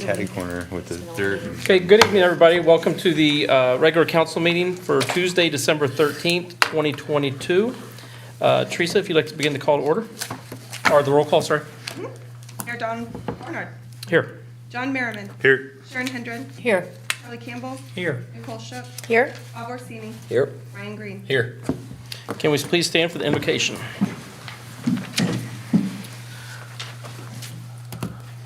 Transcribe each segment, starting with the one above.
Catty corner with the dirt. Okay, good evening, everybody. Welcome to the regular council meeting for Tuesday, December 13th, 2022. Teresa, if you'd like to begin the call to order, or the roll call, sorry. Mayor Don Barnard. Here. John Merriman. Here. Sharon Hendren. Here. Charlie Campbell. Here. Nicole Shook. Here. Bob Orsini. Here. Ryan Green. Here. Can we please stand for the invocation?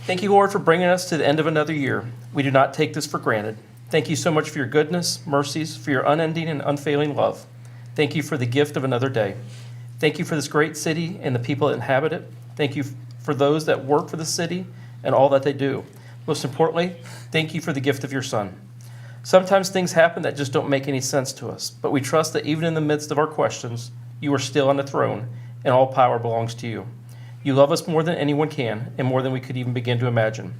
Thank you, Lord, for bringing us to the end of another year. We do not take this for granted. Thank you so much for your goodness, mercies, for your unending and unfailing love. Thank you for the gift of another day. Thank you for this great city and the people that inhabit it. Thank you for those that work for the city and all that they do. Most importantly, thank you for the gift of your Son. Sometimes things happen that just don't make any sense to us, but we trust that even in the midst of our questions, you are still on the throne and all power belongs to you. You love us more than anyone can and more than we could even begin to imagine.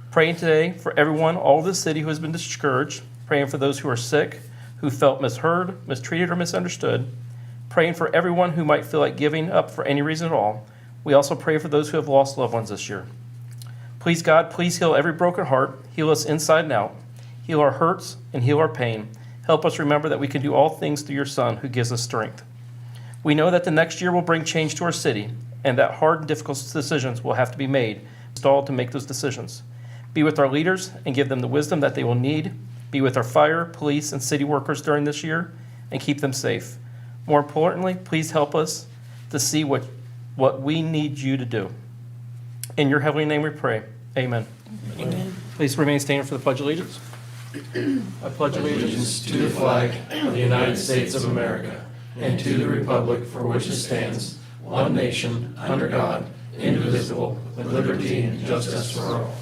Praying today for everyone, all of the city who has been discouraged, praying for those who are sick, who felt misheard, mistreated, or misunderstood, praying for everyone who might feel like giving up for any reason at all. We also pray for those who have lost loved ones this year. Please, God, please heal every broken heart, heal us inside and out, heal our hurts, and heal our pain. Help us remember that we can do all things through your Son who gives us strength. We know that the next year will bring change to our city, and that hard and difficult decisions will have to be made, installed to make those decisions. Be with our leaders and give them the wisdom that they will need. Be with our fire, police, and city workers during this year, and keep them safe. More importantly, please help us to see what we need you to do. In your heavenly name we pray. Amen. Amen. Please remain standing for the Pledge of Allegiance. I pledge allegiance To the flag of the United States of America and to the republic for which it stands, one nation, under God, indivisible, with liberty and justice for all.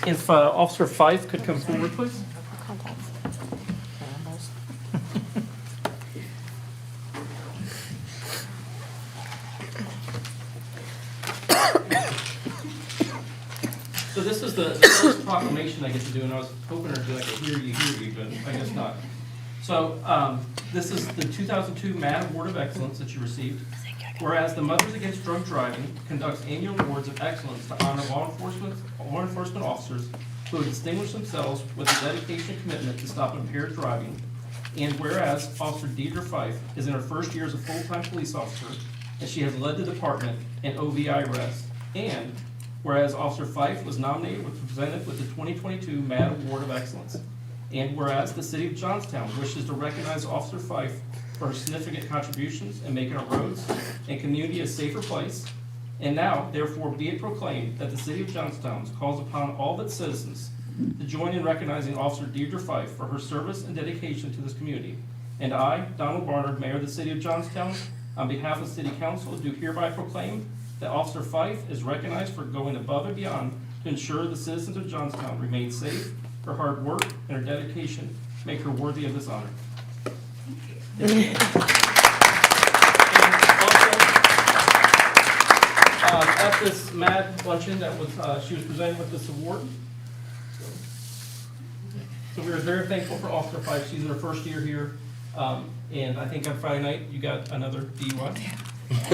If Officer Fife could come forward, please. So this is the first proclamation I get to do, and I was hoping to do like a hear you, but I guess not. So this is the 2002 MAD Award of Excellence that you received. Whereas the Mothers Against Drunk Driving conducts annual awards of excellence to honor law enforcement officers who have distinguished themselves with a dedication and commitment to stop impaired driving. And whereas Officer Deidre Fife is in her first year as a full-time police officer, and she has led the department in OVI arrests. And whereas Officer Fife was nominated and presented with the 2022 MAD Award of Excellence. And whereas the City of Johnstown wishes to recognize Officer Fife for her significant contributions in making our roads and community a safer place. And now, therefore, be it proclaimed that the City of Johnstown calls upon all of its citizens to join in recognizing Officer Deidre Fife for her service and dedication to this community. And I, Donald Barnard, Mayor of the City of Johnstown, on behalf of City Council, do hereby proclaim that Officer Fife is recognized for going above and beyond to ensure the citizens of Johnstown remain safe. Her hard work and her dedication make her worthy of this honor. And also, at this MAD luncheon that was, she was presented with this award. So we are very thankful for Officer Fife. She's in her first year here. And I think on Friday night, you got another DUI.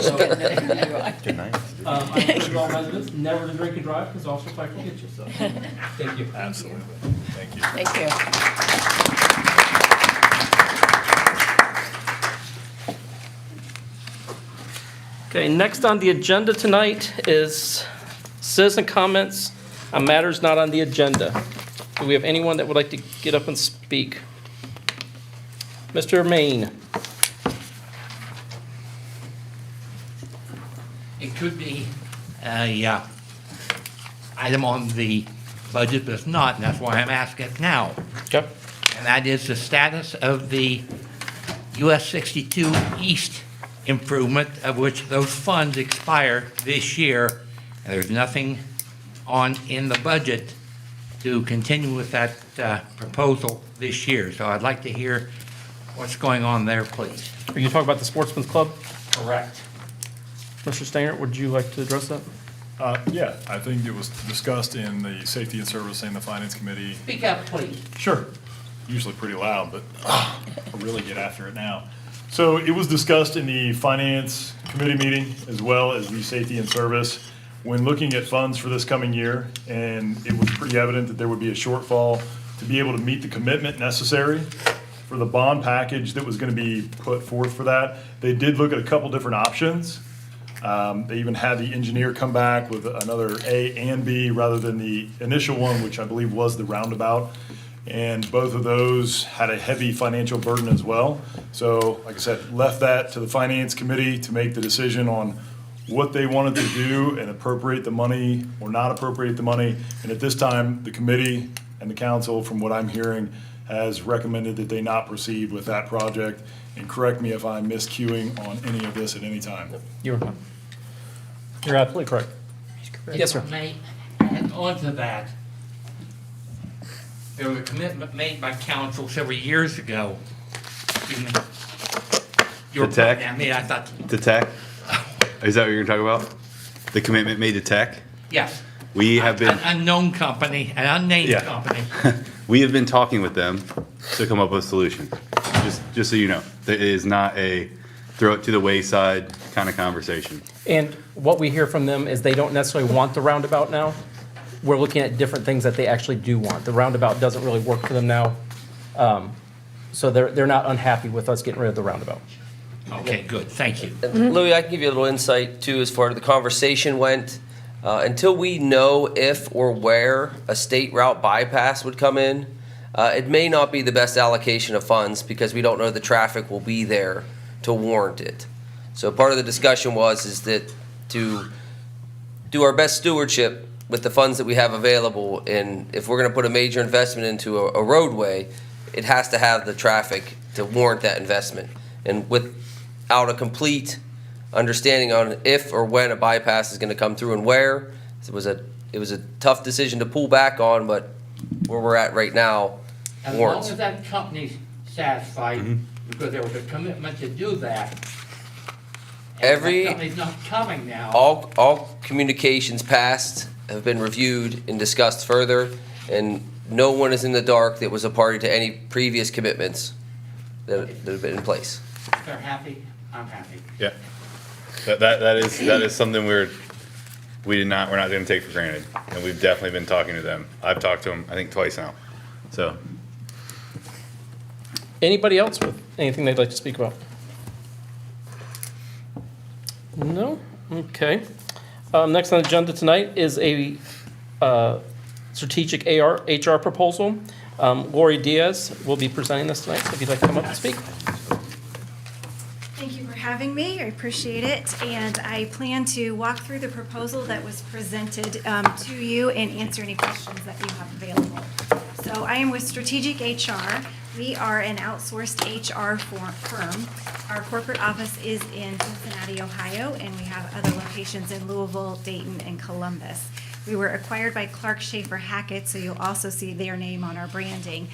So, Good night. I encourage all residents never to drink and drive because Officer Fife will get you. So, thank you. Absolutely. Thank you. Thank you. Okay, next on the agenda tonight is citizen comments on matters not on the agenda. Do we have anyone that would like to get up and speak? Mr. Maine. It could be a item on the budget, but it's not, and that's why I'm asking it now. Okay. And that is the status of the US 62 East improvement, of which those funds expire this year. And there's nothing in the budget to continue with that proposal this year. So I'd like to hear what's going on there, please. Are you talking about the Sportsman's Club? Correct. Mr. Stanger, would you like to address that? Yeah, I think it was discussed in the Safety and Service and the Finance Committee, Speak up, please. Sure. Usually pretty loud, but I'll really get after it now. So it was discussed in the Finance committee meeting as well as the safety and service when looking at funds for this coming year, and it was pretty evident that there would be a shortfall to be able to meet the commitment necessary for the bond package that was going to be put forth for that. They did look at a couple different options. They even had the engineer come back with another A and B rather than the initial one, which I believe was the roundabout. And both of those had a heavy financial burden as well. So, like I said, left that to the finance committee to make the decision on what they wanted to do and appropriate the money or not appropriate the money. And at this time, the committee and the council, from what I'm hearing, has recommended that they not proceed with that project. And correct me if I'm miscuing on any of this at any time. You're absolutely correct. Yes, sir. If I may add on to that, there was a commitment made by council several years ago. Excuse me. You were To tech? pointing at me, I thought, To tech? Is that what you're gonna talk about? The commitment made to tech? yes. We have been, An unknown company, an unnamed Yeah. company. we have been talking with them to come up with a solution. Just so you know, it is not a throw it to the wayside kind of conversation. And what we hear from them is they don't necessarily want the roundabout now. We're looking at different things that they actually do want. The roundabout doesn't really work for them now. So they're not unhappy with us getting rid of the roundabout. Okay, good, thank you. Louis, I can give you a little insight too as far as the conversation went. Until we know if or where a state route bypass would come in, it may not be the best allocation of funds because we don't know the traffic will be there to warrant it. So part of the discussion is that to do our best stewardship with the funds that we have available, and if we're going to put a major investment into a roadway, it has to have the traffic to warrant that investment. And without a complete understanding on if or when a bypass is going to come through and where, it was a tough decision to pull back on, but where we're at right now As long warrants. as that company's satisfied, because there was a commitment to do that. And that company's not coming now. All communications past have been reviewed and discussed further, and no one is in the dark that was a party to any previous commitments that have been in place. If they're happy, I'm happy. Yeah. That is something we're not gonna take for granted. And we've definitely been talking to them. I've talked to them, I think, twice now. So, Anybody else with anything they'd like to speak about? No? Okay. Next on the agenda tonight is a strategic HR proposal. Lori Diaz will be presenting this tonight, so if you'd like to come up and speak. Thank you for having me. I appreciate it. And I plan to walk through the proposal that was presented to you and answer any questions that you have available. So I am with Strategic HR. We are an outsourced HR firm. Our corporate office is in Cincinnati, Ohio, and we have other locations in Louisville, Dayton, and Columbus. We were acquired by Clark Schaefer Hackett, so you'll also see their name on our branding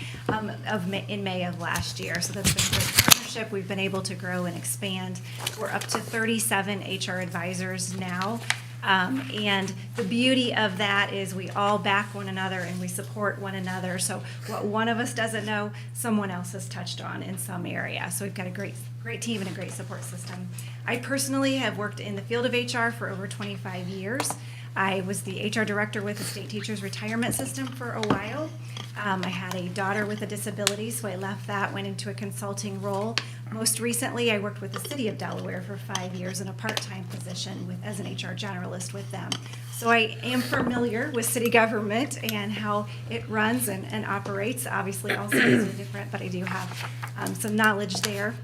in May of last year. So that's been a great partnership. We've been able to grow and expand. We're up to 37 HR advisors now. And the beauty of that is we all back one another and we support one another. So what one of us doesn't know, someone else has touched on in some area. So we've got a great team and a great support system. I personally have worked in the field of HR for over 25 years. I was the HR director with the State Teachers Retirement System for a while. I had a daughter with a disability, so I left that, went into a consulting role. Most recently, I worked with the City of Delaware for 5 years in a part-time position as an HR generalist with them. So I am familiar with city government and how it runs and operates. Obviously, all cities are different, but I do have some knowledge there.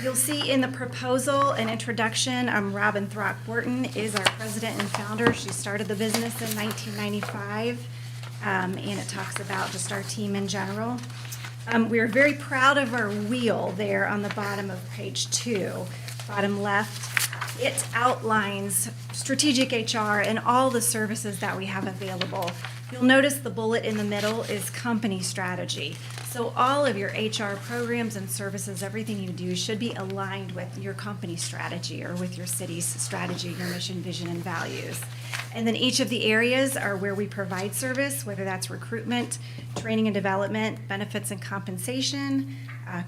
You'll see in the proposal an introduction. Robin Throckmorton is our president and founder. She started the business in 1995, and it talks about just our team in general. We are very proud of our wheel there on the bottom of page 2, bottom left. It outlines strategic HR and all the services that we have available. You'll notice the bullet in the middle is company strategy. So all of your HR programs and services, everything you do should be aligned with your company strategy or with your city's strategy, your mission, vision, and values. And then each of the areas are where we provide service, whether that's recruitment, training and development, benefits and compensation,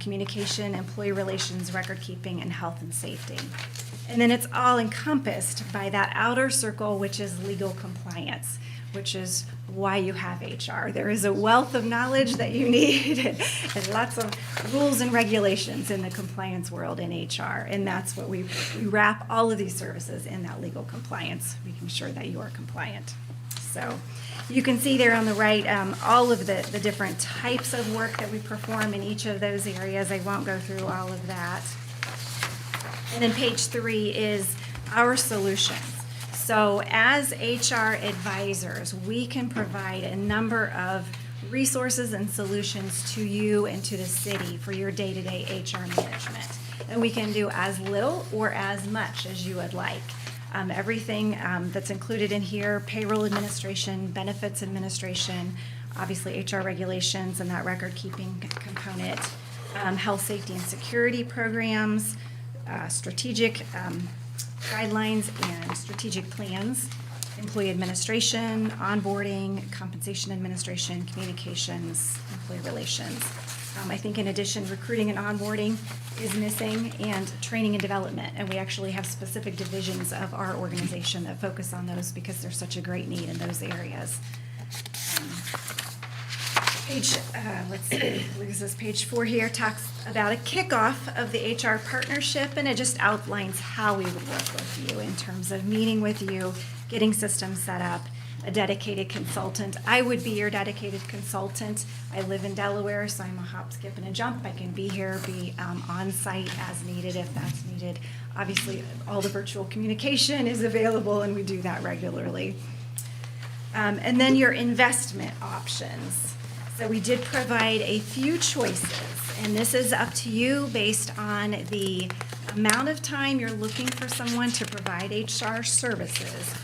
communication, employee relations, record keeping, and health and safety. And then it's all encompassed by that outer circle, which is legal compliance, which is why you have HR. There is a wealth of knowledge that you need and lots of rules and regulations in the compliance world in HR. And that's what we wrap all of these services in that legal compliance, making sure that you are compliant. So you can see there on the right all of the different types of work that we perform in each of those areas. I won't go through all of that. And then page 3 is our solutions. So as HR advisors, we can provide a number of resources and solutions to you and to the city for your day-to-day HR management. And we can do as little or as much as you would like. Everything that's included in here, payroll administration, benefits administration, obviously HR regulations and that record-keeping component, health, safety, and security programs, strategic guidelines and strategic plans, employee administration, onboarding, compensation administration, communications, employee relations. I think in addition, recruiting and onboarding is missing, and training and development. And we actually have specific divisions of our organization that focus on those because there's such a great need in those areas. Let's see, what is this, page 4 here talks about a kickoff of the HR partnership, and it just outlines how we would work with you in terms of meeting with you, getting systems set up, a dedicated consultant. I would be your dedicated consultant. I live in Delaware, so I'm a hop, skip, and a jump. I can be here, be on site as needed if that's needed. Obviously, all the virtual communication is available, and we do that regularly. And then your investment options. So we did provide a few choices, and this is up to you based on the amount of time you're looking for someone to provide HR services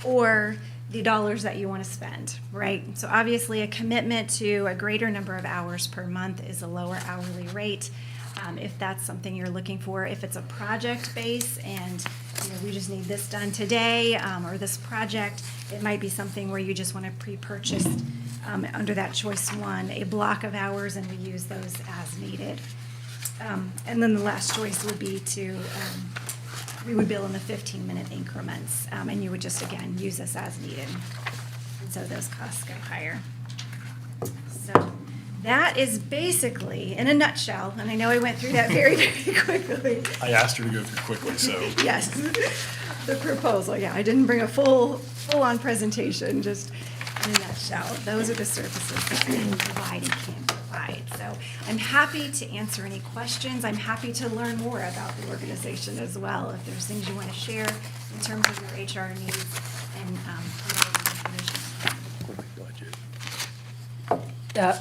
or the dollars that you want to spend, right? So obviously a commitment to a greater number of hours per month is a lower hourly rate. If that's something you're looking for, if it's a project base and we just need this done today or this project, it might be something where you just want to pre-purchase under that choice 1 a block of hours, and we use those as needed. And then the last choice would be to we would bill in the 15-minute increments, and you would just again use this as needed, and so those costs go higher. So that is basically, in a nutshell, and I know I went through that very, very quickly. I asked her to go through quickly, so. Yes, the proposal, yeah, I didn't bring a full-on presentation, just in a nutshell. Those are the services that we can provide and can provide. So I'm happy to answer any questions. I'm happy to learn more about the organization as well, if there's things you want to share in terms of your HR needs and provide information.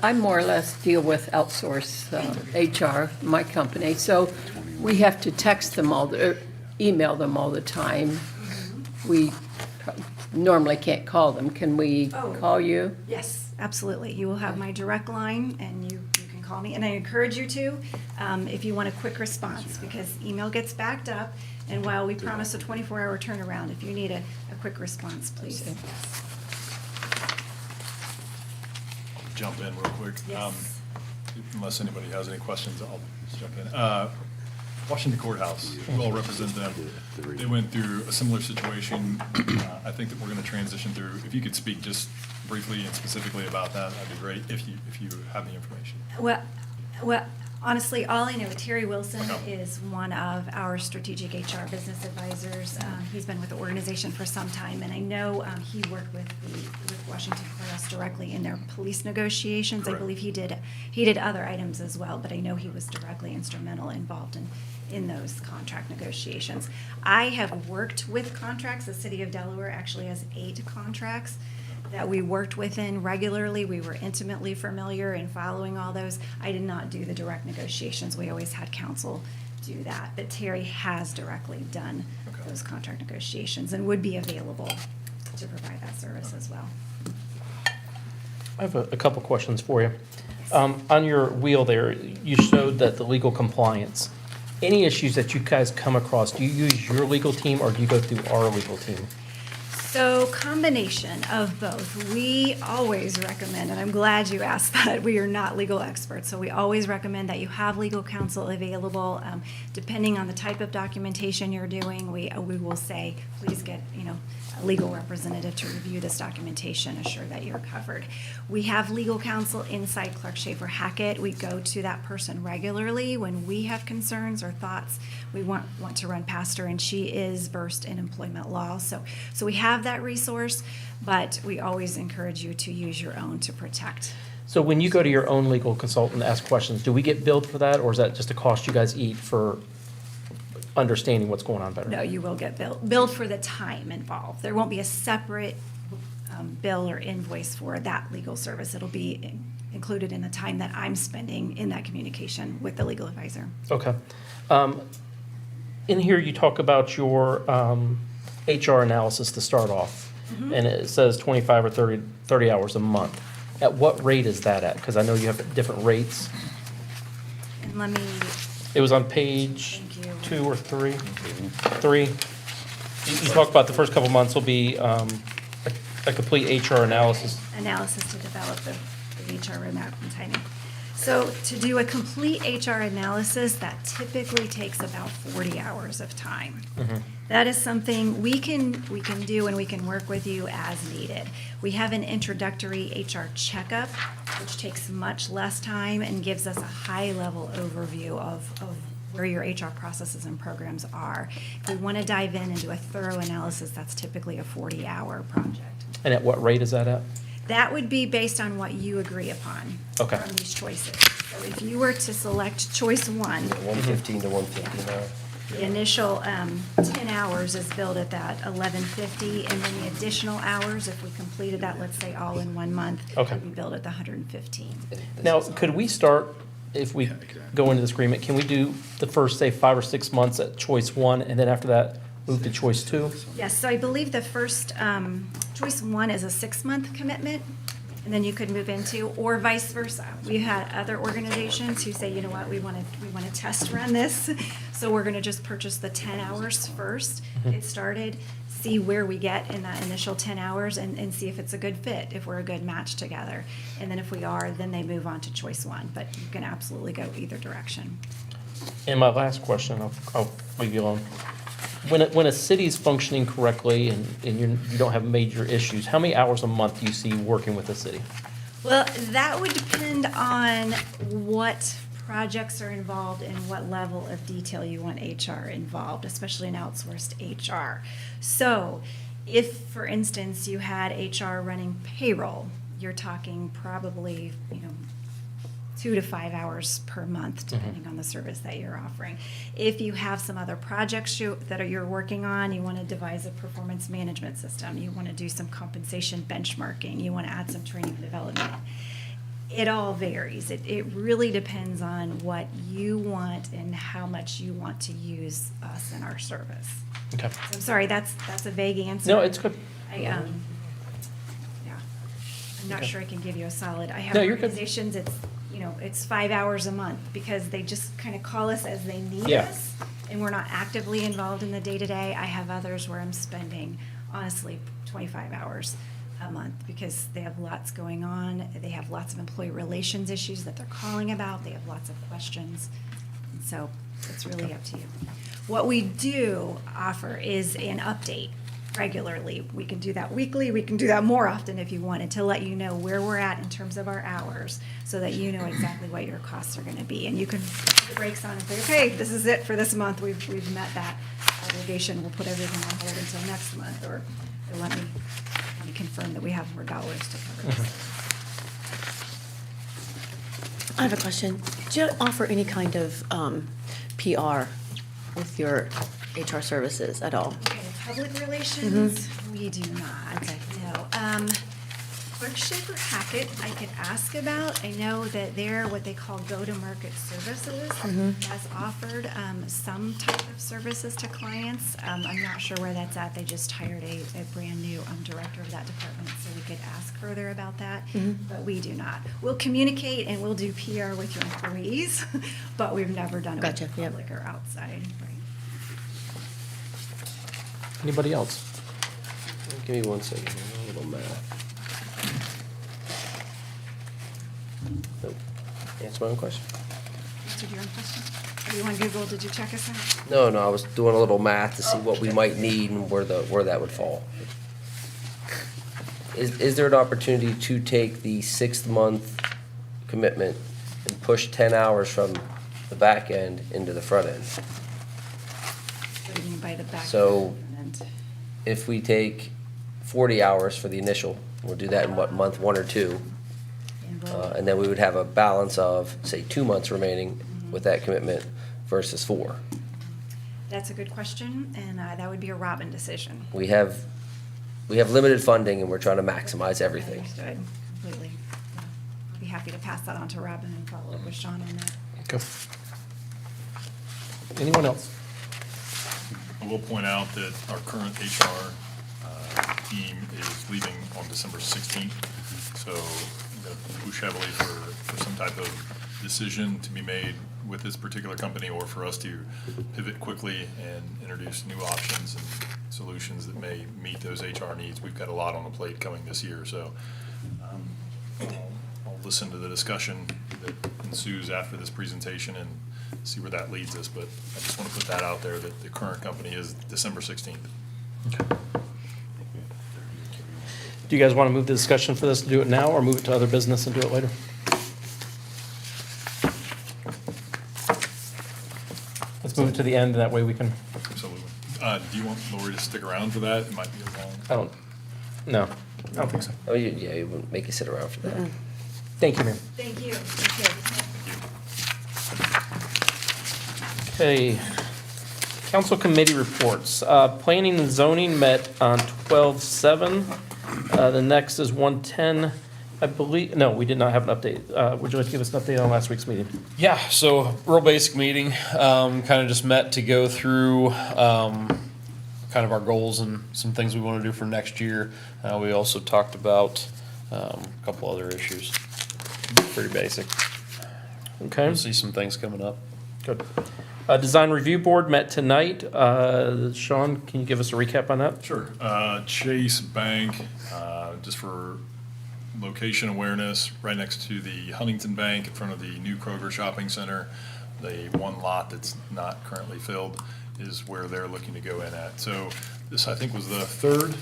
I more or less deal with outsource HR, my company, so we have to text them email them all the time. We normally can't call them. Can we call you? Yes, absolutely. You will have my direct line, and you can call me. And I encourage you to, if you want a quick response, because email gets backed up. And while we promise a 24-hour turnaround, if you need a quick response, please. Jump in real quick. Yes. Unless anybody has any questions, I'll just jump in. Washington Courthouse, we all represent them. They went through a similar situation. I think that we're going to transition through. If you could speak just briefly and specifically about that, that'd be great, if you have the information. Well, honestly, all I know, Terry Wilson Okay. is one of our strategic HR business advisors. He's been with the organization for some time, and I know he worked with Washington Courthouse directly in their police negotiations. Correct. I believe he did other items as well, but I know he was directly instrumental involved in those contract negotiations. I have worked with contracts. The city of Delaware actually has 8 contracts that we worked within regularly. We were intimately familiar in following all those. I did not do the direct negotiations. We always had counsel do that. But Terry has directly done those contract negotiations and would be available to provide that service as well. I have a couple questions for you. On your wheel there, you showed that the legal compliance. Any issues that you guys come across, do you use your legal team or do you go through our legal team? So combination of both. We always recommend, and I'm glad you asked that, we are not legal experts, so we always recommend that you have legal counsel available. Depending on the type of documentation you're doing, we will say, please get, a legal representative to review this documentation, assure that you're covered. We have legal counsel inside Clark Schaefer Hackett. We go to that person regularly when we have concerns or thoughts we want to run past her, and she is versed in employment law. So we have that resource, but we always encourage you to use your own to protect. So when you go to your own legal consultant to ask questions, do we get billed for that, or is that just a cost you guys eat for understanding what's going on better? No, you will get billed for the time involved. There won't be a separate bill or invoice for that legal service. It'll be included in the time that I'm spending in that communication with the legal advisor. Okay. In here, you talk about your HR analysis to start off, and it says 25 or 30 hours a month. At what rate is that at? Because I know you have different rates. And let me, It was on page Thank you. 2 or 3? 3. You talk about the first couple months will be a complete HR analysis. analysis to develop the HR roadmap and timing. So to do a complete HR analysis, that typically takes about 40 hours of time. That is something we can do, and we can work with you as needed. We have an introductory HR checkup, which takes much less time and gives us a high-level overview of where your HR processes and programs are. If we want to dive in and do a thorough analysis, that's typically a 40-hour project. And at what rate is that at? That would be based on what you agree upon Okay. from these choices. So if you were to select choice one, 115 to 150 an hour. the initial 10 hours is billed at that $11.50, and then the additional hours, if we completed that, let's say all in 1 month, Okay. would be billed at the $115. Now, could we start, if we go into this agreement, can we do the first, say, 5 or 6 months at choice 1, and then after that, move to choice 2? Yes, so I believe the first, choice 1 is a 6-month commitment, and then you could move into, or vice versa. We've had other organizations who say, you know what, we want to test run this, so we're going to just purchase the 10 hours first, get started, see where we get in that initial 10 hours, and see if it's a good fit, if we're a good match together. And then if we are, then they move on to choice 1, but you can absolutely go either direction. And my last question, I'll leave you alone. When a city's functioning correctly and you don't have major issues, how many hours a month do you see working with the city? Well, that would depend on what projects are involved and what level of detail you want HR involved, especially in outsourced HR. So if, for instance, you had HR running payroll, you're talking probably, 2 to 5 hours per month, depending on the service that you're offering. If you have some other projects you're working on, you want to devise a performance management system, you want to do some compensation benchmarking, you want to add some training and development. It all varies. It really depends on what you want and how much you want to use us in our service. Okay. So I'm sorry, that's a vague answer. No, it's good. Yeah. I'm not sure I can give you a solid, I have No, you're good. organizations, it's 5 hours a month, because they just kind of call us as they need Yeah. us, and we're not actively involved in the day-to-day. I have others where I'm spending, honestly, 25 hours a month, because they have lots going on, they have lots of employee relations issues that they're calling about, they have lots of questions, and so it's really up to you. What we do offer is an update regularly. We can do that weekly, we can do that more often if you wanted, to let you know where we're at in terms of our hours, so that you know exactly what your costs are gonna be. And you can put the brakes on and say, okay, this is it for this month, we've met that obligation, we'll put everything on hold until next month, or let me confirm that we have more dollars to cover this. I have a question. Do you offer any kind of PR with your HR services at all? Okay, public relations, we do not, no. Clark Schaefer Hackett, I could ask about. I know that they're what they call go-to-market services, has offered some type of services to clients. I'm not sure where that's at. They just hired a brand-new director of that department, so we could ask further about that, but we do not. We'll communicate and we'll do PR with your employees, but we've never done it with Gotcha, the yep. public or outside. Right. Anybody else? Give me one second, here, a little math. Nope. Answer my own question. Answered your own question? Or do you want Google, did you check us out? No, I was doing a little math to see what we might need and where that would fall. Is there an opportunity to take the 6-month commitment and push 10 hours from the back end into the front end? What do you mean by the back? So- end? If we take 40 hours for the initial, we'll do that in what, month 1 or 2? And we'll- And then we would have a balance of, say, 2 months remaining with that commitment versus 4. That's a good question, and that would be a Robin decision. We have limited funding and we're trying to maximize everything. Understood, completely. Yeah. I'll be happy to pass that on to Robin and follow up with Sean on that. Okay. Anyone else? I will point out that our current HR team is leaving on December 16th. So I'm going to push heavily for some type of decision to be made with this particular company, or for us to pivot quickly and introduce new options and solutions that may meet those HR needs. We've got a lot on the plate coming this year, so I'll listen to the discussion that ensues after this presentation and see where that leads us. But I just want to put that out there, that the current company is December 16th. Do you guys want to move the discussion for this, do it now, or move it to other business and do it later? Let's move it to the end, and that way we can, Absolutely. Do you want Lori to stick around for that? It might be a long. I don't, no, I don't think so. Oh, yeah, it wouldn't make you sit around for that. Thank you, ma'am. Thank you. Okay. Council committee reports. Planning and zoning met on 12/7. The next is 110. I believe, no, we did not have an update. Would you like to give us an update on last week's meeting? Yeah, so real basic meeting, kind of just met to go through, kind of our goals and some things we want to do for next year. We also talked about, a couple other issues. Pretty basic. Okay, We'll see some things coming up. good. Design Review Board met tonight. Sean, can you give us a recap on that? Sure. Chase Bank, just for location awareness, right next to the Huntington Bank in front of the new Kroger Shopping Center. The one lot that's not currently filled is where they're looking to go in at. So this, I think, was the third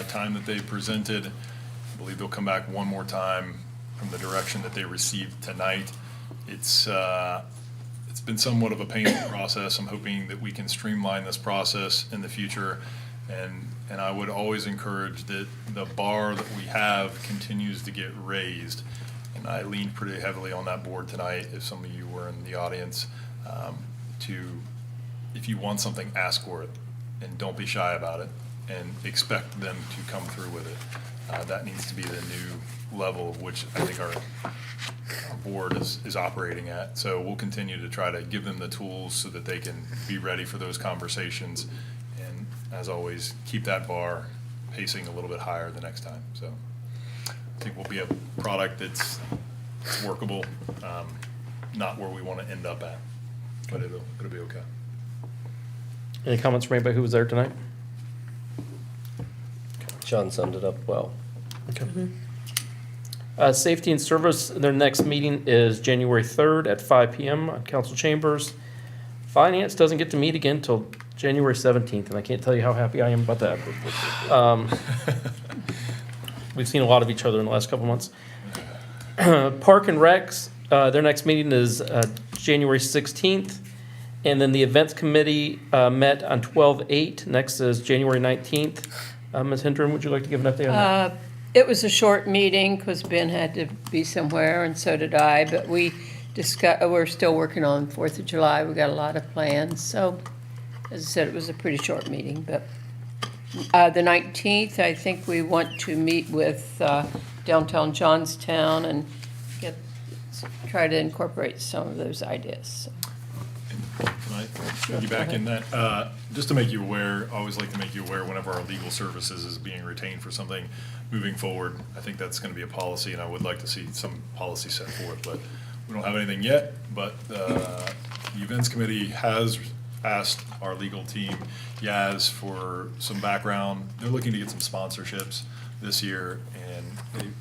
time that they presented. I believe they'll come back one more time from the direction that they received tonight. It's been somewhat of a painful process. I'm hoping that we can streamline this process in the future. And I would always encourage that the bar that we have continues to get raised. And I leaned pretty heavily on that board tonight, if some of you were in the audience, if you want something, ask for it. And don't be shy about it. And expect them to come through with it. That needs to be the new level of which I think our board is operating at. So we'll continue to try to give them the tools so that they can be ready for those conversations. And as always, keep that bar pacing a little bit higher the next time. So I think we'll be a product that's workable, not where we want to end up at, but it'll be okay. Any comments from anybody who was there tonight? Sean summed it up well. Okay. Safety and Service, their next meeting is January 3rd at 5 PM on council chambers. Finance doesn't get to meet again until January 17th, and I can't tell you how happy I am about that. We've seen a lot of each other in the last couple months. Park and Recs, their next meeting is January 16th. And then the Events Committee met on 12/8. Next is January 19th. Ms. Hendren, would you like to give an update on that? It was a short meeting because Ben had to be somewhere and so did I, but we're still working on 4th of July. We got a lot of plans. So, as I said, it was a pretty short meeting, but the 19th, I think we want to meet with downtown Johnstown and try to incorporate some of those ideas. So. Can I piggyback in that? Just to make you aware, I always like to make you aware whenever our legal services is being retained for something moving forward. I think that's going to be a policy, and I would like to see some policy set forth, but we don't have anything yet. But the Events Committee has asked our legal team, Yaz, for some background. They're looking to get some sponsorships this year, and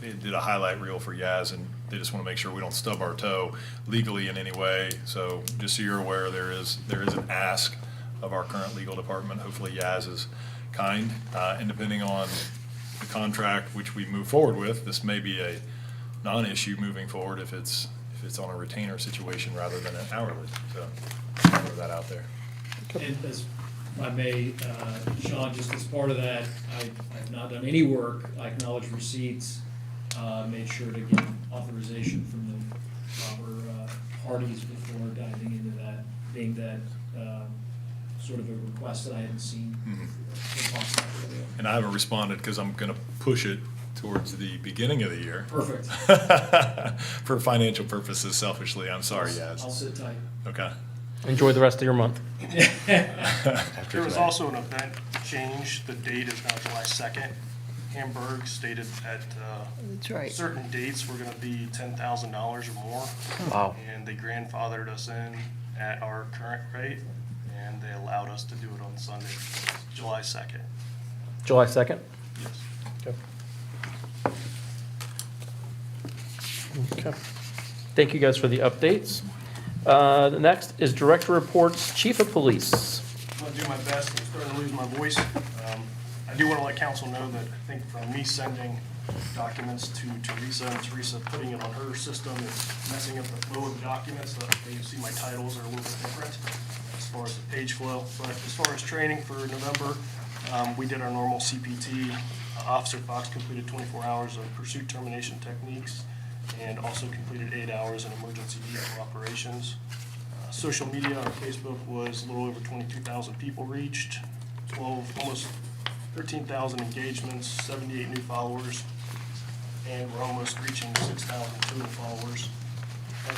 they did a highlight reel for Yaz, and they just want to make sure we don't stub our toe legally in any way. So just so you're aware, there is an ask of our current legal department. Hopefully Yaz is kind, and depending on the contract which we move forward with, this may be a non-issue moving forward if it's on a retainer situation rather than an hourly. So I'll throw that out there. And as I may, Sean, just as part of that, I've not done any work. I acknowledge receipts, made sure to get authorization from the proper parties before diving into that, being that sort of a request that I hadn't seen. And I haven't responded because I'm going to push it towards the beginning of the year. Perfect. For financial purposes, selfishly. I'm sorry, Yaz. I'll sit tight. Okay. Enjoy the rest of your month. After There was today. also an event change. The date is now July 2nd. Hamburg stated that That's right. certain dates were going to be $10,000 or more. Wow. And they grandfathered us in at our current rate, and they allowed us to do it on Sunday, July 2nd. July 2nd? Yes. Okay. Okay. Thank you guys for the updates. The next is Director Reports, Chief of Police. I'm going to do my best. I'm starting to lose my voice. I do want to let council know that I think from me sending documents to Teresa and Teresa putting it on her system, it's messing up the flow of the documents. So you see my titles are a little bit different as far as the page flow. But as far as training for November, we did our normal CPT. Officer Fox completed 24 hours of pursuit termination techniques and also completed 8 hours in emergency vehicle operations. Social media on Facebook was a little over 22,000 people reached, almost 13,000 engagements, 78 new followers, and we're almost reaching 6,000 total followers.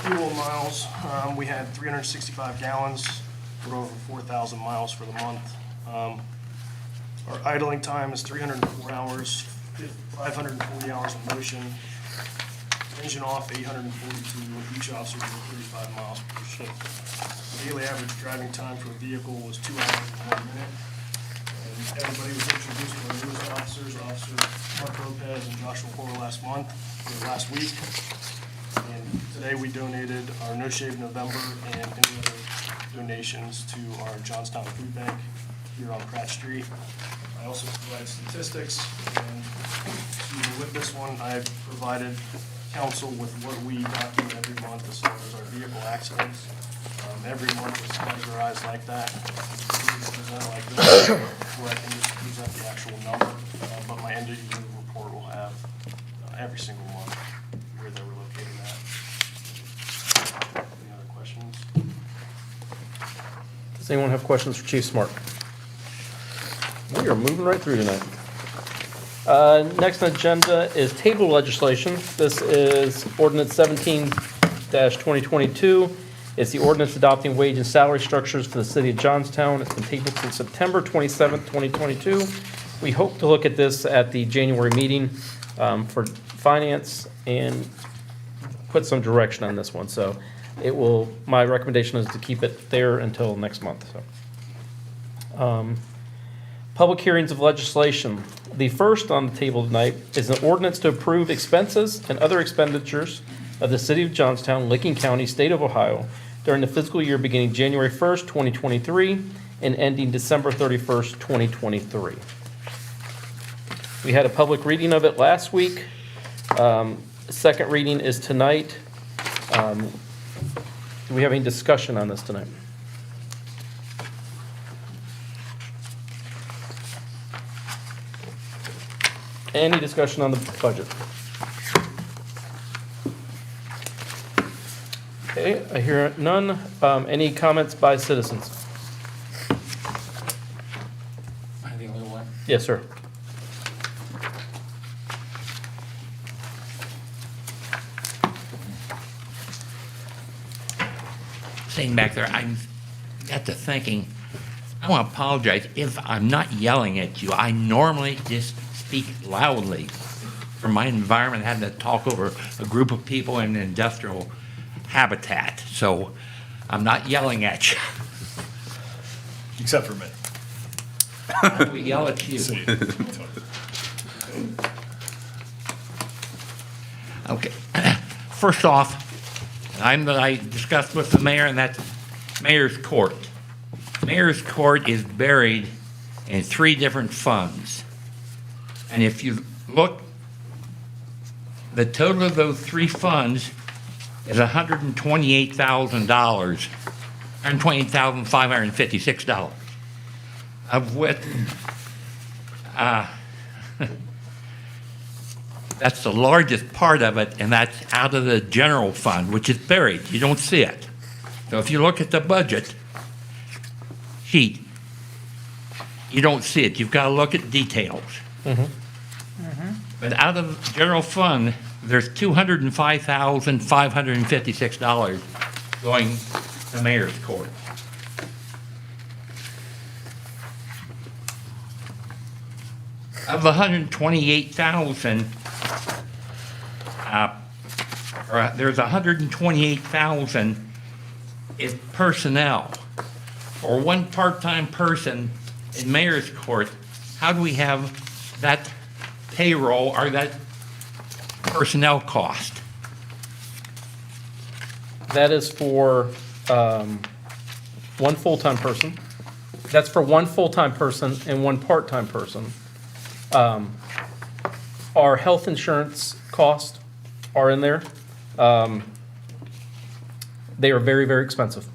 Fuel miles, we had 365 gallons for over 4,000 miles for the month. Our idling time is 304 hours, 540 hours of motion. Engine off, 842, each officer doing 35 miles per shift. Daily average driving time for a vehicle was 2 hours and 1 minute. And everybody was introduced to our newest officers, Officer Mark Lopez and Joshua Hoare last week. And today we donated our No Shave November and any other donations to our Johnstown Food Bank here on Pratt Street. I also provide statistics, and with this one, I've provided council with what we document every month as far as our vehicle accidents. Every month is categorized like that. We present like this, where I can just present the actual number, but my end of year report will have every single month where they were located at. Any other questions? Does anyone have questions for Chief Smart? We are moving right through tonight. Next on the agenda is table legislation. This is ordinance 17-2022. It's the ordinance adopting wage and salary structures for the city of Johnstown. It's been tabled since September 27th, 2022. We hope to look at this at the January meeting for finance and put some direction on this one. So it will, my recommendation is to keep it there until next month. So. Public hearings of legislation. The first on the table tonight is an ordinance to approve expenses and other expenditures of the city of Johnstown, Licking County, state of Ohio during the fiscal year beginning January 1st, 2023 and ending December 31st, 2023. We had a public reading of it last week. Second reading is tonight. Do we have any discussion on this tonight? Any discussion on the budget? Okay, I hear none. Any comments by citizens? Am I the only one? Yes, sir. Sitting back there, I got to thinking, I want to apologize if I'm not yelling at you. I normally just speak loudly for my environment, having to talk over a group of people in an industrial habitat. So I'm not yelling at you. except for me. We yell at you. See. Okay. First off, I discussed with the mayor, and that's Mayor's Court. Mayor's Court is buried in 3 different funds. And if you look, the total of those 3 funds is $128,000, $128,556, of which, that's the largest part of it, and that's out of the general fund, which is buried. You don't see it. So if you look at the budget sheet, you don't see it. You've got to look at details. But out of the general fund, there's $205,556 going to Mayor's Court. Of the 128,000, there's 128,000 is personnel. For one part-time person in Mayor's Court, how do we have that payroll or that personnel cost? That is for one full-time person. That's for one full-time person and one part-time person. Our health insurance costs are in there. They are very, very expensive.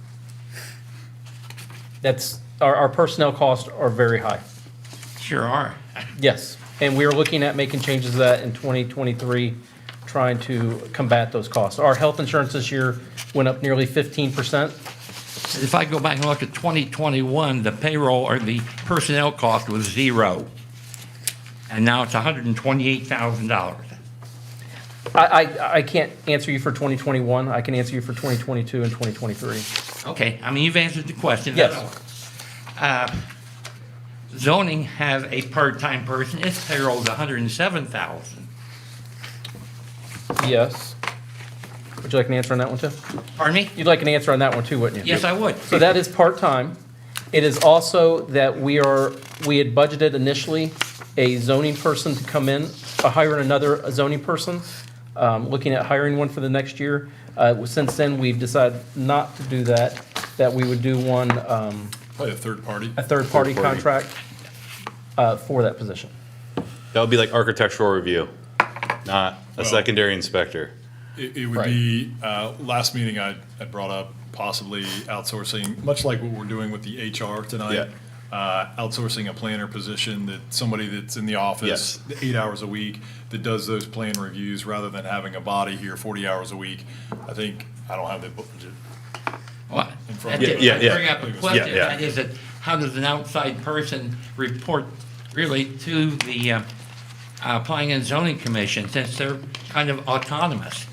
That's, our personnel costs are very high. Sure are. Yes, and we are looking at making changes to that in 2023, trying to combat those costs. Our health insurance this year went up nearly 15%. If I go back and look at 2021, the payroll or the personnel cost was 0. And now it's $128,000. I can't answer you for 2021. I can answer you for 2022 and 2023. Okay, I mean, you've answered the question. Yes. Zoning has a part-time person, its payroll is $107,000. Yes. Would you like an answer on that one too? Pardon me? You'd like an answer on that one too, wouldn't you? Yes, I would. So that is part-time. It is also that we had budgeted initially a zoning person to come in, hiring another zoning person, looking at hiring one for the next year. Since then, we've decided not to do that, that we would do one, Probably a third party. a third-party Third-party. contract for that position. That would be like architectural review, not a Well- secondary inspector. It would Right. be, last meeting I brought up possibly outsourcing, much like what we're doing with the HR tonight. Outsourcing a planner position, that somebody that's in the office 8 hours a week that does those plan reviews rather than having a body here 40 hours a week. I don't have the budget. Well, In front that of did you. bring up a question, Yeah. that is that how does an outside person report really to the Planning and Zoning Commission, since they're kind of autonomous?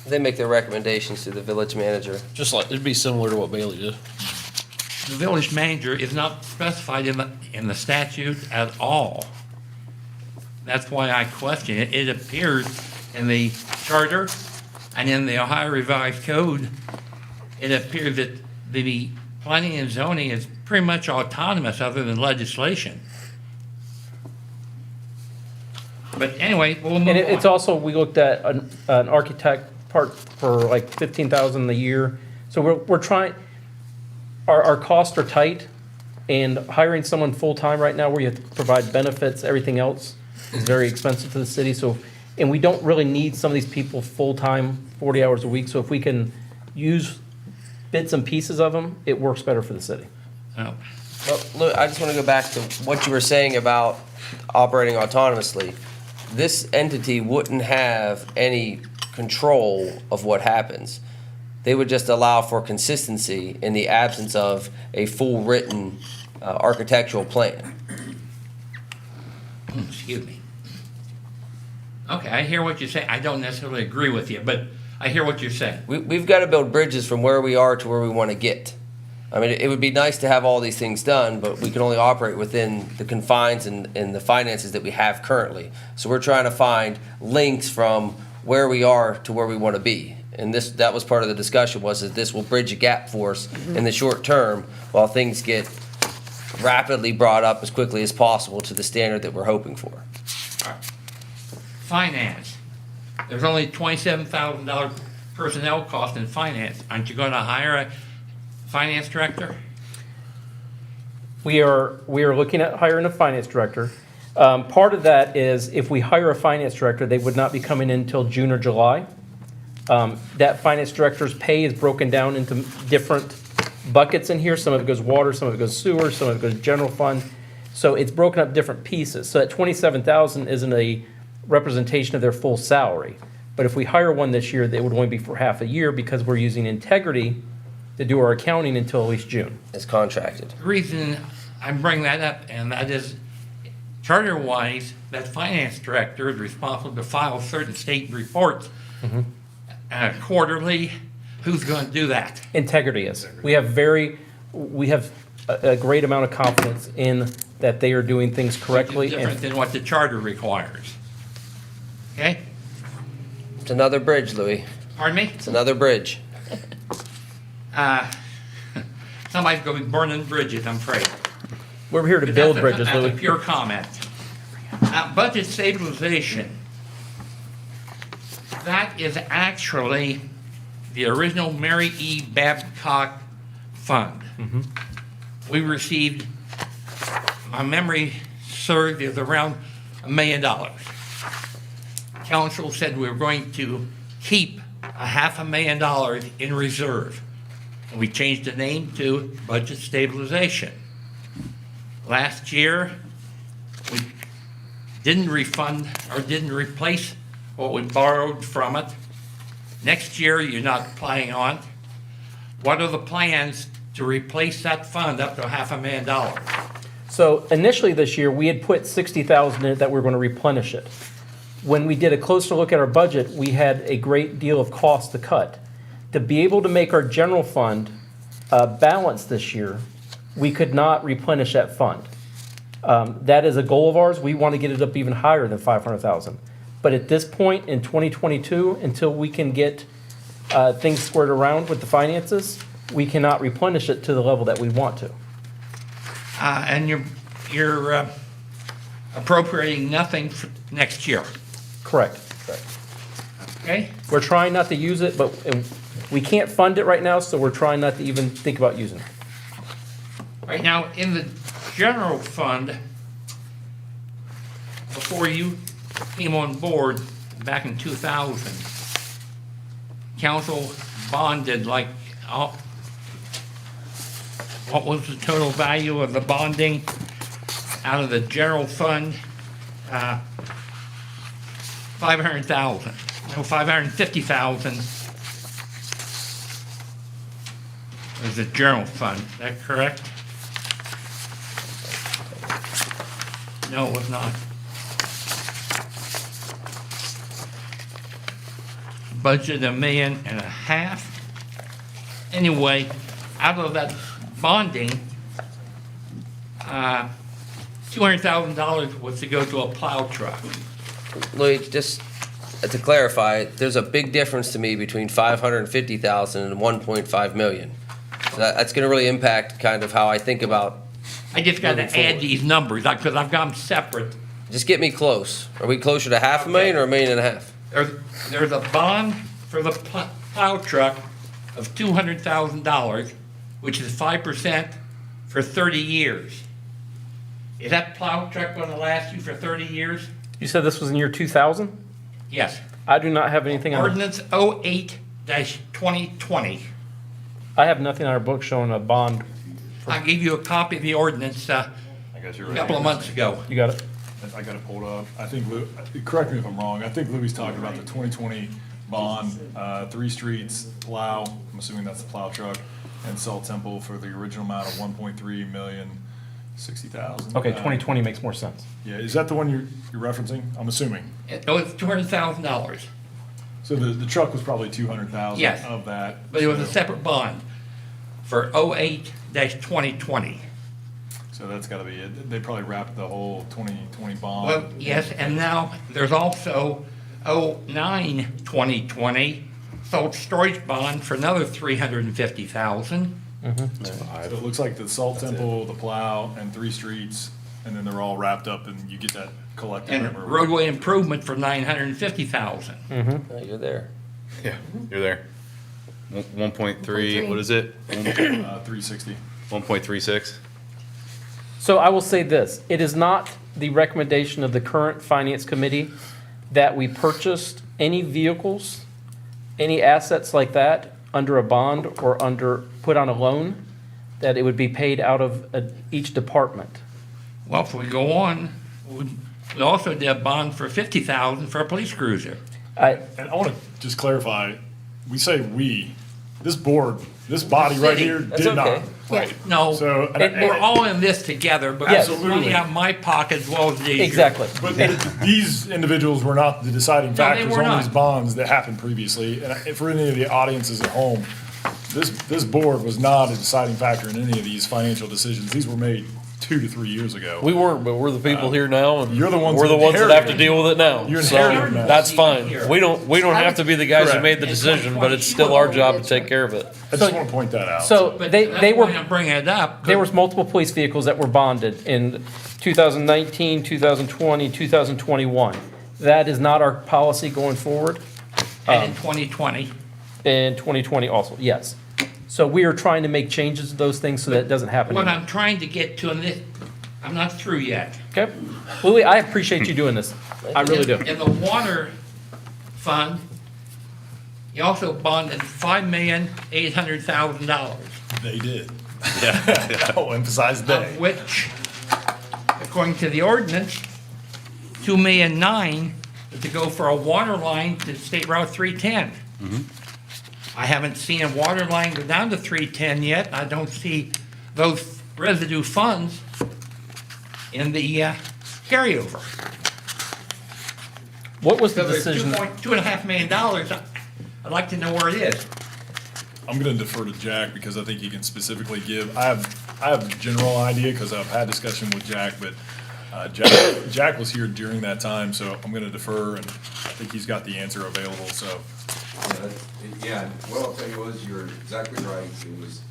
They make their recommendations to the village manager. Just like, it'd be similar to what Bailey did. The village manager is not specified in the statute at all. That's why I question it. It appears in the charter and in the Ohio Revised Code, it appears that the planning and zoning is pretty much autonomous other than legislation. But anyway, we'll move And it's on. also, we looked at an architect part for like 15,000 a year. So we're trying, our costs are tight, and hiring someone full-time right now where you have to provide benefits, everything else is very expensive to the city. So, and we don't really need some of these people full-time, 40 hours a week. So if we can use bits and pieces of them, it works better for the city. Oh. Well, look, I just want to go back to what you were saying about operating autonomously. This entity wouldn't have any control of what happens. They would just allow for consistency in the absence of a full written architectural plan. Excuse me. Okay, I hear what you're saying. I don't necessarily agree with you, but I hear what you're saying. We've got to build bridges from where we are to where we want to get. I mean, it would be nice to have all these things done, but we can only operate within the confines and the finances that we have currently. So we're trying to find links from where we are to where we want to be. and that was part of the discussion, was that this will bridge a gap for us in the short term while things get rapidly brought up as quickly as possible to the standard that we're hoping for. Finance. There's only $27,000 personnel cost in finance. Aren't you going to hire a finance director? We are looking at hiring a finance director. Part of that is if we hire a finance director, they would not be coming in until June or July. That finance director's pay is broken down into different buckets in here. Some of it goes water, some of it goes sewer, some of it goes general fund. So it's broken up different pieces. So that $27,000 isn't a representation of their full salary. But if we hire one this year, it would only be for half a year because we're using Integrity to do our accounting until at least June. It's contracted. The reason I'm bringing that up, and that is charter-wise, that finance director is responsible to file certain state reports quarterly. Who's going to do that? Integrity is. We have a great amount of confidence in that they are doing things correctly. Which is different than what the charter requires. Okay? It's another bridge, Louis. Pardon me? It's another bridge. Somebody's going to be burning bridges, I'm afraid. We're here to build bridges, That's Louis. a pure comment. Budget stabilization. That is actually the original Mary E. Babcock Fund. We received, my memory served, is around $1 million. Council said we were going to keep $500,000 in reserve. And we changed the name to budget stabilization. Last year, we didn't refund or didn't replace what we borrowed from it. Next year, you're not planning on. What are the plans to replace that fund up to $500,000? So initially this year, we had put $60,000 in it that we were going to replenish it. When we did a closer look at our budget, we had a great deal of cost to cut. To be able to make our general fund balance this year, we could not replenish that fund. That is a goal of ours. We want to get it up even higher than $500,000. But at this point in 2022, until we can get things squared around with the finances, we cannot replenish it to the level that we want to. And you're appropriating nothing for next year, Correct. okay? We're trying not to use it, but we can't fund it right now, so we're trying not to even think about using it. Right now, in the general fund, before you came on board back in 2000, council bonded like, what was the total value of the bonding out of the general fund? 500,000, no, 550,000 is the general fund, is that correct? No, it was not. Budget $1.5 million. Anyway, out of that bonding, $200,000 was to go to a plow truck. Louis, just to clarify, there's a big difference to me between 550,000 and 1.5 million. So that's going to really impact kind of how I think about. I just got to moving add forward. these numbers because I've got them separate. Just get me close. Are we closer to $500,000 or $1.5 million? There's a bond for the plow truck of $200,000, which is 5% for 30 years. Is that plow truck going to last you for 30 years? You said this was in year 2000? Yes. I do not have anything on. Ordinance 08-2020. I have nothing on our book showing a bond. I gave you a copy of the ordinance a couple of months ago. You got it? I got it pulled up. I think, correct me if I'm wrong, I think Louis talking about the 2020 bond, 3 streets, plow, I'm assuming that's the plow truck, and Salt Temple for the original amount of 1.3 million, 60,000. Okay, 2020 makes more sense. Yeah, is that the one you're referencing? I'm assuming. It was $200,000, So the truck was probably 200,000 Yes. of that. but it was a so- separate bond for 08-2020. So that's gotta be it. They probably wrapped the whole 2020 bond. Well, yes, and now there's also 09-2020, salt storage bond for another $350,000. So it looks like the Salt Temple, the Plow, and 3 streets, and then they're all wrapped up, and you get that collective And number. roadway improvement for $950,000. You're there. Yeah, you're there. 1.3, what is it? 360. 1.36? So I will say this, it is not the recommendation of the current finance committee that we purchased any vehicles, any assets like that under a bond or put on a loan, that it would be paid out of each department. Well, if we go on, we also did a bond for $50,000 for a police cruiser. And I want to just clarify, we say we, this board, this body right City. here That's did not. okay. Right. No, So, we're all in this together, but Yes. it's money out of my pocket as well as these. Exactly. But these individuals were not the deciding they factors were on these not. bonds that happened previously. And for any of the audiences at home, this board was not a deciding factor in any of these financial decisions. These were made 2 to 3 years ago. We weren't, but we're the people here now, and You're the ones we're the that ones that have to inherited deal with it now. You're So inheriting that. that's fine. We don't have to be the guys who Correct. made the decision, but it's still our job to take care of it. I just want to point that out. So But they that's were. why I'm bringing it up. There was multiple police vehicles that were bonded in 2019, 2020, 2021. That is not our policy going forward. And in 2020. In 2020 also, yes. So we are trying to make changes to those things so that it doesn't happen What anymore. I'm trying to get to in this, I'm not through yet. Okay? Louis, I appreciate you doing this. I really do. In the water fund, you also bonded $5,800,000, They did. Yeah. I'll emphasize they. of which, according to the ordinance, $2,009,000 is to go for a water line to State Route 310. I haven't seen a water line go down to 310 yet. I don't see those residue funds in the carryover. What was the So there's decision? $2.5 million. I'd like to know where it is. I'm going to defer to Jack because I think he can specifically give. I have a general idea because I've had discussion with Jack, but Jack was here during that time, so I'm going to defer, and I think he's got the answer available. So Yeah, what I'll tell you is, you're exactly right. It was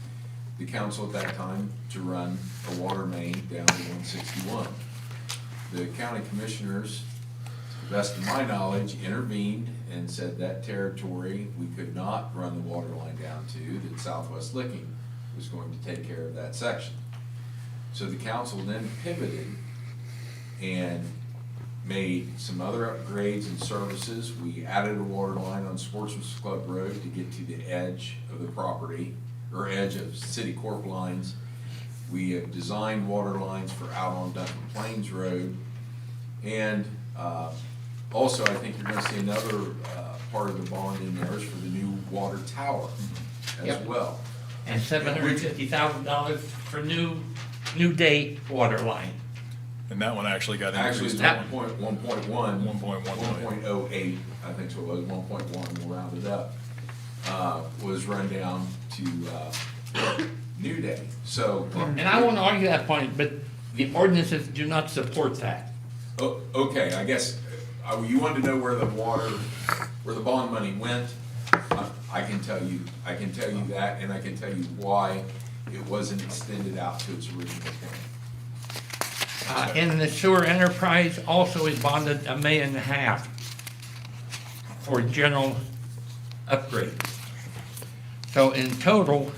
the council at that time to run a water main down to 161. The county commissioners, to the best of my knowledge, intervened and said that territory we could not run the water line down to, that Southwest Licking was going to take care of that section. So the council then pivoted and made some other upgrades and services. We added a water line on Sportsman's Club Road to get to the edge of the property, or edge of City Corp lines. We have designed water lines for out on Duncan Plains Road. And also, I think you're gonna see another part of the bond in there is for the new water tower as Yep. well. And $750,000 for new day water line. and that one actually got Actually, it's increased. 1.1. 1.1 million. 1.08, I think so it was, 1.1, we'll round it up, was run down to New Day. So, And I won't argue that point, but the ordinances do not support that. okay, I guess, you wanted to know where the bond money went. I can tell you that, and I can tell you why it wasn't extended out to its original point. And the sewer enterprise also is bonded $1.5 million for general upgrade. So in total,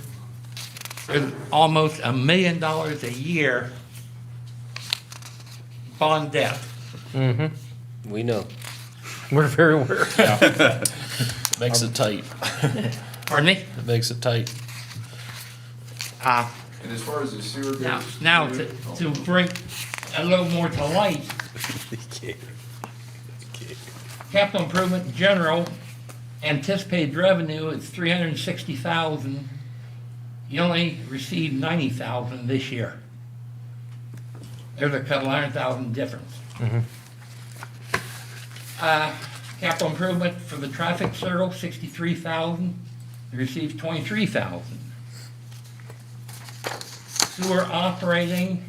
there's almost $1 million a year bond debt. We know. We're very aware. Makes it tight. Pardon me? It makes it tight. And as far as the sewer goes. Now, to bring a little more to light, capital improvement general, anticipated revenue is $360,000. You only received $90,000 this year. There's a couple $100,000 difference. Capital improvement for the traffic circle, $63,000. You received $23,000. Sewer operating,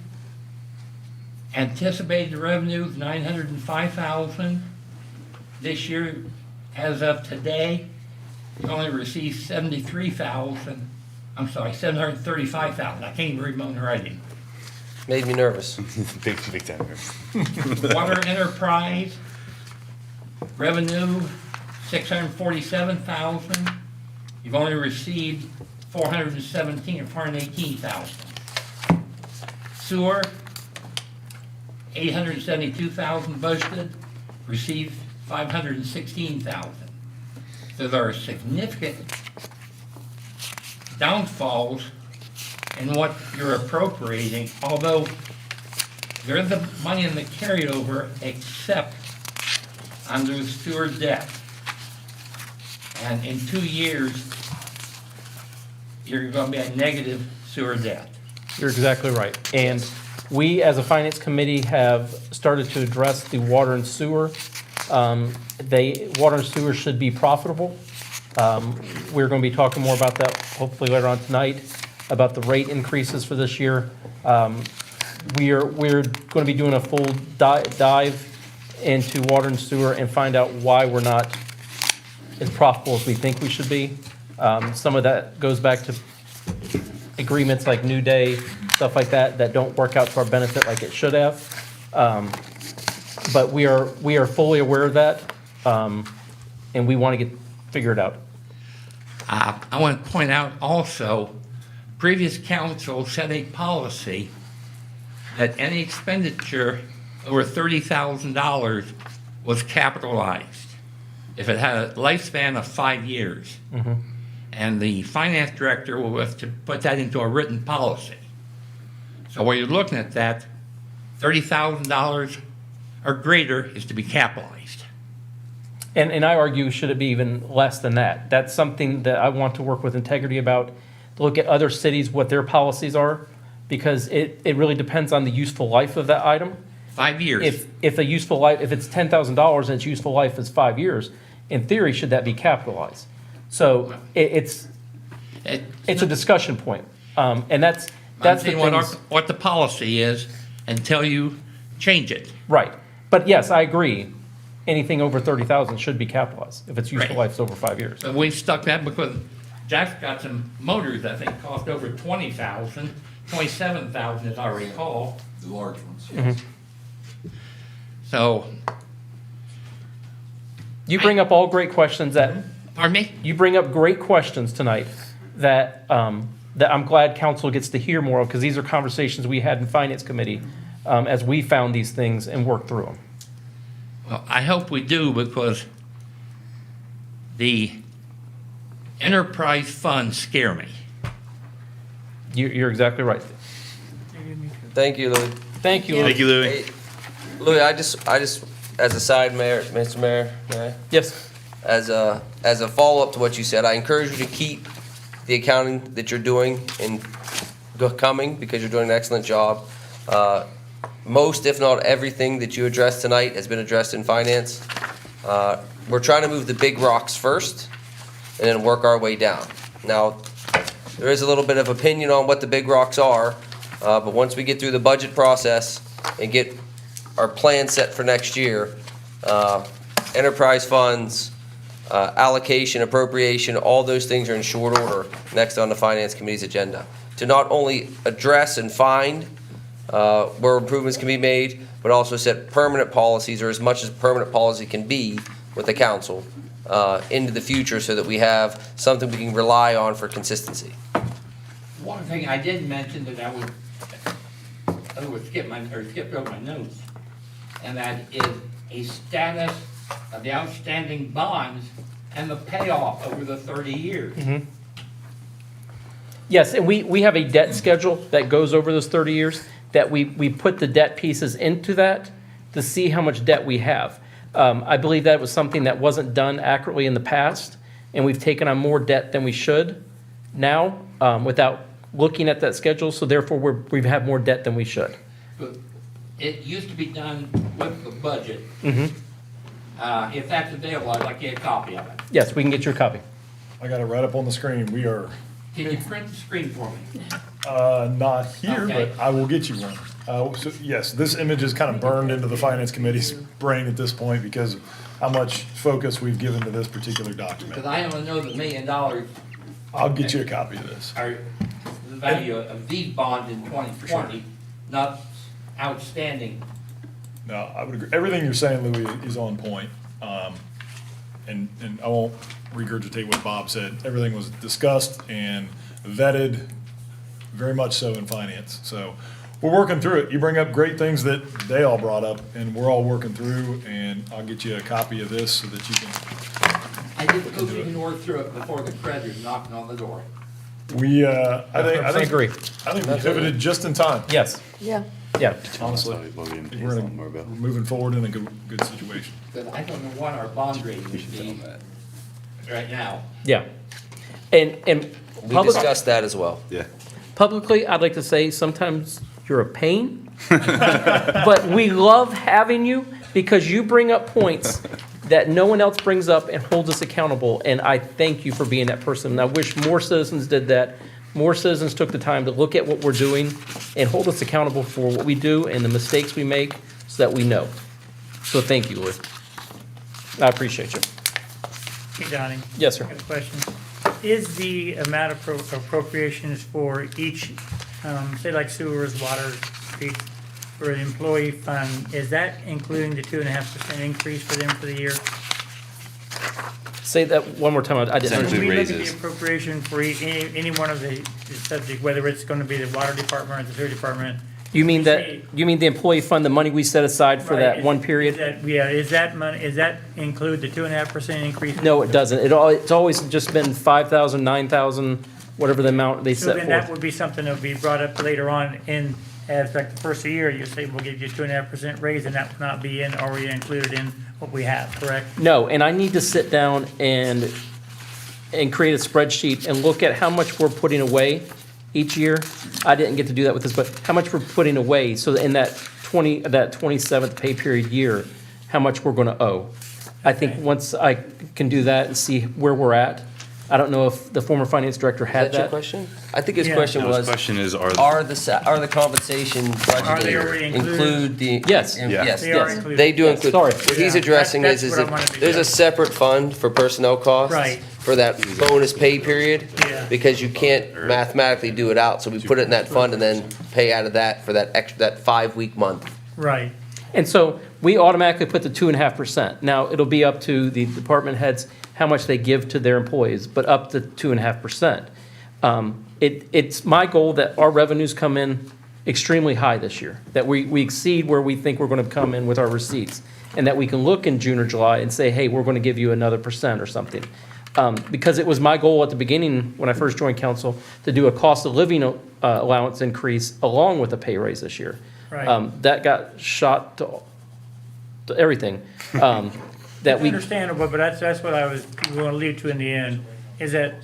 anticipated revenues, $905,000. This year, as of today, you only received 73,000, I'm sorry, 735,000. I can't even read my own writing. Made me nervous. Big time. Water enterprise, revenue, 647,000. You've only received 417 or 418,000. Sewer, 872,000 budgeted, received 516,000. So there are significant downfalls in what you're appropriating, although there is the money in the carryover except under the sewer debt. And in 2 years, you're going to be at negative sewer debt. You're exactly right. And we, as a finance committee, have started to address the water and sewer. Water and sewer should be profitable. We're going to be talking more about that hopefully later on tonight, about the rate increases for this year. We're going to be doing a full dive into water and sewer and find out why we're not as profitable as we think we should be. Some of that goes back to agreements like New Day, stuff like that, that don't work out to our benefit like it should have. But we are fully aware of that, and we want to get figured out. I want to point out also, previous council set a policy that any expenditure over $30,000 was capitalized if it had a lifespan of 5 years. Mhm. And the finance director will have to put that into a written policy. So while you're looking at that, $30,000 or greater is to be capitalized. And I argue, should it be even less than that? That's something that I want to work with integrity about, to look at other cities, what their policies are, because it really depends on the useful life of that item. 5 years. If the useful life, if it's $10,000 and its useful life is 5 years, in theory, should that be capitalized? So it's a discussion point. And that's I'm the saying things. what the policy is until you change it. Right. But yes, I agree. Anything over 30,000 should be capitalized if its useful Right. life is over 5 years. But we've stuck that because Jack's got some motors, I think, cost over 20,000, 27,000 as I recall. The large ones, Mm-hmm. yes. So, You bring up all great questions that, pardon me? you bring up great questions tonight that, that I'm glad council gets to hear more of, because these are conversations we had in finance committee as we found these things and worked through them. Well, I hope we do because the enterprise funds scare me. You're exactly right. Thank you, Louis. Thank you. Thank you, Louis. Hey, Louis, I just, as a side mayor, Mr. Mayor, may I? Yes. As a follow-up to what you said, I encourage you to keep the accounting that you're doing in coming, because you're doing an excellent job. Most, if not everything that you addressed tonight has been addressed in finance. We're trying to move the big rocks first and then work our way down. Now, there is a little bit of opinion on what the big rocks are, but once we get through the budget process and get our plan set for next year, enterprise funds, allocation, appropriation, all those things are in short order next on the Finance Committee's agenda. To not only address and find where improvements can be made, but also set permanent policies, or as much as permanent policy can be with the council, into the future so that we have something we can rely on for consistency. One thing I did mention that I would skip over my notes, and that is a status of the outstanding bonds and the payoff over the 30 years. Mm-hmm. Yes, and we have a debt schedule that goes over those 30 years, that we put the debt pieces into that to see how much debt we have. I believe that was something that wasn't done accurately in the past, and we've taken on more debt than we should now without looking at that schedule, so therefore we have more debt than we should. But it used to be done with the budget. Mhm. If that's available, I'd like to get a copy of it. Yes, we can get your copy. I got it right up on the screen. We are Can you print the screen for me? not here, Okay. but I will get you one. So yes, this image is kind of burned into the finance committee's brain at this point because of how much focus we've given to this particular document. Because I only know the $1 million I'll get you a copy of this. are the value of these bonds in 2020, not outstanding. No, I would agree. Everything you're saying, Louis, is on point. And I won't regurgitate what Bob said. Everything was discussed and vetted, very much so in finance. So we're working through it. You bring up great things that they all brought up, and we're all working through, and I'll get you a copy of this so that you can. I didn't go even work through it before the creditors knocking on the door. We, I think. agree. I think we pivoted just in time, Yes, Yeah. yeah. honestly. We're moving forward in a good situation. Because I don't know what our bond rating would be right now. Yeah. And We discussed that as well. Yeah. publicly, I'd like to say sometimes you're a pain. But we love having you because you bring up points that no one else brings up and holds us accountable. And I thank you for being that person. And I wish more citizens did that. More citizens took the time to look at what we're doing and hold us accountable for what we do and the mistakes we make so that we know. So thank you, Louis. I appreciate you. Hey, Donnie. Yes, sir. I have a question. Is the amount of appropriations for each, say like sewers, water, streets, for the employee fund, is that including the 2.5% increase for them for the year? Say that one more time. I didn't Essentially understand. When we look at raises. the appropriation for any one of the subject, whether it's going to be the water department or the sewer department. You mean the employee fund, the money we set aside for that one period? Is that money, is that include the 2.5% increase? No, it doesn't. It's always just been 5,000, 9,000, whatever the amount they So set then that forth. would be something that would be brought up later on in, as like the first of the year, you say, we'll give you 2.5% raise, and that would not be in, already included in what we have, correct? No, and I need to sit down and create a spreadsheet and look at how much we're putting away each year. I didn't get to do that with this, but how much we're putting away, so that in that 27th pay period year, how much we're gonna owe. I think once I can do that and see where we're at, I don't know if the former finance director Is had that your that. question? I think his Yeah. question No, his was, question is, are the compensation Are they already budgeted included? include the? Yes. Yeah. Yes, They are yes. included. They do Yes, include. sorry. What he's Yeah, addressing that's is what I that wanted to there's know. a separate fund for personnel costs. Right. For that bonus pay period. Yeah. Because you can't mathematically do it out, so we put it in that fund and then pay out of that for that extra, that 5-week month. Right. And so we automatically put the 2.5%. Now, it'll be up to the department heads how much they give to their employees, but up to 2.5%. It's my goal that our revenues come in extremely high this year, that we exceed where we think we're going to come in with our receipts, and that we can look in June or July and say, hey, we're going to give you another % or something. Because it was my goal at the beginning, when I first joined council, to do a cost of living allowance increase along with a pay raise this year. Right. That got shot to everything. That we, Understandable, but that's what I was going to lead to in the end, is that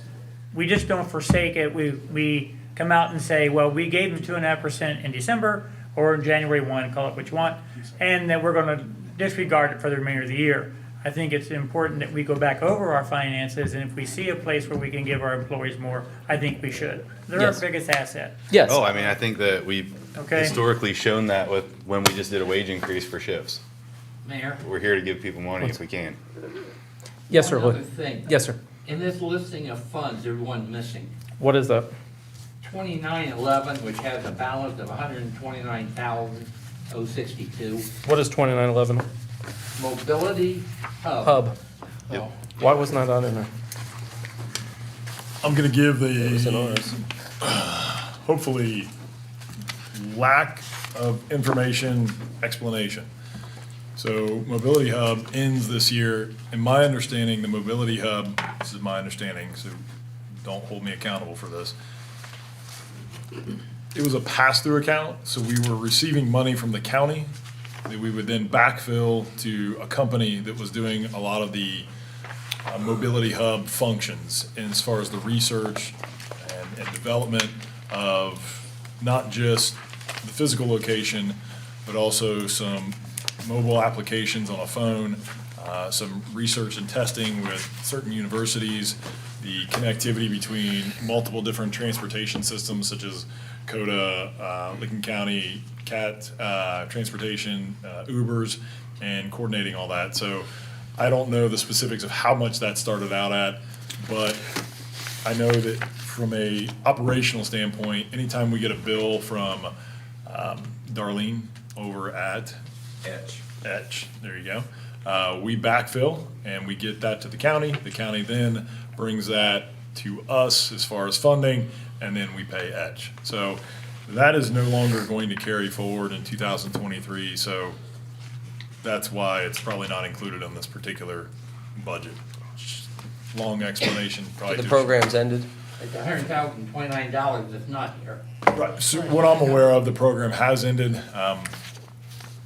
we just don't forsake it. We come out and say, well, we gave them 2.5% in December or in January 1, call it what you want, and that we're going to disregard it for the remainder of the year. I think it's important that we go back over our finances, and if we see a place where we can give our employees more, I think we should. They're our Yes. biggest asset. yes. Oh, I mean, I think that we've Okay. historically shown that with, when we just did a wage increase for shifts. Mayor? We're here to give people money if we can. Yes, sir. One other thing. Yes, sir. In this listing of funds, there's one missing. What is that? 2911, which has a balance of 129,062. What is 2911? Mobility Hub. Hub. Oh, Why wasn't that on in there? I'm gonna give It's in the, ours. hopefully, lack of information explanation. So Mobility Hub ends this year. In my understanding, the Mobility Hub, this is my understanding, so don't hold me accountable for this. It was a pass-through account, so we were receiving money from the county that we would then backfill to a company that was doing a lot of the Mobility Hub functions, and as far as the research and development of not just the physical location, but also some mobile applications on a phone, some research and testing with certain universities, the connectivity between multiple different transportation systems such as Dakota, Lincoln County, CAT, Transportation, Ubers, and coordinating all that. So I don't know the specifics of how much that started out at, but I know that from a operational standpoint, anytime we get a bill from Darlene over at Etch, there you go. We backfill and we get that to the county. The county then brings that to us as far as funding, and then we pay Etch. So that is no longer going to carry forward in 2023, so that's why it's probably not included in this particular budget. Long explanation, probably. The too- program's ended. It's $100,029 that's not here. Right, so what I'm aware of, the program has ended.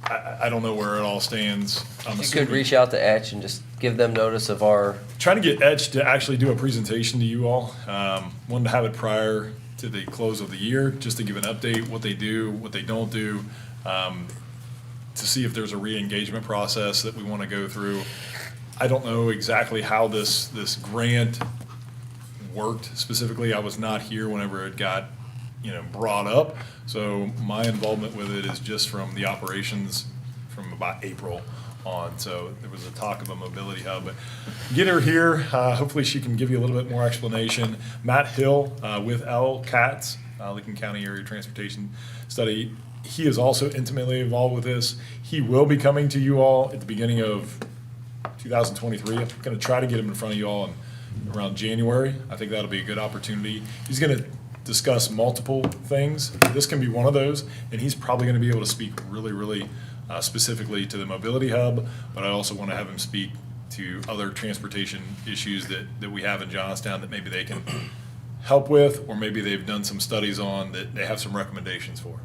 I don't know where it all stands. I'm You could assuming, reach out to Etch and just give them notice of our, trying to get Etch to actually do a presentation to you all. Wanted to have it prior to the close of the year, just to give an update, what they do, what they don't do, to see if there's a re-engagement process that we want to go through. I don't know exactly how this grant worked specifically. I was not here whenever it got, brought up. So my involvement with it is just from the operations from about April on. So there was a talk of a mobility hub, but get her here. Hopefully she can give you a little bit more explanation. Matt Hill with LCATS, Lincoln County Area Transportation Study. He is also intimately involved with this. He will be coming to you all at the beginning of 2023. I'm going to try to get him in front of you all around January. I think that'll be a good opportunity. He's going to discuss multiple things. This can be one of those, and he's probably going to be able to speak really specifically to the mobility hub, but I also want to have him speak to other transportation issues that we have in Johnstown that maybe they can help with, or maybe they've done some studies on that they have some recommendations for.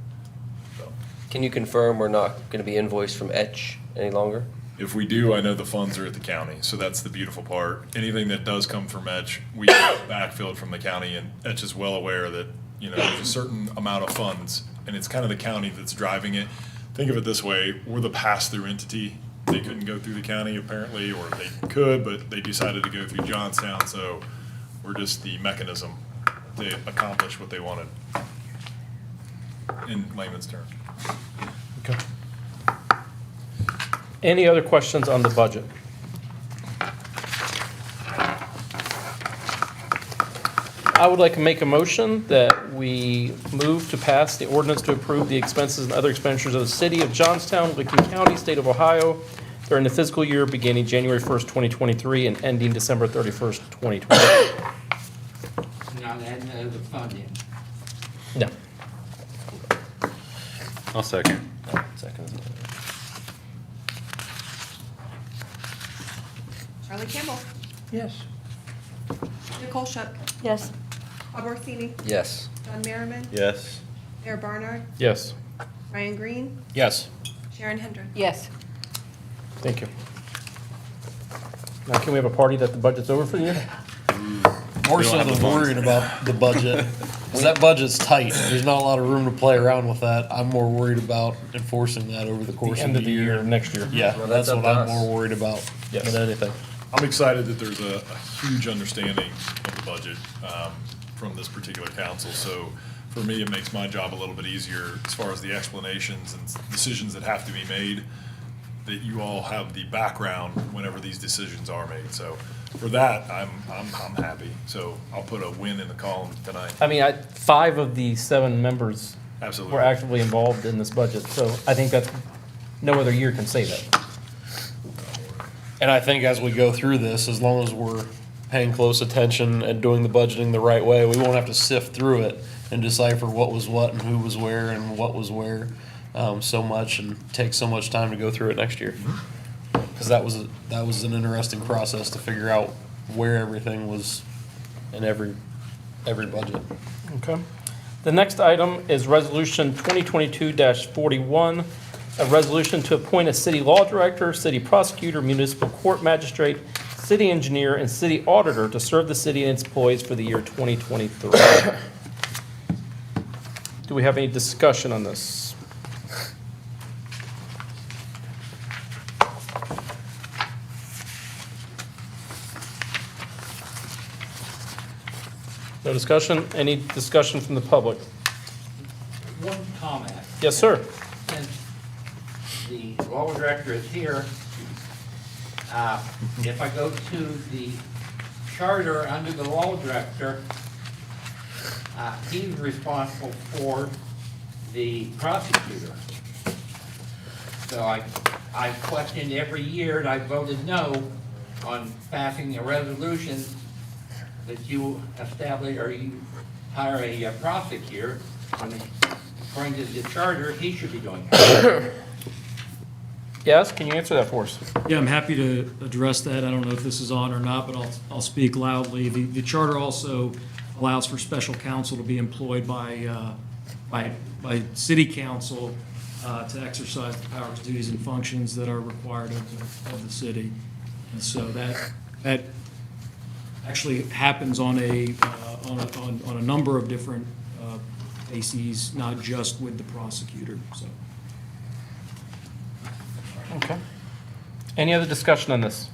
So, can you confirm we're not going to be invoiced from Etch any longer? if we do, I know the funds are at the county, so that's the beautiful part. Anything that does come from Etch, we get backfilled from the county, and Etch is well aware that, there's a certain amount of funds, and it's kind of the county that's driving it. Think of it this way, we're the pass-through entity. They couldn't go through the county apparently, or they could, but they decided to go through Johnstown, so we're just the mechanism to accomplish what they wanted, in layman's terms. Okay. Any other questions on the budget? I would like to make a motion that we move to pass the ordinance to approve the expenses and other expenditures of the city of Johnstown, Licking County, state of Ohio during the fiscal year beginning January 1st, 2023 and ending December 31st, 2020. Not adding the funding. No. I'll second. Second. Charlie Campbell. Yes. Nicole Shep. Yes. Bob Orsini. Yes. John Merriman. Yes. Mayor Barnard. Yes. Ryan Green. Yes. Sharon Hendren. Yes. Thank you. Now, can we have a party that the budget's over for the year? More so than worried about the budget, 'cause that budget's tight. There's not a lot of room to play around with that. I'm more worried about enforcing that over the course The end of the year, next year. Yeah, Well, that's that's what up to I'm us. more worried about Yes. than anything. I'm excited that there's a huge understanding of the budget from this particular council. So for me, it makes my job a little bit easier as far as the explanations and decisions that have to be made, that you all have the background whenever these decisions are made. So for that, I'm happy. So I'll put a win in the column tonight. I mean, 5 of the 7 members Absolutely. were actively involved in this budget, so I think that's, no other year can say that. And I think as we go through this, as long as we're paying close attention and doing the budgeting the right way, we won't have to sift through it and decipher what was what and who was where and what was where so much, and take so much time to go through it next year. Because that was an interesting process to figure out where everything was in every budget. Okay. The next item is Resolution 2022-41, a resolution to appoint a city law director, city prosecutor, municipal court magistrate, city engineer, and city auditor to serve the city and its employees for the year 2023. Do we have any discussion on this? No discussion? Any discussion from the public? Yes, sir. Since the law director is here, if I go to the charter under the law director, he's responsible for the prosecutor. So I questioned every year and I voted no on passing a resolution that you establish or you hire a prosecutor when according to the charter, he should be doing it. Yes, can you answer that for us? Yeah, I'm happy to address that. I don't know if this is on or not, but I'll speak loudly. The charter also allows for special counsel to be employed by city council to exercise the powers, duties, and functions that are required of the city. And so that actually happens on a number of different bases, not just with the prosecutor, so. Okay. Any other discussion on this?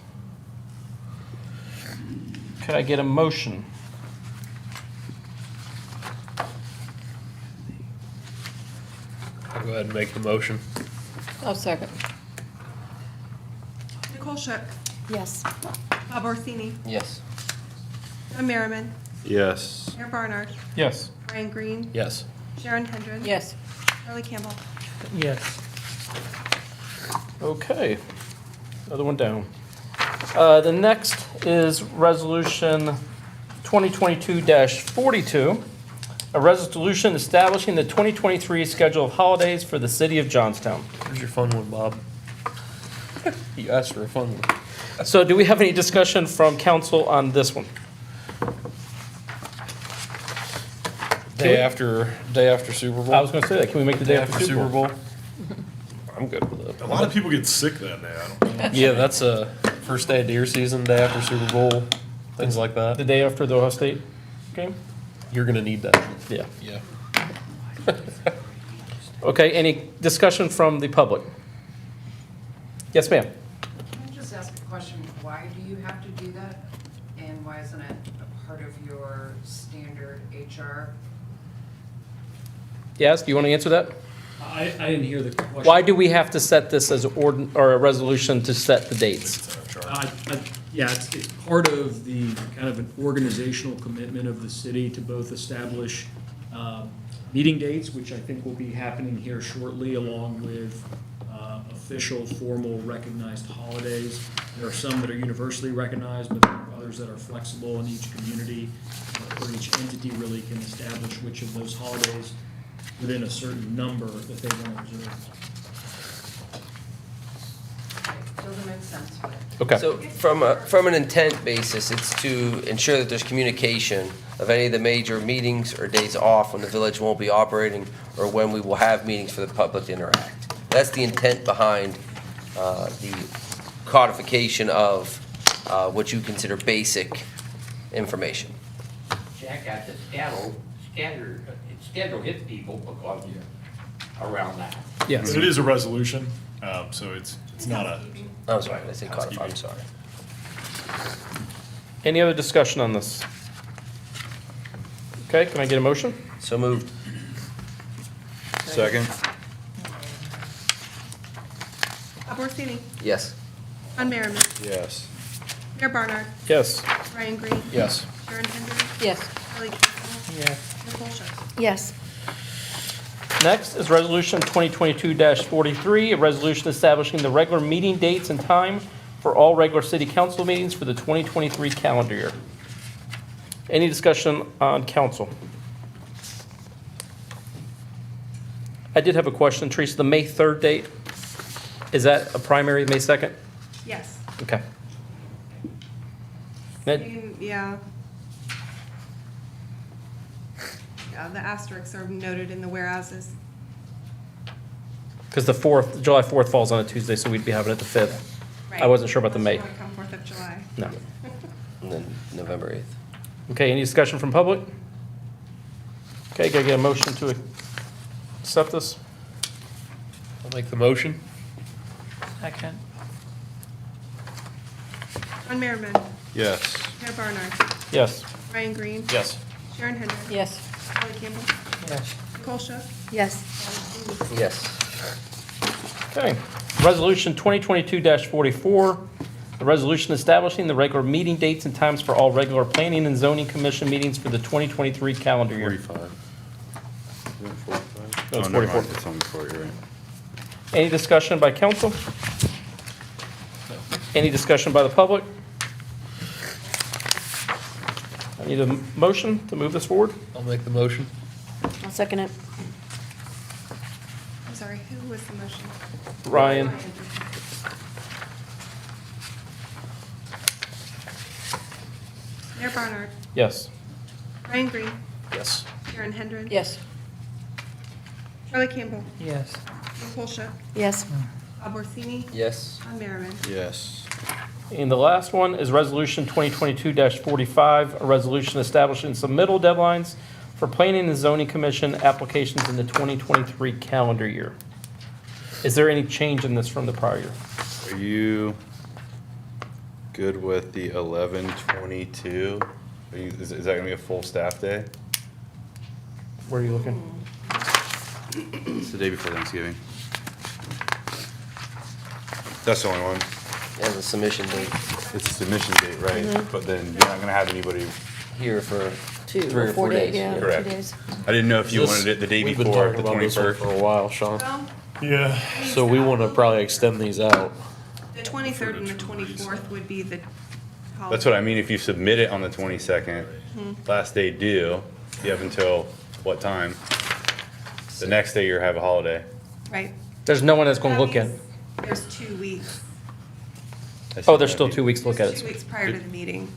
Could I get a motion? I'll go ahead and make the motion. I'll second. Nicole Shook, Yes. Bob Orsini, Yes. John Merriman, Yes. Mayor Barnard, Yes. Brian Green, Yes. Sharon Hendren. Yes. Charlie Campbell. Yes. Okay. Another one down. The next is Resolution 2022-42, a resolution establishing the 2023 schedule of holidays for the city of Johnstown. Where's your fun one, Bob? You asked for a fun one. So do we have any discussion from council on this one? Day after Super Bowl. I was gonna say that. Can we make the day after Super Bowl? I'm good with it. A lot of people get sick that day, I don't know. Yeah, that's a first day of deer season, day after Super Bowl, things like The that. day after the Ohio State game? You're gonna need that. Yeah. Yeah. Okay, any discussion from the public? Yes, ma'am. Can I just ask a question? Why do you have to do that? And why isn't it a part of your standard HR? Yes, do you want to answer that? I didn't hear the question. Why do we have to set this as or a resolution to set the dates? Yeah, it's part of the kind of an organizational commitment of the city to both establish meeting dates, which I think will be happening here shortly, along with official, formal, recognized holidays. There are some that are universally recognized, but there are others that are flexible, and each community or each entity really can establish which of those holidays within a certain number that they want to observe. Doesn't make sense, but. Okay. So from an intent basis, it's to ensure that there's communication of any of the major meetings or days off when the village won't be operating or when we will have meetings for the public to interact. That's the intent behind the codification of what you consider basic information. Jack got the schedule his people because around that. Yes. But it is a resolution, so it's not a. I'm sorry, did I say codify? I'm sorry. Any other discussion on this? Okay, can I get a motion? So moved. Second? Bob Orsini, Yes. John Merriman, Yes. Mayor Barnard, Yes. Brian Green, Yes. Sharon Hendren, Yes. Charlie Campbell, Yes. Nicole Shook. Yes. Next is Resolution 2022-43, a resolution establishing the regular meeting dates and time for all regular city council meetings for the 2023 calendar year. Any discussion on council? I did have a question, Teresa. The May 3rd date, is that a primary, May 2nd? Yes. Okay. Ned? Yeah. Yeah, the asterisks are noted in the whereases. Because July 4th falls on a Tuesday, so we'd be having it the 5th. I Right. wasn't sure about the May. Unless you wanna come 4th of July. No. And then November 8th. Okay, any discussion from public? Okay, can I get a motion to accept this? I'll make the motion. Second. John Merriman, Yes. Mayor Barnard, Yes. Brian Green, Yes. Sharon Hendren. Yes. Charlie Campbell, Yes. Nicole Shook, Yes. Bobby Yes. Okay. Resolution 2022-44, a resolution establishing the regular meeting dates and times for all regular planning and zoning commission meetings for the 2023 calendar year. 45. No, it's Oh, never 44. mind. It's on before, you're right. Any discussion by council? Any discussion by the public? I need a motion to move this forward. I'll make the motion. I'll second it. I'm sorry, who was the motion? Ryan. Mayor Barnard, Yes. Ryan Green, Yes. Karen Hendren. Yes. Charlie Campbell, Yes. Nicole Shook, Yes. Bob Orsini, Yes. John Merriman. Yes. And the last one is Resolution 2022-45, a resolution establishing submittal deadlines for Planning and Zoning Commission applications in the 2023 calendar year. Is there any change in this from the prior year? Are you good with the 11/22? Is that gonna be a full staff day? Where are you looking? It's the day before Thanksgiving. That's the only one. As a submission date It's a submission date, right? But then you're not gonna have anybody. here for 2 3 or or 4 4 days, days. yeah, 2 Correct. days. I didn't know if you This- wanted it the day we've been before, talking the about this one 21st. For a while, Sean. Well, Yeah. So we want to probably extend these out. the 23rd and the 24th would be the holiday. That's what I mean, if you submit it on the 22nd, last day due, you have until what time? The next day you have a holiday. Right. There's no one that's going to That look at it. means There's 2 weeks. Oh, there's still 2 weeks to look at There's 2 it. weeks prior to the meeting.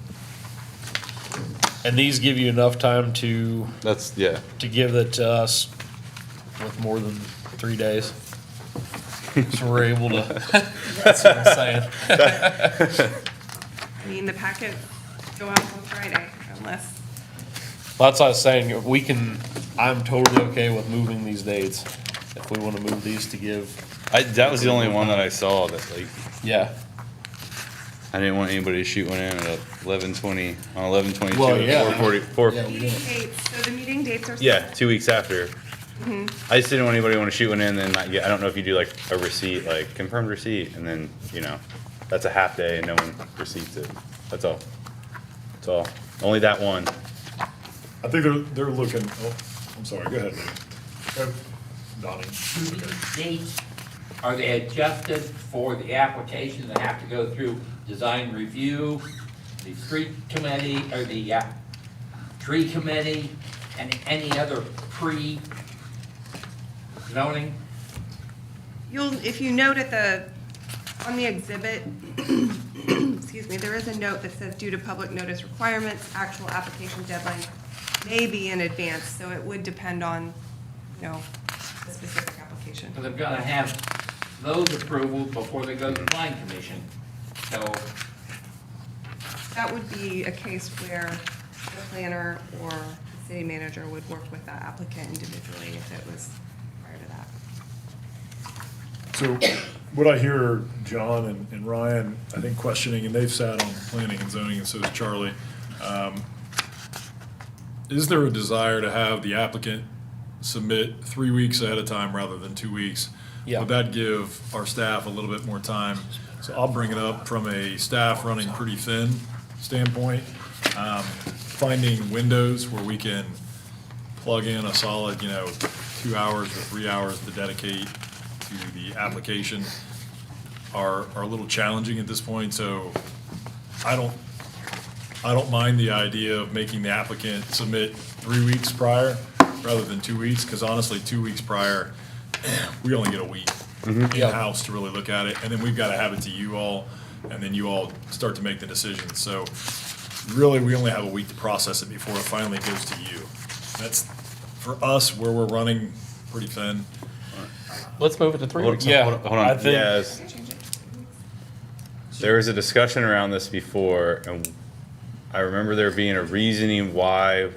And these give you enough time to That's, yeah. give it to us with more than 3 days. So we're able to, that's what I'm saying. I mean, the packet go out on Friday unless, That's what I was saying, we can, I'm totally okay with moving these dates. If we want to move these to give, That was the only one that I saw that like, yeah. I didn't want anybody to shoot one in at 11/20, on 11/22, Well, yeah. 4:44. Yeah, we meeting don't. dates, so the meeting dates are. Yeah, 2 weeks after. I just didn't want anybody to want to shoot one in, then not get, I don't know if you do like a receipt, like confirmed receipt, and then, that's a half day and no one receipts it. That's all. That's all. Only that one. I think they're looking, oh, I'm sorry, go ahead, Lee. Donnie. Do these dates, are they adjusted for the application that have to go through design review, the street committee, or the tree committee, and any other pre-zoning? If you note on the exhibit, excuse me, there is a note that says due to public notice requirements, actual application deadlines may be in advance, so it would depend on, the specific application. Because they've got to have those approvals before they go to the planning commission. So That would be a case where the planner or the city manager would work with that applicant individually if it was prior to that. So what I hear John and Ryan, I think questioning, and they've sat on planning and zoning, and so has Charlie. Is there a desire to have the applicant submit 3 weeks ahead of time rather than 2 weeks? Yeah. Would that give our staff a little bit more time? So I'll bring it up from a staff running pretty thin standpoint. Finding windows where we can plug in a solid, 2 hours or 3 hours to dedicate to the application are a little challenging at this point, so I don't mind the idea of making the applicant submit 3 weeks prior rather than 2 weeks, because honestly, 2 weeks prior, we only get a week in-house to really look at it, and then we've got to have it to you all, and then you all start to make the decision. So really, we only have a week to process it before it finally goes to you. That's, for us, where we're running pretty thin. Let's move it to 3 weeks. Yeah, Hold on. I think- Yes. There was a discussion around this before, and I remember there being a reasoning why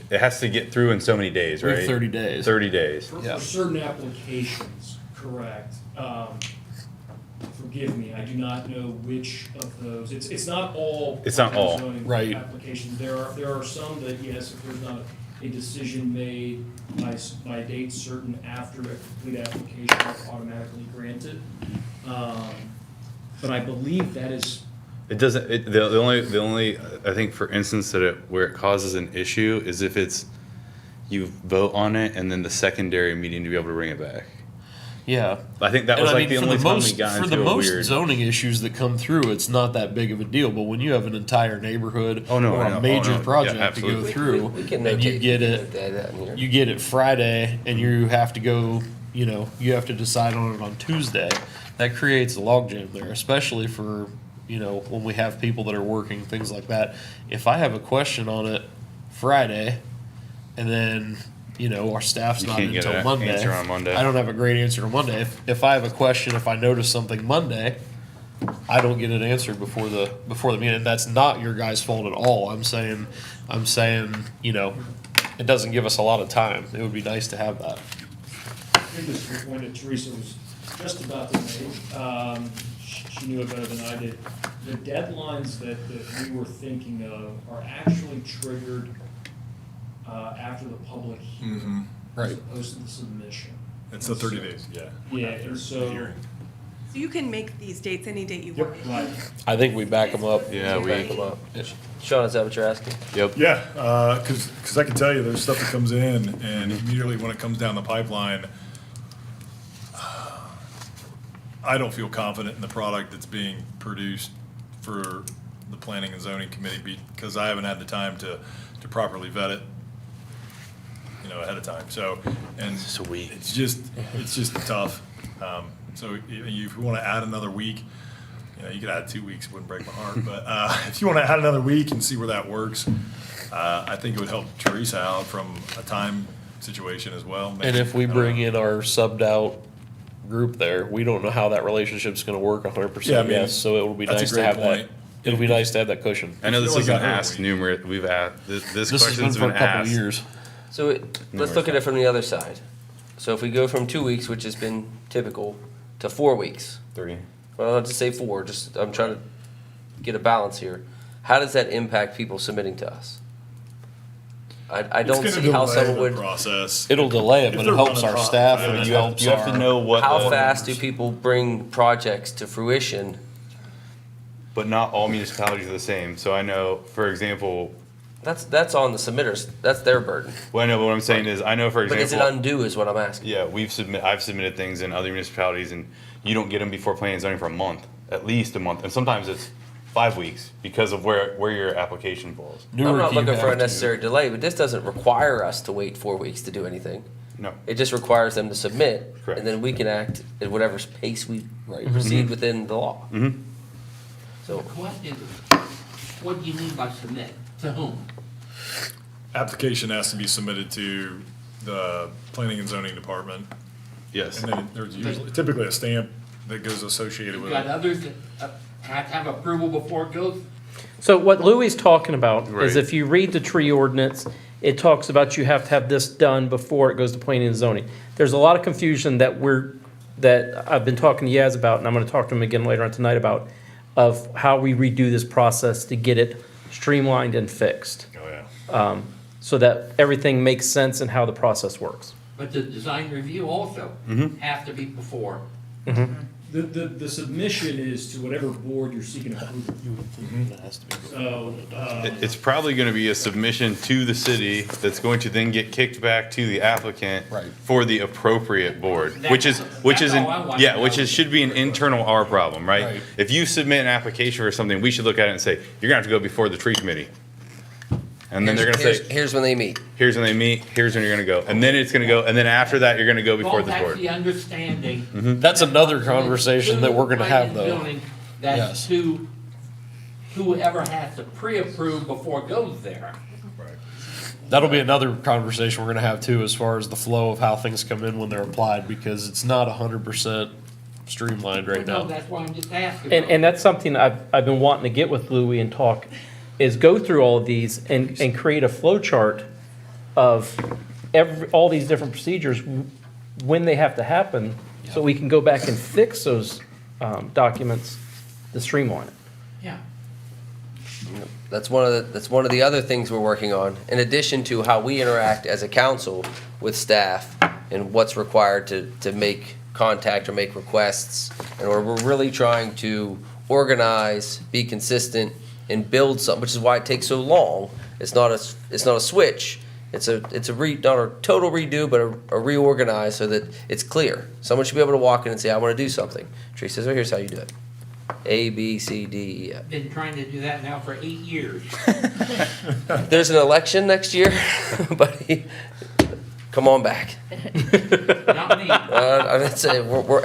it has to get through in so many days, We right? have 30 days. 30 days. For Yeah. certain applications, correct. Forgive me, I do not know which of those, it's not all. It's not all. zoning Right. Applications, there are some that, yes, if there's not a decision made by a date certain after a complete application is automatically granted. But I believe that is, It doesn't, the only, I think for instance where it causes an issue is if it's, you vote on it and then the secondary meeting to be able to bring it back. Yeah. I think that And was I like mean, the for only time we most- got For into the a most weird. zoning issues that come through, it's not that big of a deal, but when you have an entire neighborhood Oh, no, or I know. a Oh, major no. Yeah, project to go absolutely. through, We can and you notate get that in here. you get it Friday, and you have to go, you have to decide on it on Tuesday, that creates a logjam there, especially for, when we have people that are working, things like that. If I have a question on it Friday, and then, our staff's You not can't in get until an Monday. answer on Monday. I don't have a great answer on Monday. If I have a question, if I notice something Monday, I don't get it answered before the meeting. And that's not your guys' fault at all. I'm saying, it doesn't give us a lot of time. It would be nice to have that. I think this is the point that Teresa was just about to make. She knew it better than I did. The deadlines that we were thinking of are actually triggered after the public hearing. Right. As opposed to the submission. It's the 30 days, yeah. Yeah, and so, So you can make these dates any date you want. right, I think we back them up. Yeah, Back 'em up. Sean, is that what you're asking? Yep. Yeah, because I can tell you, there's stuff that comes in, and immediately when it comes down the pipeline, I don't feel confident in the product that's being produced for the Planning and Zoning Committee because I haven't had the time to properly vet it, ahead of time. So, and It's a week. it's just tough. So if you want to add another week, you could add 2 weeks, it wouldn't break my heart. But if you want to add another week and see where that works, I think it would help Teresa out from a time situation as well. And if we bring in our subbed out group there, we don't know how that relationship's gonna work 100%. Yeah, I mean, Yes, so it would be that's a nice to great have that. point. It'll be nice to have that cushion. I know this feel has like been I heard asked we- numerous, we've asked, this This has been question's for been a couple of asked. years. So let's look at it from the other side. So if we go from 2 weeks, which has been typical, to 4 weeks. 3. Well, I'll just say 4, I'm trying to get a balance here. How does that impact people submitting to us? I don't see how someone would, Process. It'll delay it, If but they're it helps running our hot, staff man, and it You helps have to our. know what. how the- fast do people bring projects to fruition? But not all municipalities are the same. So I know, for example, That's on the submitters, that's their burden. well, I know, but what I'm saying is, I know, for But is it example, undue is what I'm asking. yeah, I've submitted things in other municipalities and you don't get them before planning and zoning for a month, at least a month. And sometimes it's 5 weeks because of where your application falls. I'm Newark, not you looking for have a to- necessary delay, but this doesn't require us to wait 4 weeks to do anything. No. It just requires them to submit, Correct. and then we can act at whatever pace we Right. proceed within the law. Mm-hmm. So, Question, what do you mean by submit? To whom? Application has to be submitted to the Planning and Zoning Department. Yes. And then there's usually, typically a stamp that goes associated You've with got it. others that have to have approval before it goes? So what Louis is talking about is Right. if you read the tree ordinance, it talks about you have to have this done before it goes to planning and zoning. There's a lot of confusion that I've been talking to Yaz about, and I'm gonna talk to him again later on tonight about, of how we redo this process to get it streamlined and fixed, Oh, yeah. so that everything makes sense and how the process works. But the design review also have to be before. the submission is to whatever board you're seeking approval. It has to be. So, It's probably gonna be a submission to the city that's going to then get kicked back to the applicant Right. for the appropriate board, which is, That's all I want to know. should be an internal our problem, right? Right. If you submit an application for something, we should look at it and say, you're gonna have to go before the tree committee. And then they're gonna say, here's when they meet. here's when they meet, here's when you're gonna go, and then it's gonna go, and then after that, you're gonna go before Well, the that's board. the understanding. That's another conversation that we're gonna have though. Building, That's Yes. to whoever has to pre-approve before it goes there. That'll be another conversation we're gonna have too, as far as the flow of how things come in when they're applied, because it's not 100% streamlined right No, now. that's why I'm just asking. And that's something I've been wanting to get with Louis and talk, is go through all of these and create a flow chart of all these different procedures, when they have to happen, so we can go back and fix those documents to streamline it. Yeah. That's one of the other things we're working on, in addition to how we interact as a council with staff and what's required to make contact or make requests. And we're really trying to organize, be consistent, and build something, which is why it takes so long. It's not a switch. It's not a total redo, but a reorganize so that it's clear. Someone should be able to walk in and say, I want to do something. Teresa says, well, here's how you do it. A, B, C, D, E, F. Been trying to do that now for 8 years. There's an election next year, buddy. Come on back. Not me. I'd say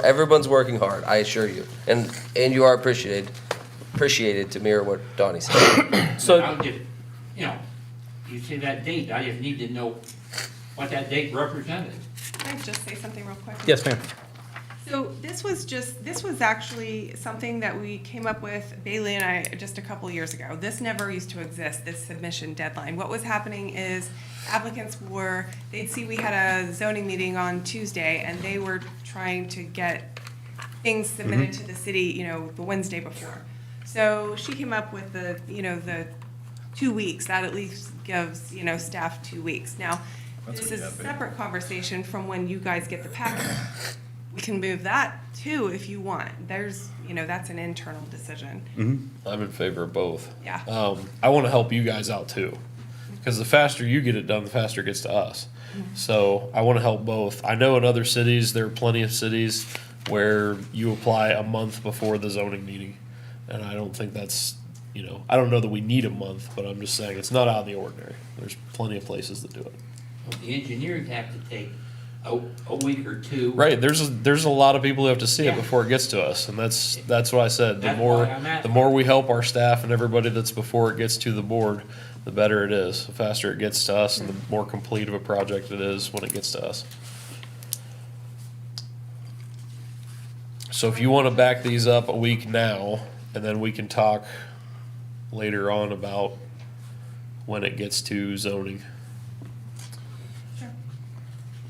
everyone's working hard, I assure you. And you are appreciated to mirror what Donnie said. So I'll just, you see that date, I just need to know what that date represented. Can I just say something real quick? Yes, ma'am. So this was actually something that we came up with, Bailey and I, just a couple years ago. This never used to exist, this submission deadline. What was happening is applicants they'd see we had a zoning meeting on Tuesday, and they were trying to get things submitted to the city, the Wednesday before. So she came up with the 2 weeks. That at least gives, staff 2 weeks. Now, this is a separate conversation from when you guys get the packet. We can move that too if you want. There's, that's an internal decision. I'm in favor of both. Yeah. I want to help you guys out too, because the faster you get it done, the faster it gets to us. So I want to help both. I know in other cities, there are plenty of cities where you apply a month before the zoning meeting. And I don't think that's, I don't know that we need a month, but I'm just saying it's not out of the ordinary. There's plenty of places that do it. The engineers have to take a week or two. Right, there's a lot of people who have to see it before it gets to us, and that's what I said. That's why I'm The asking. more we help our staff and everybody that's before it gets to the board, the better it is. The faster it gets to us and the more complete of a project it is when it gets to us. So if you want to back these up a week now, and then we can talk later on about when it gets to zoning.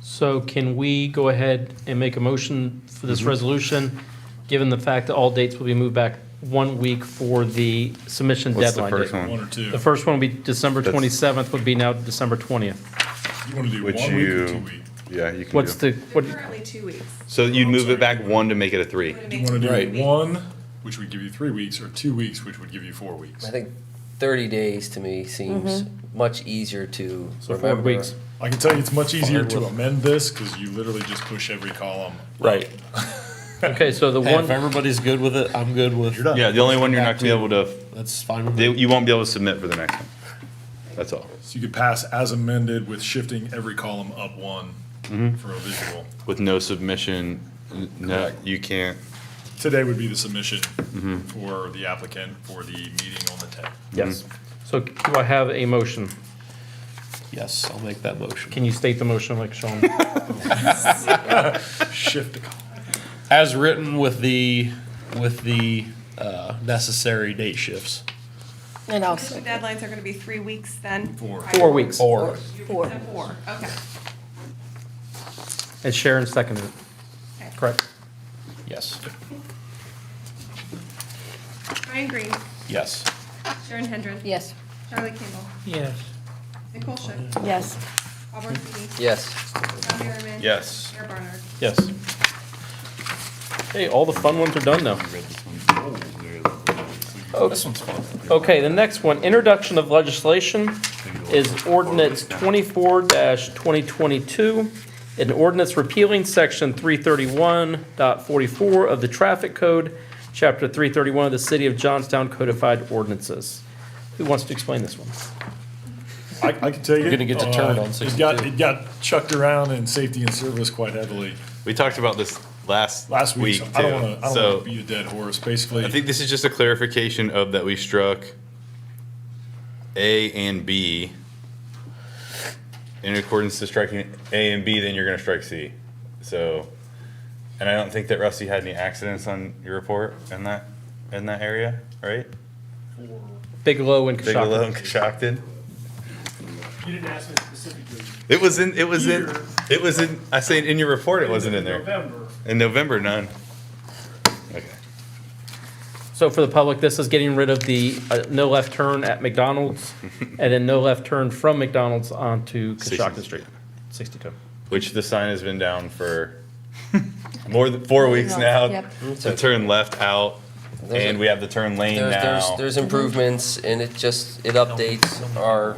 So can we go ahead and make a motion for this resolution, given the fact that all dates will be moved back 1 week for the submission What's the deadline first date? one? One or two. The first one would be December That's- 27th, would be now December 20th. You want to do Which 1 week or you, 2 weeks? yeah, you can What's do. the, what, Currently 2 weeks. So you'd move it back one to make it a 3. You want to do Right. 1, which would give you 3 weeks, or 2 weeks, which would give you 4 weeks? I think 30 days to me seems much easier to so 4 remember. weeks? I can tell you it's much easier Hard to with- amend this, because you literally just push every column. Right. Okay, so the Hey, if one, everybody's good with it, I'm good with. You're done. Yeah, the only one you're not gonna be able to, That's fine with me. you won't be able to submit for the next one. That's all. So you could pass as amended with shifting every column up 1 for a visual. With no submission, no, you can't. Today would be the submission for the applicant for the meeting on the 10th. yes. So do I have a motion? Yes, I'll make that motion. Can you state the motion like Sean? Shift the column. As written with the necessary date shifts. And I'll Submission second. deadlines are gonna be 3 weeks then? 4. 4 weeks. Or, Four. 4, okay. And Sharon seconded it. Okay. Correct. yes, Brian Green, yes. Sharon Hendren. Yes. Charlie Campbell, Yes. Nicole Schiff, Yes. Bob Orsini, Yes. John Harriman. Yes. Mayor Barnard. Yes. Hey, all the fun ones are done now. This one's fun. Okay, the next one, introduction of legislation is ordinance 24-2022, an ordinance repealing section 331.44 of the Traffic Code, chapter 331 of the City of Johnstown Codified Ordinances. Who wants to explain this one? I can tell you. You're gonna get to turn on It got 62. chucked around in safety and service quite heavily We talked about this last last week. week So I don't too. want to So beat a dead horse. Basically, I think this is just a clarification of that we struck A and B. In accordance to striking A and B, then you're gonna strike C. So, and I don't think that Rusty had any accidents on your report in that area, right? Bigelow and Bigelow and Coshocton. Coshocton. You didn't ask me specifically. It was in, I say in your report, it wasn't in there. November. In November, none. Okay. So for the public, this is getting rid of the no left turn at McDonald's and then no left turn from McDonald's onto Coshocton Street, 62. Which the sign has been down for more than 4 weeks now. Yep. To turn left out, and we have the turn lane now. There's improvements, and it updates our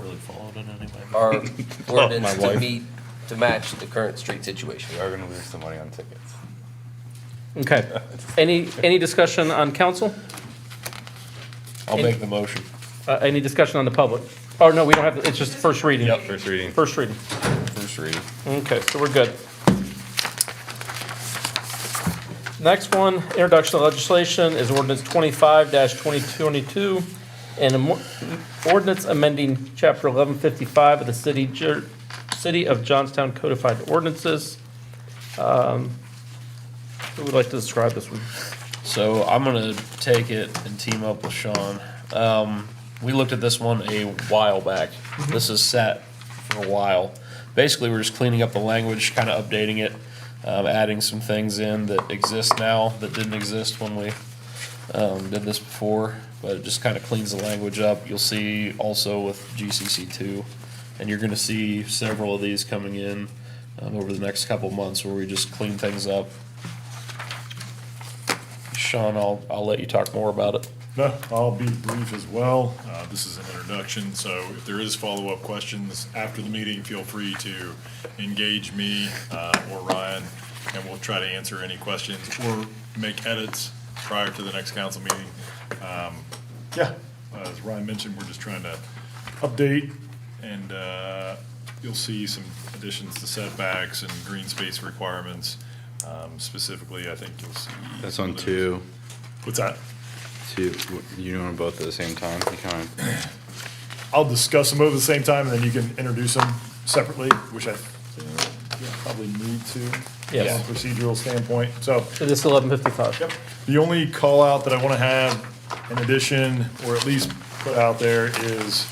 ordinance to match the current street situation. We are gonna lose some money on tickets. Okay. Any discussion on council? I'll make the motion. Any discussion on the public? Oh, no, we don't have, it's just first reading. Yep, first reading. First reading. First reading. Okay, so we're good. Next one, introduction of legislation is ordinance 25-2022, and ordinance amending chapter 1155 of the City of Johnstown Codified Ordinances. Who would like to describe this one? So I'm gonna take it and team up with Sean. We looked at this one a while back. This is set for a while. Basically, we're just cleaning up the language, kind of updating it, adding some things in that exist now that didn't exist when we did this before. But it just kind of cleans the language up. You'll see also with GCC2, and you're gonna see several of these coming in over the next couple months where we just clean things up. Sean, I'll let you talk more about it. No, I'll be brief as well. This is an introduction, so if there is follow-up questions after the meeting, feel free to engage me or Ryan, and we'll try to answer any questions or make edits prior to the next council meeting. As Ryan mentioned, we're just trying to update, and you'll see some additions to setbacks and green space requirements. Specifically, I think you'll see. That's on 2. What's that? 2. You doing them both at the same time? You kind of. I'll discuss them both at the same time, and then you can introduce them separately, which I probably need to. Yes. From a procedural standpoint, so. So this is 1155. Yep. The only call out that I want to have in addition, or at least put out there, is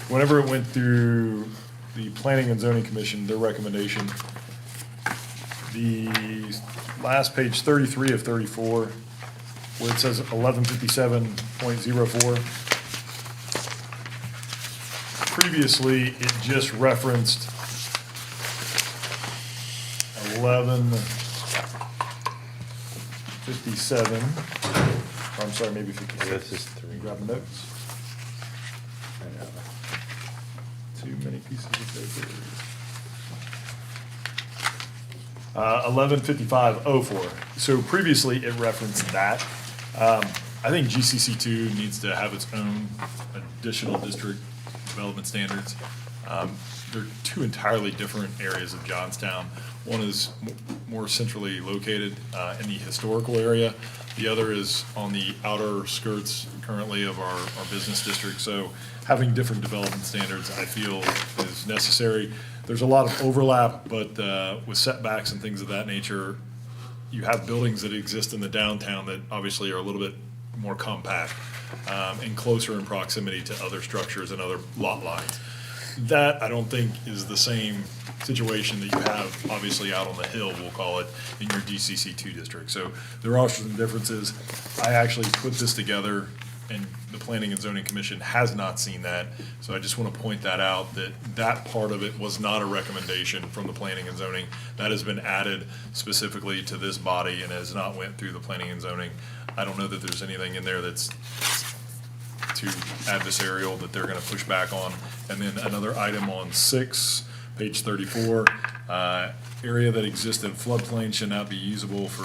whenever it went through the Planning and Zoning Commission, their recommendation, the last page 33 of 34, where it says 1157.04. Previously, it just referenced 1157. I'm sorry, maybe 56. This is 3. Grab the notes. Too many pieces of paper. 1155.04. So previously, it referenced that. I think GCC2 needs to have its own additional district development standards. They're two entirely different areas of Johnstown. One is more centrally located in the historical area. The other is on the outer skirts currently of our business district. So having different development standards, I feel, is necessary. There's a lot of overlap, but with setbacks and things of that nature, you have buildings that exist in the downtown that obviously are a little bit more compact and closer in proximity to other structures and other lot lines. That, I don't think, is the same situation that you have, obviously, out on the hill, we'll call it, in your DCC2 district. So there are some differences. I actually put this together, and the Planning and Zoning Commission has not seen that. So I just want to point that out, that that part of it was not a recommendation from the Planning and Zoning. That has been added specifically to this body and has not went through the Planning and Zoning. I don't know that there's anything in there that's too adversarial that they're gonna push back on. And then another item on 6, page 34, area that exists in floodplain should not be usable for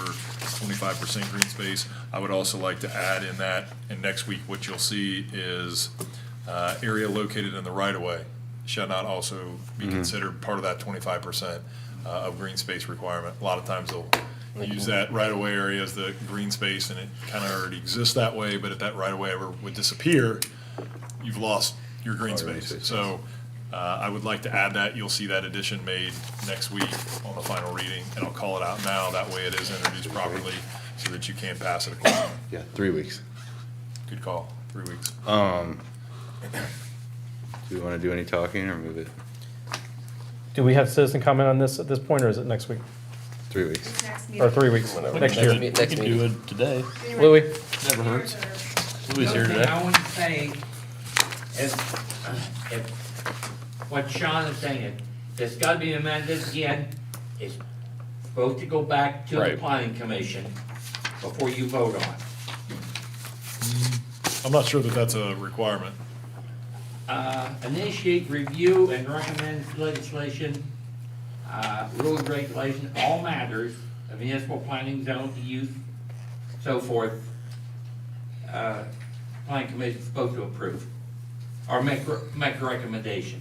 25% green space. I would also like to add in that, and next week what you'll see is area located in the right-of-way shall not also be considered part of that 25% of green space requirement. A lot of times they'll use that right-of-way area as the green space, and it kind of already exists that way, but if that right-of-way ever would disappear, you've lost your green space. So I would like to add that. You'll see that addition made next week on the final reading, and I'll call it out now. That way it is introduced properly so that you can pass it accordingly. Yeah, 3 weeks. Good call, 3 weeks. Do we want to do any talking or move it? Do we have citizen comment on this at this point, or is it next week? 3 weeks. Next Or meeting. 3 weeks, next year. Next We can do meeting. it today. Louis? Never hurts. Louis The here other thing today. I want to say is, if what Sean is saying, it's got to be amended again. It's supposed to go back to the Right. planning commission before you vote on it. I'm not sure that that's a requirement. Initiate review and recommend legislation, rules, regulation, all matters of municipal planning, zone, use, so forth. Planning commission is supposed to approve or make a recommendation.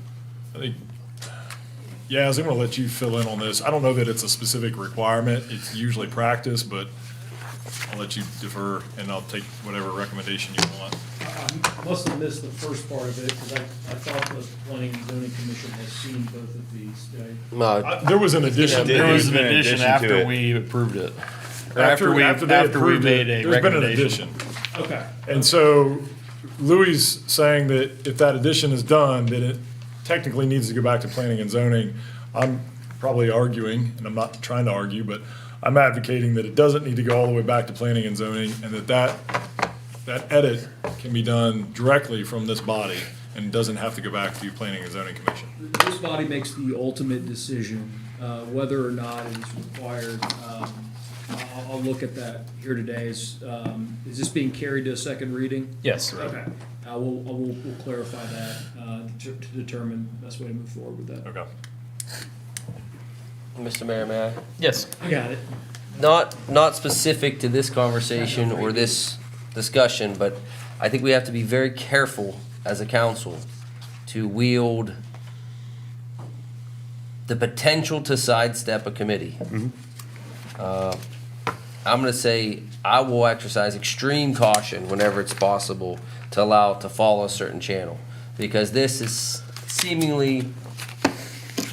I think, Yaz, I'm gonna let you fill in on this. I don't know that it's a specific requirement. It's usually practice, but I'll let you defer and I'll take whatever recommendation you want. I must have missed the first part of it, because I thought the planning and zoning commission has seen both of these, right? There was an addition. There was an There's been an addition addition to after it. we approved it. Or After they after we approved made it, a there's been an recommendation. addition. Okay. And so Louis saying that if that addition is done, then it technically needs to go back to planning and zoning. I'm probably arguing, and I'm not trying to argue, but I'm advocating that it doesn't need to go all the way back to planning and zoning, and that edit can be done directly from this body and doesn't have to go back to planning and zoning commission. This body makes the ultimate decision, whether or not it is required. I'll look at that here today. Is this being carried to a second reading? Yes. Okay. We'll clarify that to determine the best way to move forward with that. Okay. Mr. Mayor, may I? Yes. I got it. Not specific to this conversation or this discussion, but I think we have to be very careful as a council to wield the potential to sidestep a committee. I'm gonna say I will exercise extreme caution whenever it's possible to allow it to follow a certain channel, because this is seemingly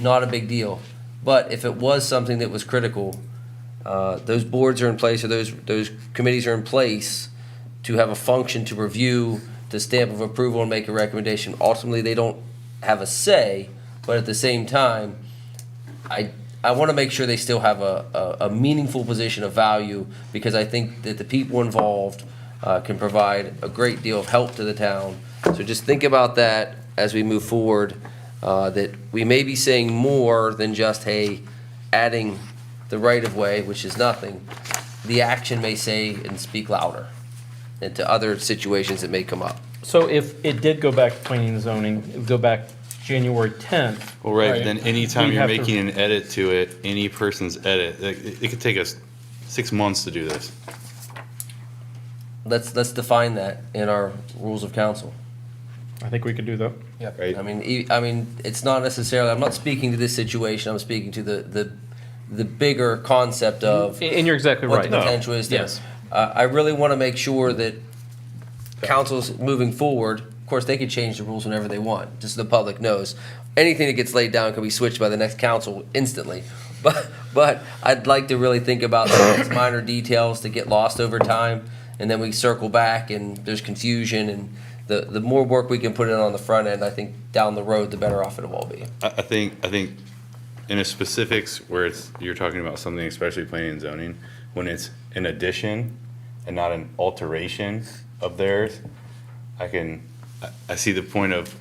not a big deal. But if it was something that was critical, those boards are in place, or those committees are in place to have a function to review, to stamp of approval and make a recommendation. Ultimately, they don't have a say, but at the same time, I want to make sure they still have a meaningful position of value, because I think that the people involved can provide a great deal of help to the town. So just think about that as we move forward, that we may be saying more than just, hey, adding the right-of-way, which is nothing. The action may say and speak louder into other situations that may come up. So if it did go back to planning and zoning, it would go back January 10th. Well, right, Right. then anytime We'd you're have to- making an edit to it, any person's edit, like, it could take us 6 months to do this. Let's define that in our rules of council. I think we could do that. Right. I mean, it's not necessarily, I'm not speaking to this situation, I'm speaking to the bigger concept of And you're exactly what right. the potential is there. Yes. I really want to make sure that council's moving forward. Of course, they could change the rules whenever they want, just so the public knows. Anything that gets laid down can be switched by the next council instantly. But I'd like to really think about some of these minor details that get lost over time, and then we circle back and there's confusion, and the more work we can put in on the front end, I think down the road, the better off it'll all be. I think in a specifics where you're talking about something, especially planning and zoning, when it's an addition and not an alteration of theirs, I see the point of,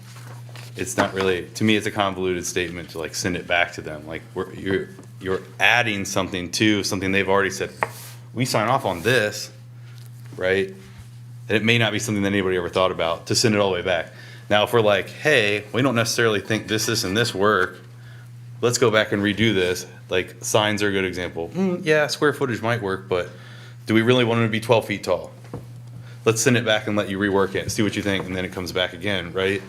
it's not really, to me, it's a convoluted statement to like send it back to them. Like, you're adding something to something they've already said, we sign off on this, right? And it may not be something that anybody ever thought about, to send it all the way back. Now, if we're like, hey, we don't necessarily think this, and this work, let's go back and redo this. Like, signs are a good example. Yeah, square footage might work, but do we really want them to be 12 feet tall? Let's send it back and let you rework it, see what you think, and then it comes back again, right?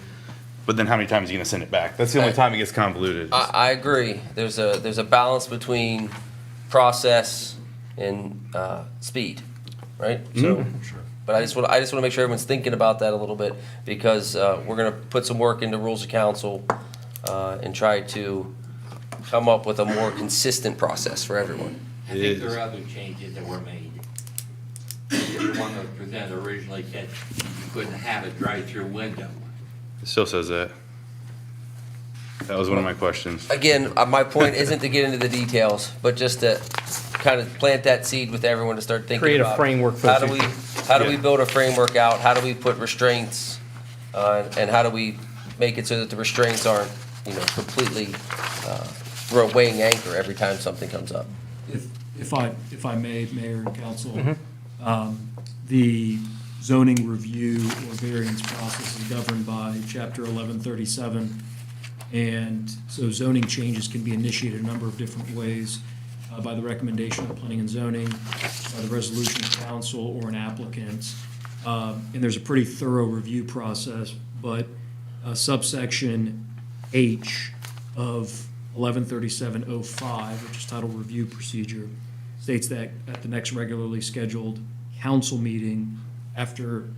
But then how many times are you gonna send it back? That's the only time it gets convoluted. I agree. There's a balance between process and speed, right? So, but I just want to make sure everyone's thinking about that a little bit, because we're gonna put some work into rules of council and try to come up with a more consistent process for everyone. I think there are other changes that were made. The one that was presented originally said you couldn't have a drive-through window. It still says that. That was one of my questions. Again, my point isn't to get into the details, but just to kind of plant that seed with everyone to start thinking about. Create a framework for the How do we build a framework out? How do we put restraints? And how do we make it so that the restraints aren't, completely, we're a weighing anchor every time something comes up? If I may, Mayor and Council, the zoning review or variance process is governed by Chapter 1137. And so zoning changes can be initiated a number of different ways, by the recommendation of planning and zoning, by the resolution of council or an applicant. And there's a pretty thorough review process, but subsection H of 1137.05, which is titled Review Procedure, states that at the next regularly scheduled council meeting, after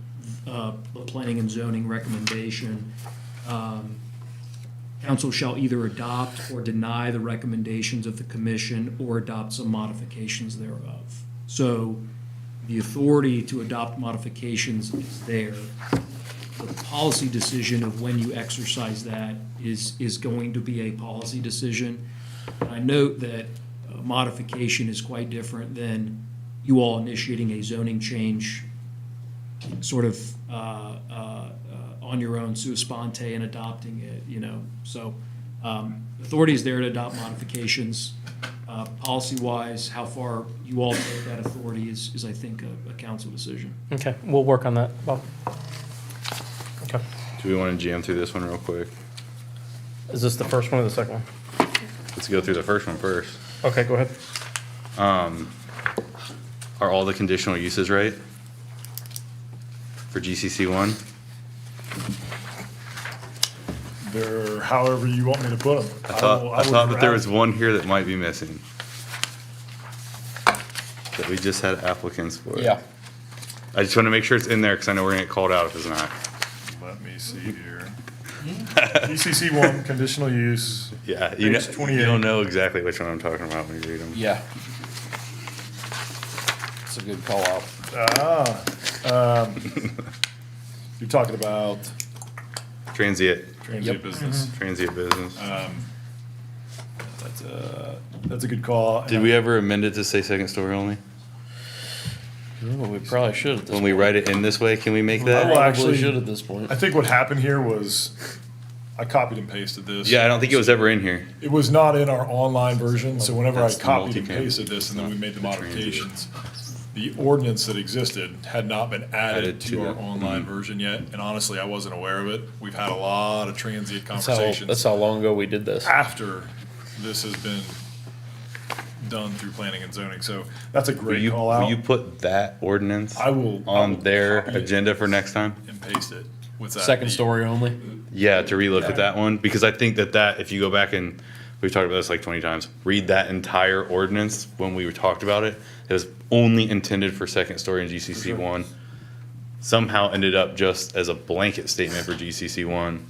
the planning and zoning recommendation, council shall either adopt or deny the recommendations of the commission or adopt some modifications thereof. So the authority to adopt modifications is there. The policy decision of when you exercise that is going to be a policy decision. And I note that modification is quite different than you all initiating a zoning change sort of on your own sua sponte and adopting it, So authority is there to adopt modifications. Policy-wise, how far you all take that authority is I think, a council decision. Okay, we'll work on that, Bob. Okay. Do we want to jam through this one real quick? Is this the first one or the second one? Let's go through the first one first. Okay, go ahead. Are all the conditional uses right? For GCC one? They're however you want me to put them. I thought that there was one here that might be missing. That we just had applicants for. Yeah. I just want to make sure it's in there because I know we're gonna get called out if it's not. Let me see here. GCC one, conditional use. Yeah, Page 28. you don't know exactly which one I'm talking about when you read them. Yeah. It's a good call out. You're talking about Transient business. Transient business. That's a good call. Did we ever amend it to say second story only? Well, we probably should at this When we write it in this way, can we make that? Well, Probably actually, should at this point. I think what happened here was I copied and pasted this. Yeah, I don't think it was ever in here. It was not in our online version, so whenever I That's the copied and multi-cam. pasted this and then we made the It's not the modifications, the ordinance that existed had not been added Added to to our it. online version yet, and honestly, I wasn't aware of it. We've had a lot of transient That's conversations how long ago we did this. after this has been done through planning and zoning, so that's a Will great you, call will out. you put that ordinance I will on their copy it agenda for next time? and paste it with that. Second story only. Yeah, to relook at that one, because I think that if you go back and, we've talked about this like 20 times, read that entire ordinance when we talked about it, it was only intended for second story in GCC one. Somehow ended up just as a blanket statement for GCC one.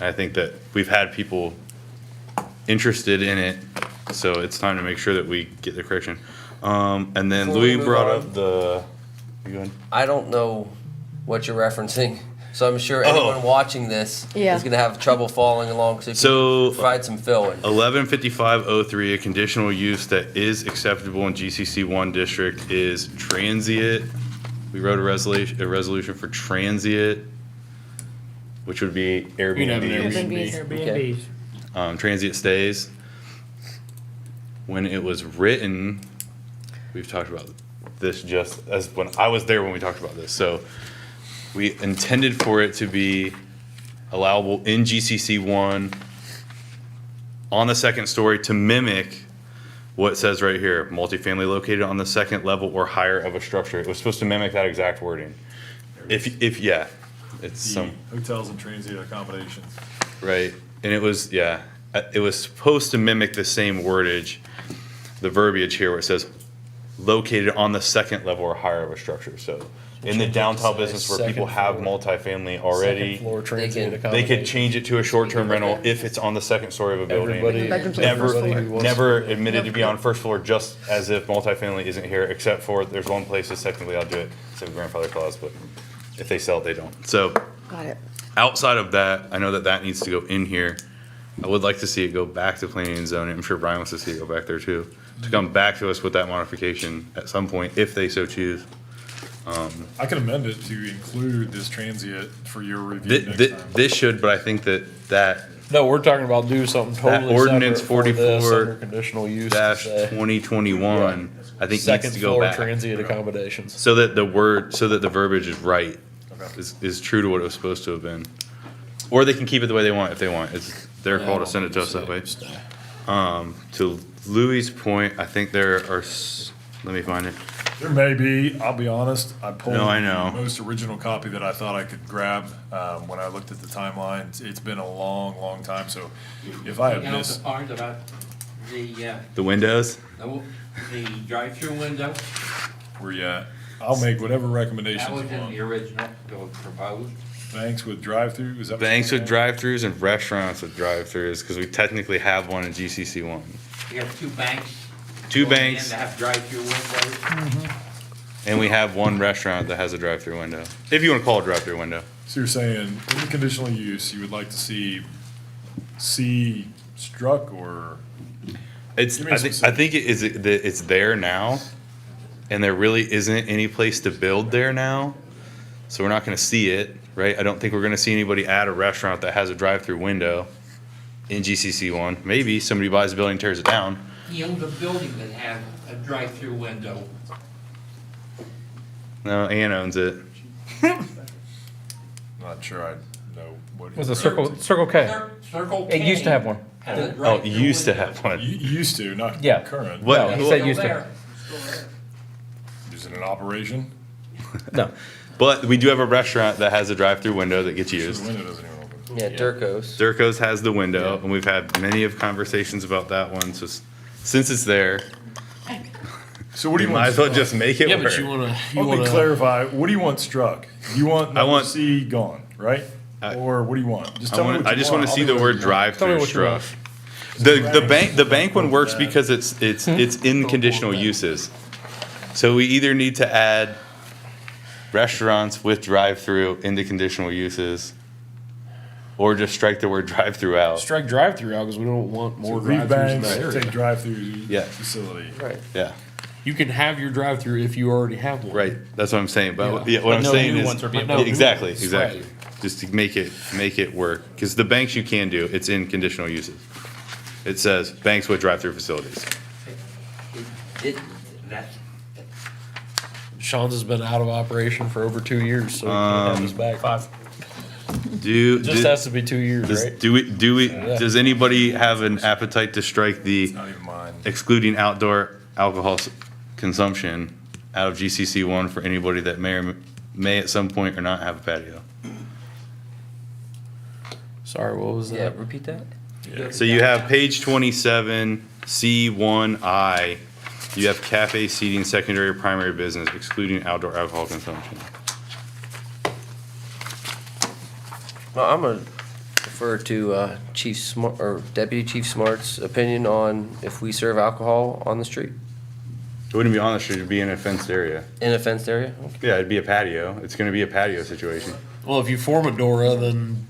I think that we've had people interested in it, so it's time to make sure that we get the correction. And then Before we Louis move brought on. up the, you go ahead. I don't know what you're referencing, so I'm sure anyone watching this Yeah. is gonna have trouble following along, so if So- you provide some fill-in. 115503, a conditional use that is acceptable in GCC one district is transient. We wrote a resolution for transient, which would be You can have an Airbnb. Airbnb. Airbnbs. Transient stays. When it was written, we've talked about this just as when I was there when we talked about this. So we intended for it to be allowable in GCC one on the second story to mimic what it says right here, multifamily located on the second level or higher of a structure. It was supposed to mimic that exact wording. Yeah, it's some. Hotels and transient accommodations. Right, and it was supposed to mimic the same wordage, the verbiage here where it says located on the second level or higher of a structure, so in the downtown business where people have multifamily already, Second floor transient They could accommodation. change it to a short-term rental if it's on the second story of a building. Everybody- Bedrooms on the first floor. Never admitted to be on first floor, just as if multifamily isn't here, except for there's one place that's technically I'll do it, it's a grandfather clause, but if they sell it, they don't. So Got it. outside of that, I know that needs to go in here. I would like to see it go back to planning and zoning. I'm sure Brian wants to see it go back there too. To come back to us with that modification at some point, if they so choose. I can amend it to include this transient for your review next time. This should, but I think that No, we're talking about do something that totally ordinance separate for this 44 under conditional use. to dash say 2021, I think needs Second to go floor back. transient accommodations. So that the verbiage is right, is true to what it was supposed to have been. Or they can keep it the way they want if they want. It's their call to send it to us that way. To Louis' point, I think there are, let me find it. There may be, I'll be honest, I pulled No, I know. the most original copy that I thought I could grab, when I looked at the timeline. It's been a long, long time, so if I have missed. The part about The windows? the drive-through window, Where you at? I'll make whatever recommendations that was you in want. the original, that was proposed. Banks with drive-through, is that? what Banks you're with saying? drive-throughs and restaurants with drive-throughs, because we technically have one in GCC one. You have two banks. Two going in banks, That have drive-through windows. and we have one restaurant that has a drive-through window. If you want to call it a drive-through window. So you're saying, in the conditional use, you would like to see C struck or? It's, Give me a I specific. think it's there now, and there really isn't any place to build there now. So we're not gonna see it, right? I don't think we're gonna see anybody add a restaurant that has a drive-through window in GCC one. Maybe somebody buys a building, tears it down. He owns a building that has a drive-through window. No, Ann owns it. Not sure I know what. Was a Circle K. Circle K. It used to have one. has a Oh, drive-through it used to window. have one. Used to, not Yeah. current. What- No, he said Still used to. there. Is it an operation? No. But we do have a restaurant that has a drive-through window that gets The used. window doesn't even open. Yeah, Durkos. Durkos has the window, and we've had many of conversations about that one, so since it's there, So what do we you might want as well struck? just make it Yeah, work. but you wanna, you Let me wanna, clarify, what do you want struck? You want I number want- C gone, right? Or what do you want? Just tell me what you I just want to I'll see do the what word you want. Tell me drive-through what you want. struck. The bank one works because it's in conditional uses. So we either need to add restaurants with drive-through into conditional uses, or just strike the word drive-through out. strike drive-through out because we don't want So more leave drive-throughs in banks, that area. take drive-through Yeah. facility. Right. Yeah, You can have your drive-through if you already have one. right. That's what I'm saying. But Yeah. yeah, what I'm no saying new is ones are being built. exactly, Right. exactly. Just to make it work, because the banks you can do, it's in conditional uses. It says banks with drive-through facilities. That's, Sean's has been out of operation for over 2 years, so he can't have us back. 5. Just has to be 2 years, right? Does anybody have an appetite to strike the Not even mine. excluding outdoor alcohol consumption out of GCC one for anybody that may at some point or not have a patio? Sorry, what was Yeah, that? repeat that. So you have page 27, C1I, you have cafe seating, secondary or primary business, excluding outdoor alcohol consumption. Well, I'm gonna defer to Chief Smart, or Deputy Chief Smart's opinion on if we serve alcohol on the street, It wouldn't be on the street, it'd be in a fenced area. in a fenced area. Yeah, it'd be a patio, it's gonna be a patio situation. Well, if you form a DORA, then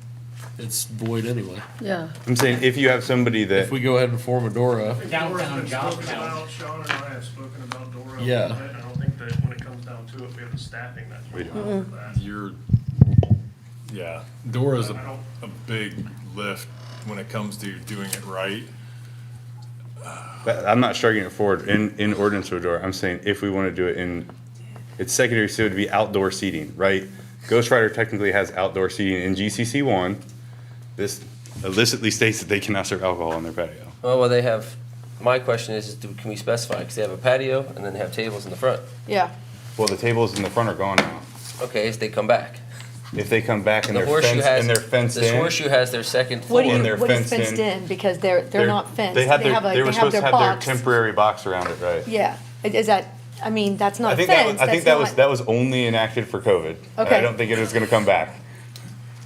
it's void anyway. Yeah. I'm saying if you have somebody that, If we go ahead and form a DORA, Downtown Downtown job Spoken count. about, Sean and I have spoken about Dora. a little Yeah. bit. I don't think that when it comes down to it, we have the staffing that's We required for that. Yeah, Dora's a big lift when it comes to doing it right. but I'm not striking it forward in ordinance or door, I'm saying if we wanna do it in, it's secondary, so it'd be outdoor seating, right? Ghost Rider technically has outdoor seating in GCC one. This illicitly states that they cannot serve alcohol on their patio. Oh, well, they have, my question is can we specify? Because they have a patio and then they have tables in the front. Yeah. Well, the tables in the front are gone now. Okay, if they come back. If they come back and The they're horseshoe fenced, has, and they're fenced this in. horseshoe has their second What floor. do And you, they're what is fenced fenced in. in? Because they're not fenced. They had have their, a- they were supposed to their have their box. temporary box around it, right? Yeah. Is that, I mean, that's not I a think fence. I think that's that not- was only enacted for COVID. Okay. I don't think it was gonna come back.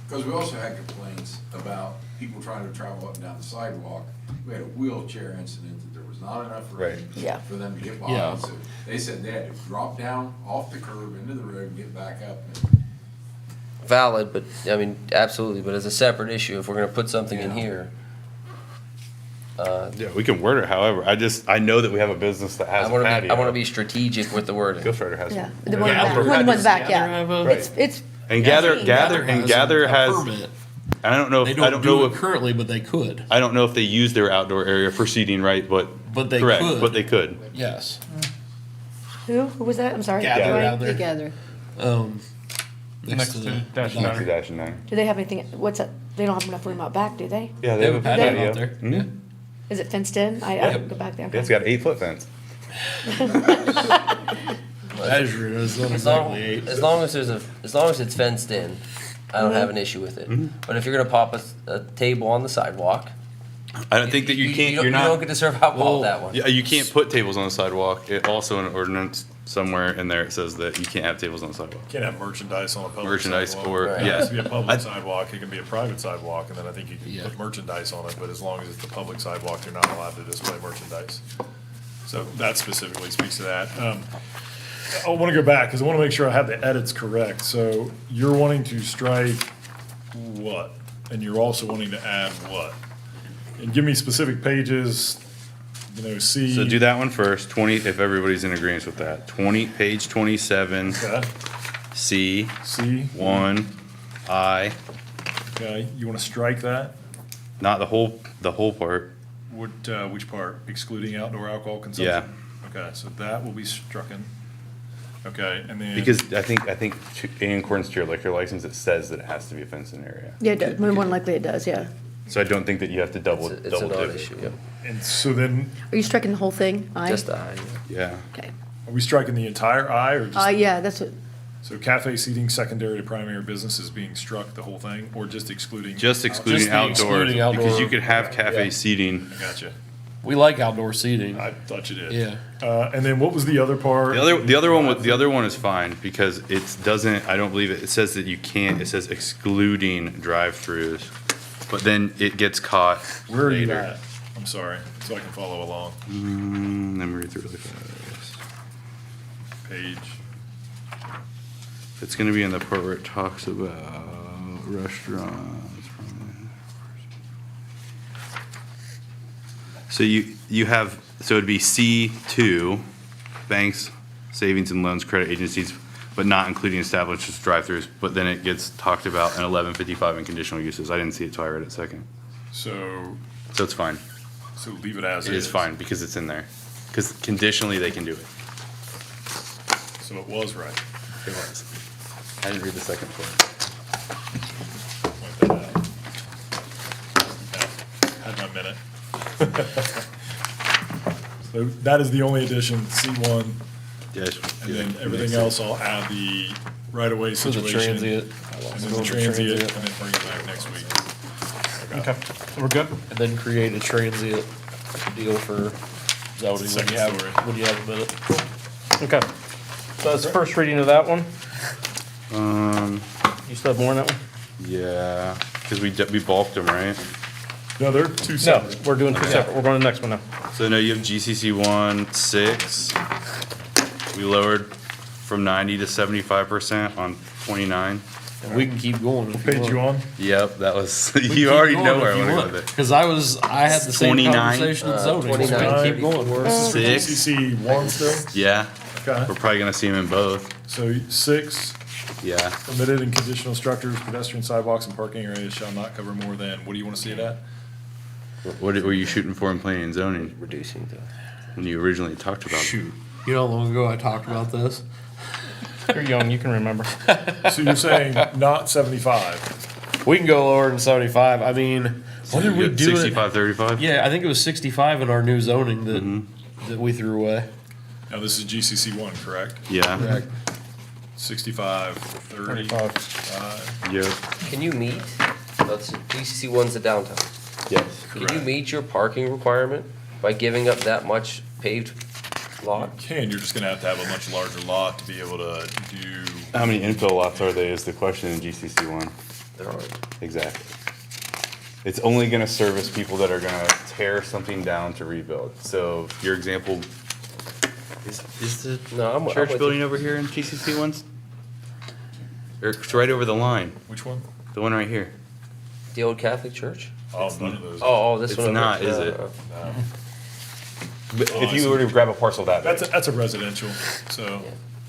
Because we also had complaints about people trying to travel up and down the sidewalk. We had a wheelchair incident that there was not enough room Right. Yeah. for them to get Yeah. by. So they said they had to drop down off the curb into the road and get back up. Valid, but, I mean, absolutely, but as a separate issue, if we're gonna put something in Yeah. here. Yeah, we can word it however. I know that we have a business that has I a want to patio. be, be strategic with the wording. Ghost Rider has Yeah, one. the one in the back, Gather- one in the back, Gather yeah. have a- It's, And Gather a has. permit. I don't know. They If, I don't don't know do it if currently, but they could. I don't know if they use their outdoor area for seating, right? But They correct. could. But they could. Yes. who was that? I'm sorry. Gather Do I- down there. Together. Next to Dash the Next to Nine. Dash 9. Do they have anything, what's that? They don't have enough room out back, do they? Yeah, They have a patio out there. Mhm. Is it fenced in? I Yeah. can go back there. Yeah, it's got an 8-foot fence. Measure it, it's not As long, exactly 8. as long as there's as long as it's fenced in, I don't have an issue with it. But if you're gonna pop a table on the sidewalk, I don't think that you can't. don't, You're you don't not. get to serve alcohol Well, at that one. Yeah, you can't put tables on the sidewalk. It also an ordinance somewhere in there it says that you can't have tables on the sidewalk. Can't have merchandise on a public Merchandise sidewalk. or Right. It has to yeah. be a public I- sidewalk, it can be a private sidewalk, and then I think you Yeah. can put merchandise on it, but as long as it's the public sidewalk, you're not allowed to display merchandise. So that specifically speaks to that. I want to go back, because I want to make sure I have the edits correct. So you're wanting to strike what? And you're also wanting to add what? And give me specific pages, C. So do that one first. 20. If everybody's in agreement with that. Page 27. Okay, C. C, 1. I. okay, you want to strike that? Not the whole part. What, which part? Excluding outdoor alcohol consumption? Okay, so that will be strucken. Okay, and then. Because I think in accordance to your liquor license, it says that it has to be a fenced-in area. Yeah, it does. More than likely it does, yeah. So I don't think that you have to double It's a double dip. non-issue, yeah. And so then, Are you striking the whole thing? Aye? Just the I. Yeah. Okay. are we striking the entire I or just? Yeah, that's what, So cafe seating secondary to primary business is being struck, the whole thing, or just excluding? Just excluding the outdoors, excluding outdoor. because you could have cafe Yeah. seating. I gotcha. We like outdoor seating. I thought you did. Yeah. And then what was the other part? The other one is fine because it doesn't. I don't believe it. It says that you can't. It says excluding drive-throughs, but then it gets caught. Where are you later. at? I'm sorry, so I can follow along. Let me read through really fast. Page, It's going to be in the part where it talks about restaurants. So you have, so it'd be C2, banks, savings and loans, credit agencies, but not including establishments, drive-throughs, but then it gets talked about in 1155 in conditional uses. I didn't see it till I read it second. so So it's fine. leave it as It is fine because it's in there. Because conditionally, they can do it. So it was right. It was. I didn't read the second part. Point that out. Had my minute. So that is the only addition, C1, Yes. and then everything else, I'll add the right-of-way For the situation. transient. And then the transient, and then bring it back next week. Okay, so we're good? And then create a transient deal for zoning when Second you have, story. when you have a minute. Okay. So that's the first reading of that one. You still have more on that one? Yeah, because we bulked them, right? No, they're two No, separate. we're doing two separate. We're going to the next one now. So now you have GCC 1.6. We lowered from 90 to 75% on 29. And we can keep going if What you page want. you on? Yep, that was, We can you keep already going know if where I you want to go with it. Cause I had the same 29, conversation in zoning, so we 29. can keep going. This is for 6. GCC 1 still? Yeah, Okay. we're probably gonna see them in both. So 6, Yeah, permitted and conditional structures, pedestrian sidewalks and parking areas shall not cover more than, what do you want to see it at? what were you shooting for in planning and zoning Reducing the. when you originally talked about it? Shoot. You know how long ago I talked about this? You're young, you can remember. So you're saying not 75? We can go lower than 75. I mean, what did we do? 65, 35? Yeah, I think it was 65 in our new zoning that we threw away. Now, this is GCC 1, correct? Yeah. Correct. 65, 35. Yep. Can you meet? Let's GCC one's the downtown. Yes. Can you Correct. meet your parking requirement by giving up that much paved lot? You're just gonna have to have a much larger lot to be able to do, How many infill lots are they is the question in GCC 1. There aren't. Exactly. It's only gonna service people that are gonna tear something down to rebuild. So your example, is the No, I'm church with building you. over here in GCC 1? Or it's right over the line, which one? the one right here. The old Catholic church? Oh, none of those. Oh, this It's one. not, is it? But if you were to grab a parcel that big, That's a residential, so,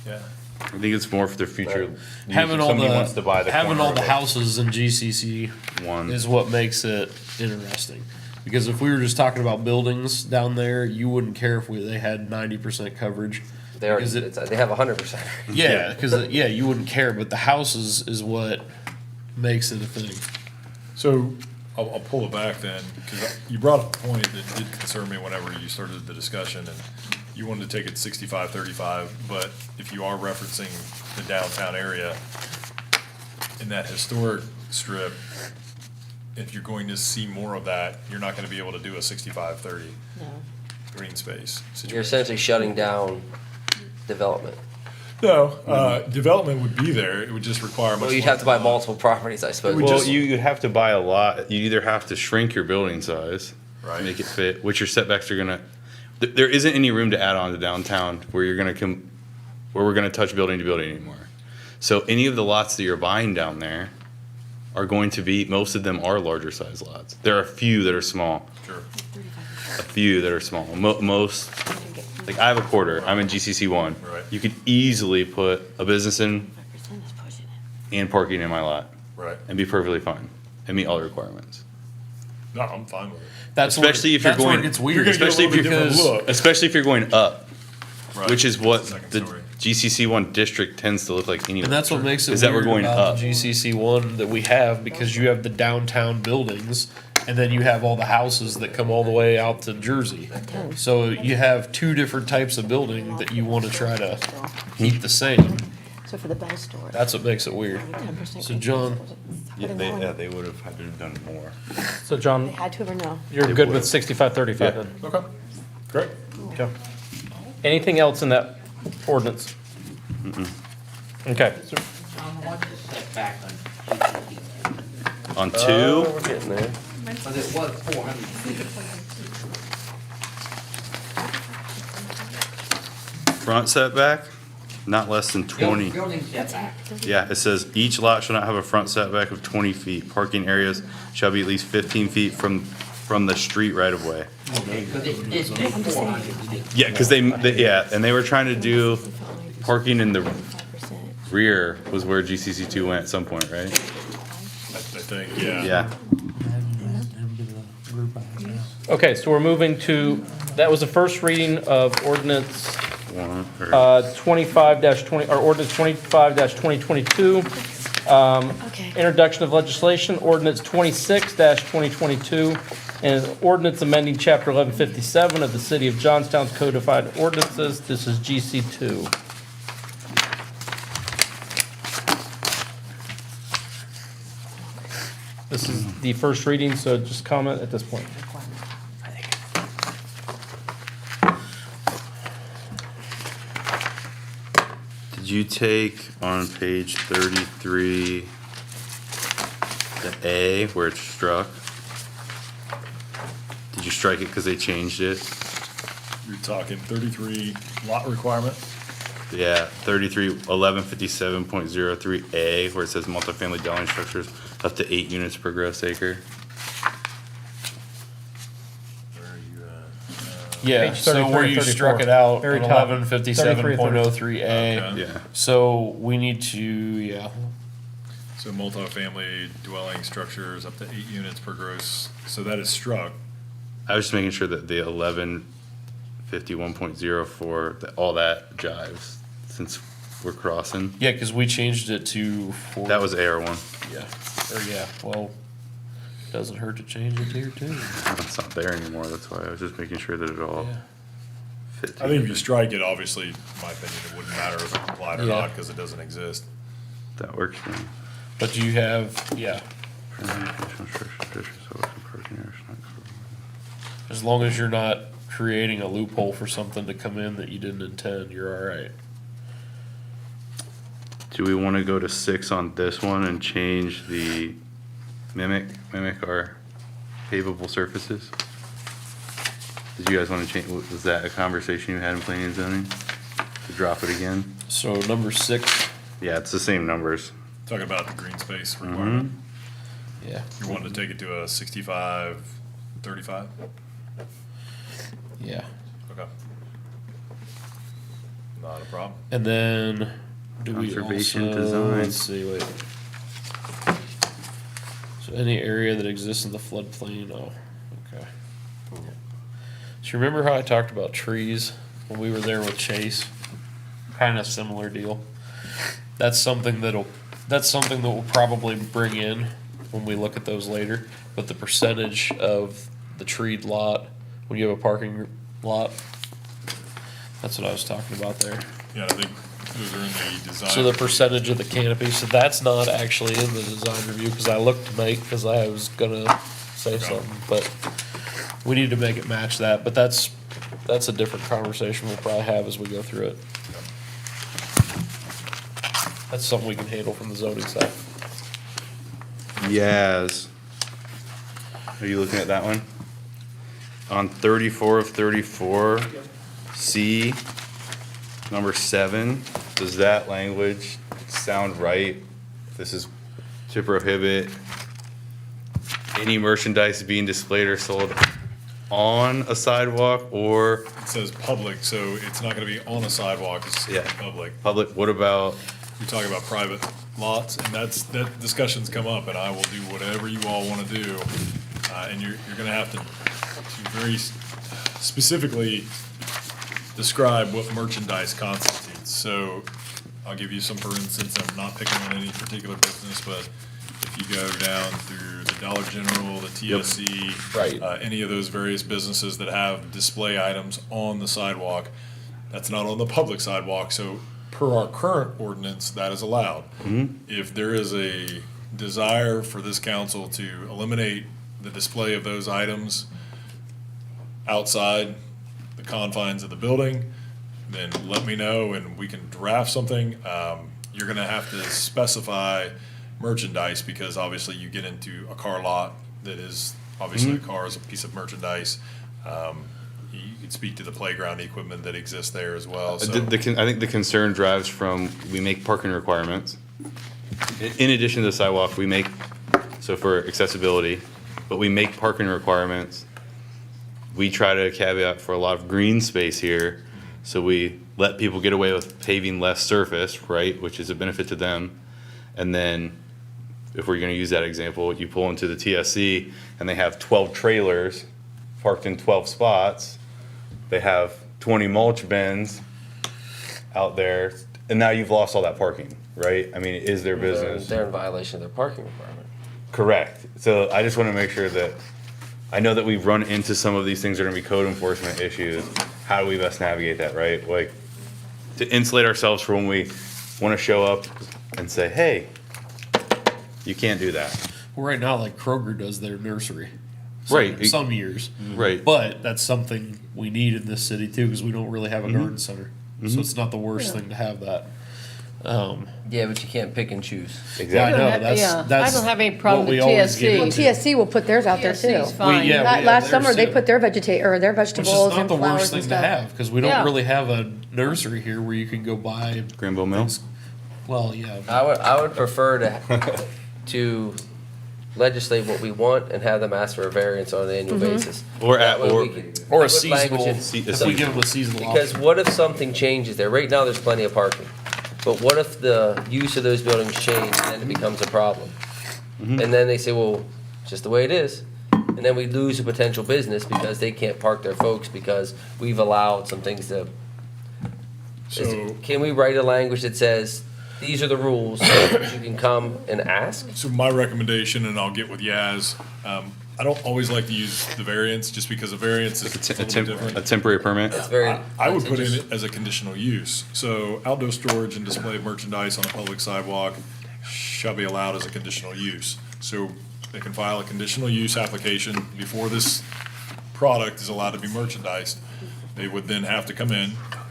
yeah. I think it's more for the future. use. Having If all somebody wants to buy the, having corner all of the it, houses in GCC One. is what makes it interesting. Because if we were just talking about buildings down there, you wouldn't care if they had 90% coverage. They are, Because it- they have 100%. Yeah, because, yeah, you wouldn't care, but the houses is what makes it a thing. So I'll pull it back then, because you brought up a point that did concern me whenever you started the discussion, and you wanted to take it 65-35, but if you are referencing the downtown area, in that historic strip, if you're going to see more of that, you're not gonna be able to do a 65-30 green space You're situation. essentially shutting down development. No, development would be there, it would just require much. Well, you'd more have to buy time. multiple properties, I suppose. would Well, just- you'd have to buy a lot. You either have to shrink your building size, Right. make it fit, which your setbacks are gonna. There isn't any room to add on to downtown where you're gonna where we're gonna touch building to building anymore. So any of the lots that you're buying down there are going to be, most of them are larger size lots. There are a few that are small. Sure. A few that are small. Most, like I have a quarter. I'm in GCC one. Right. You could easily put a business in and parking in my lot Right. and be perfectly fine and meet all the requirements. No, I'm fine with it. Especially if you're that's where going, it gets You're weird. gonna get a especially little if bit you're, different look. especially if you're going up, Right. which is what Second the story. GCC one district tends to look like anyway. And that's what makes it Is that we're weird going about up. the GCC one that we have, because you have the downtown buildings, and then you have all the houses that come all the way out to Jersey. So you have two different types of building that you want to try to keep the same. So for the Bell store. That's what makes it weird. 10% So John, Yeah, they would have had to have done more. So John, They had to or no? you're They good with would've. 65-35 Yeah. then? Okay, great. Okay. Anything else in that ordinance? Okay. On two, Oh, we're getting there. But it was 400 feet. front setback, not less than 20. Building setback. Yeah, it says each lot shall not have a front setback of 20 feet. Parking areas shall be at least 15 feet from the street right of way. Okay, because it did say 400 feet. Yeah, because and they were trying to do parking in the rear was where GCC two went at some point, right? I think, yeah. Yeah. Okay, so we're moving to, that was the first reading of ordinance 25-20, or ordinance 25-2022. Okay. Introduction of legislation, ordinance 26-2022, and ordinance amending chapter 1157 of the City of Johnstown's codified ordinances. This is GC2. This is the first reading, so just comment at this point. Did you take on page 33, the A where it's struck? Did you strike it because they changed it? You're talking 33 lot requirement? Yeah, 33, 1157.03A, where it says multifamily dwelling structures up to 8 units per gross acre. Where are you at? yeah, Page so 33 where and you 34. struck it out, Very on top. 1157.03A. Okay. Yeah. So we need to, yeah, So multifamily dwelling structures up to 8 units per gross, so that is struck. I was just making sure that the 1151.04, that all that jives, since we're crossing. yeah, because we changed it to. That was AR1. Yeah, or yeah, well, doesn't hurt to change it here too. It's not there anymore, that's why I was just making sure that it all Yeah. fit I think if together. you strike it, obviously, in my opinion, it wouldn't matter if it complied or Yeah. not, because it doesn't exist. That works for me. But you have, yeah, as long as you're not creating a loophole for something to come in that you didn't intend, you're all right. Do we want to go to 6 on this one and change the mimic our pavable surfaces? Did you guys want to change, was that a conversation you had in planning and zoning? To drop it again? So number 6, Yeah, it's the same numbers. Talking about the green space Mm-hmm. requirement. Yeah. You're wanting to take it to a 65, 35? Yeah. Okay. Not a problem. And then, do we Conservation also, design. let's see, wait. So any area that exists in the floodplain, oh, okay. So you remember how I talked about trees when we were there with Chase? Kind of similar deal. That's something that we'll probably bring in when we look at those later. But the percentage of the treed lot, when you have a parking lot, that's what I was talking about there. Yeah, I think those are in the design. So the percentage of the canopy, so that's not actually in the design review, cause I looked to make, cause I was gonna say something, but we need to make it match that, but that's a different conversation we'll probably have as we go through it. That's something we can handle from the zoning side. Yes. Are you looking at that one? On 34 of 34, C, number 7, does that language sound right? This is to prohibit any merchandise being displayed or sold on a sidewalk or, It says public, so it's not gonna be on a sidewalk, it's Yeah. public. public, what about, You're talking about private lots, and that discussion's come up, and I will do whatever you all wanna do. And you're gonna have to very specifically describe what merchandise constitutes. So I'll give you some, for instance, I'm not picking on any particular business, but if you go down through the Dollar General, the TSC. Right. Any of those various businesses that have display items on the sidewalk, that's not on the public sidewalk, so per our current ordinance, that is allowed. If there is a desire for this council to eliminate the display of those items outside the confines of the building, then let me know and we can draft something. You're gonna have to specify merchandise because obviously you get into a car lot that is, obviously a car is a piece of merchandise. You could speak to the playground equipment that exists there as well, so. I think the concern drives from, we make parking requirements. In addition to the sidewalk, we make, so for accessibility, but we make parking requirements. We try to caveat for a lot of green space here, so we let people get away with paving less surface, right, which is a benefit to them. And then, if we're gonna use that example, you pull into the TSC and they have 12 trailers parked in 12 spots. They have 20 mulch bins out there, and now you've lost all that parking, right? I mean, it is their business. They're in violation of their parking requirement. Correct. So I just want to make sure that, I know that we've run into some of these things that are going to be code enforcement issues. How do we best navigate that, right? Like, to insulate ourselves for when we want to show up and say, hey, you can't do that. Well, right now, like Kroger does their nursery. Right. Some years. Right. But that's something we need in this city too, because we don't really have a garden center. So it's not the worst thing to have that. Yeah, but you can't pick and choose. Yeah, I know, that's. I don't have any problem what we with always TSC. get Well, into. TSC will put theirs out there too. TSC 's fine. Yeah, That we have last theirs summer, they too. put their their Which is vegetables not and the flowers worst and thing to stuff. have, because we don't Yeah. really have a nursery here where you can go buy, Granville Mill? well, yeah. I would prefer to legislate what we want and have them ask for a variance on an annual basis. Or That way or- we can Or a put language seasonal, in- if we give them a seasonal Because option. what if something changes there? Right now, there's plenty of parking. But what if the use of those buildings change and then it becomes a problem? And then they say, well, it's just the way it is. And then we lose a potential business because they can't park their folks because we've allowed some things to. So, Can we write a language that says, these are the rules, that you can come and ask? so my recommendation, and I'll get with Yaz, I don't always like to use the variance, just because a variance is a little bit different. A temporary permit? It's very. I would put in it as a conditional use. So outdoor storage and display of merchandise on a public sidewalk shall be allowed as a conditional use. So they can file a conditional use application before this product is allowed to be merchandised. They would then have to come in,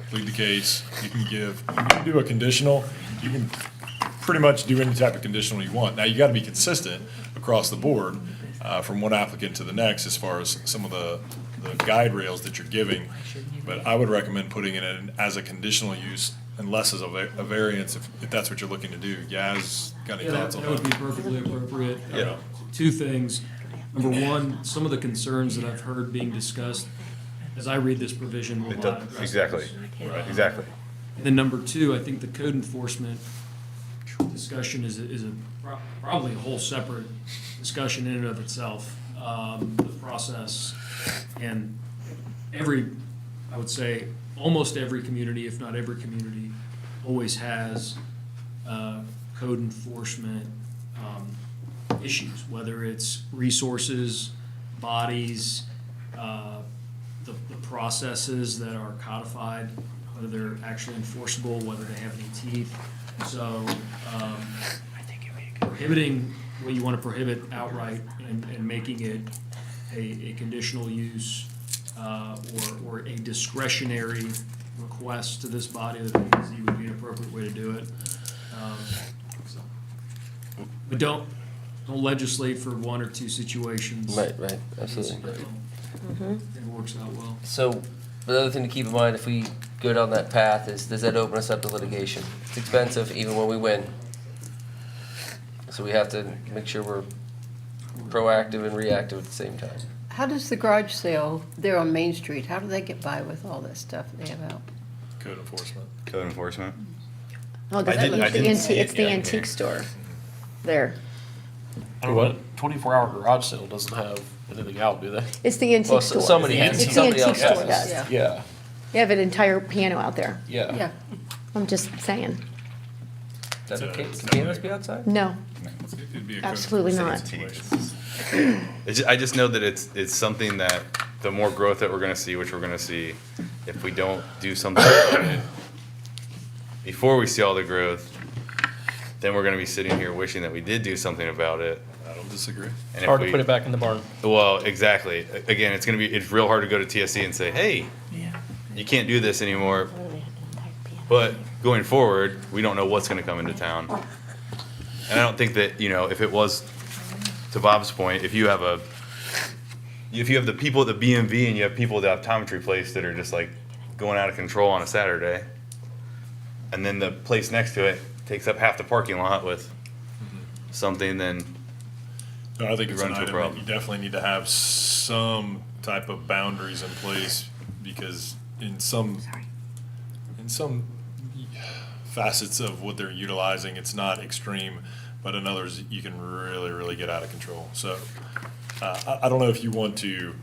plead the case. You can do a conditional, you can pretty much do any type of conditional you want. Now, you gotta be consistent across the board, from one applicant to the next as far as some of the guide rails that you're giving. But I would recommend putting it in as a conditional use and less as a variance if that's what you're looking to do. Yaz, got any Yeah, thoughts on that would be that? perfectly appropriate. Yeah. Two things. Number one, some of the concerns that I've heard being discussed, as I read this provision, will It not does, address exactly, those. exactly. And then number two, I think the code enforcement discussion is probably a whole separate discussion in and of itself. The process and I would say, almost every community, if not every community, always has code enforcement issues, whether it's resources, bodies, the processes that are codified, whether they're actually enforceable, whether they have any teeth. So prohibiting what you want to prohibit outright and making it a conditional use or a discretionary request to this body of the PZ would be an appropriate way to do it. But don't legislate for one or two situations. Right, absolutely. I think it works out well. So, the other thing to keep in mind, if we go down that path, is does that open us up to litigation? It's expensive even when we win. So we have to make sure we're proactive and reactive at the same time. How does the garage sale there on Main Street, how do they get by with all that stuff they have out? Code enforcement. Code enforcement. Oh, I that's didn't- I the didn't see it's it the down antique here. store there. I don't know, 24-hour garage sale doesn't have anything out, do they? It's the antique Well, store. somebody has, It's the somebody antique else store has. does. Yeah, They have an entire piano out there. yeah. Yeah. I'm just saying. That's okay, can cameras be outside? No, It'd be a code absolutely not. situation. I just know that it's something that the more growth that we're gonna see, which we're gonna see, if we don't do something about it before we see all the growth, then we're gonna be sitting here wishing that we did do something about it. I don't disagree. And It's if hard to we- put it back in the barn. Well, exactly. Again, it's real hard to go to TSC and say, hey, you can't do this anymore. But going forward, we don't know what's gonna come into town. And I don't think that, if it was, to Bob's point, if you have the people at the BMV and you have people at the optometry place that are just like going out of control on a Saturday, and then the place next to it takes up half the parking lot with something, then No, I think it's run an into a item that problem. you definitely need to have some type of boundaries in place, because in some facets of what they're utilizing, it's not extreme, but in others, you can really, really get out of control. So, I don't know if you want to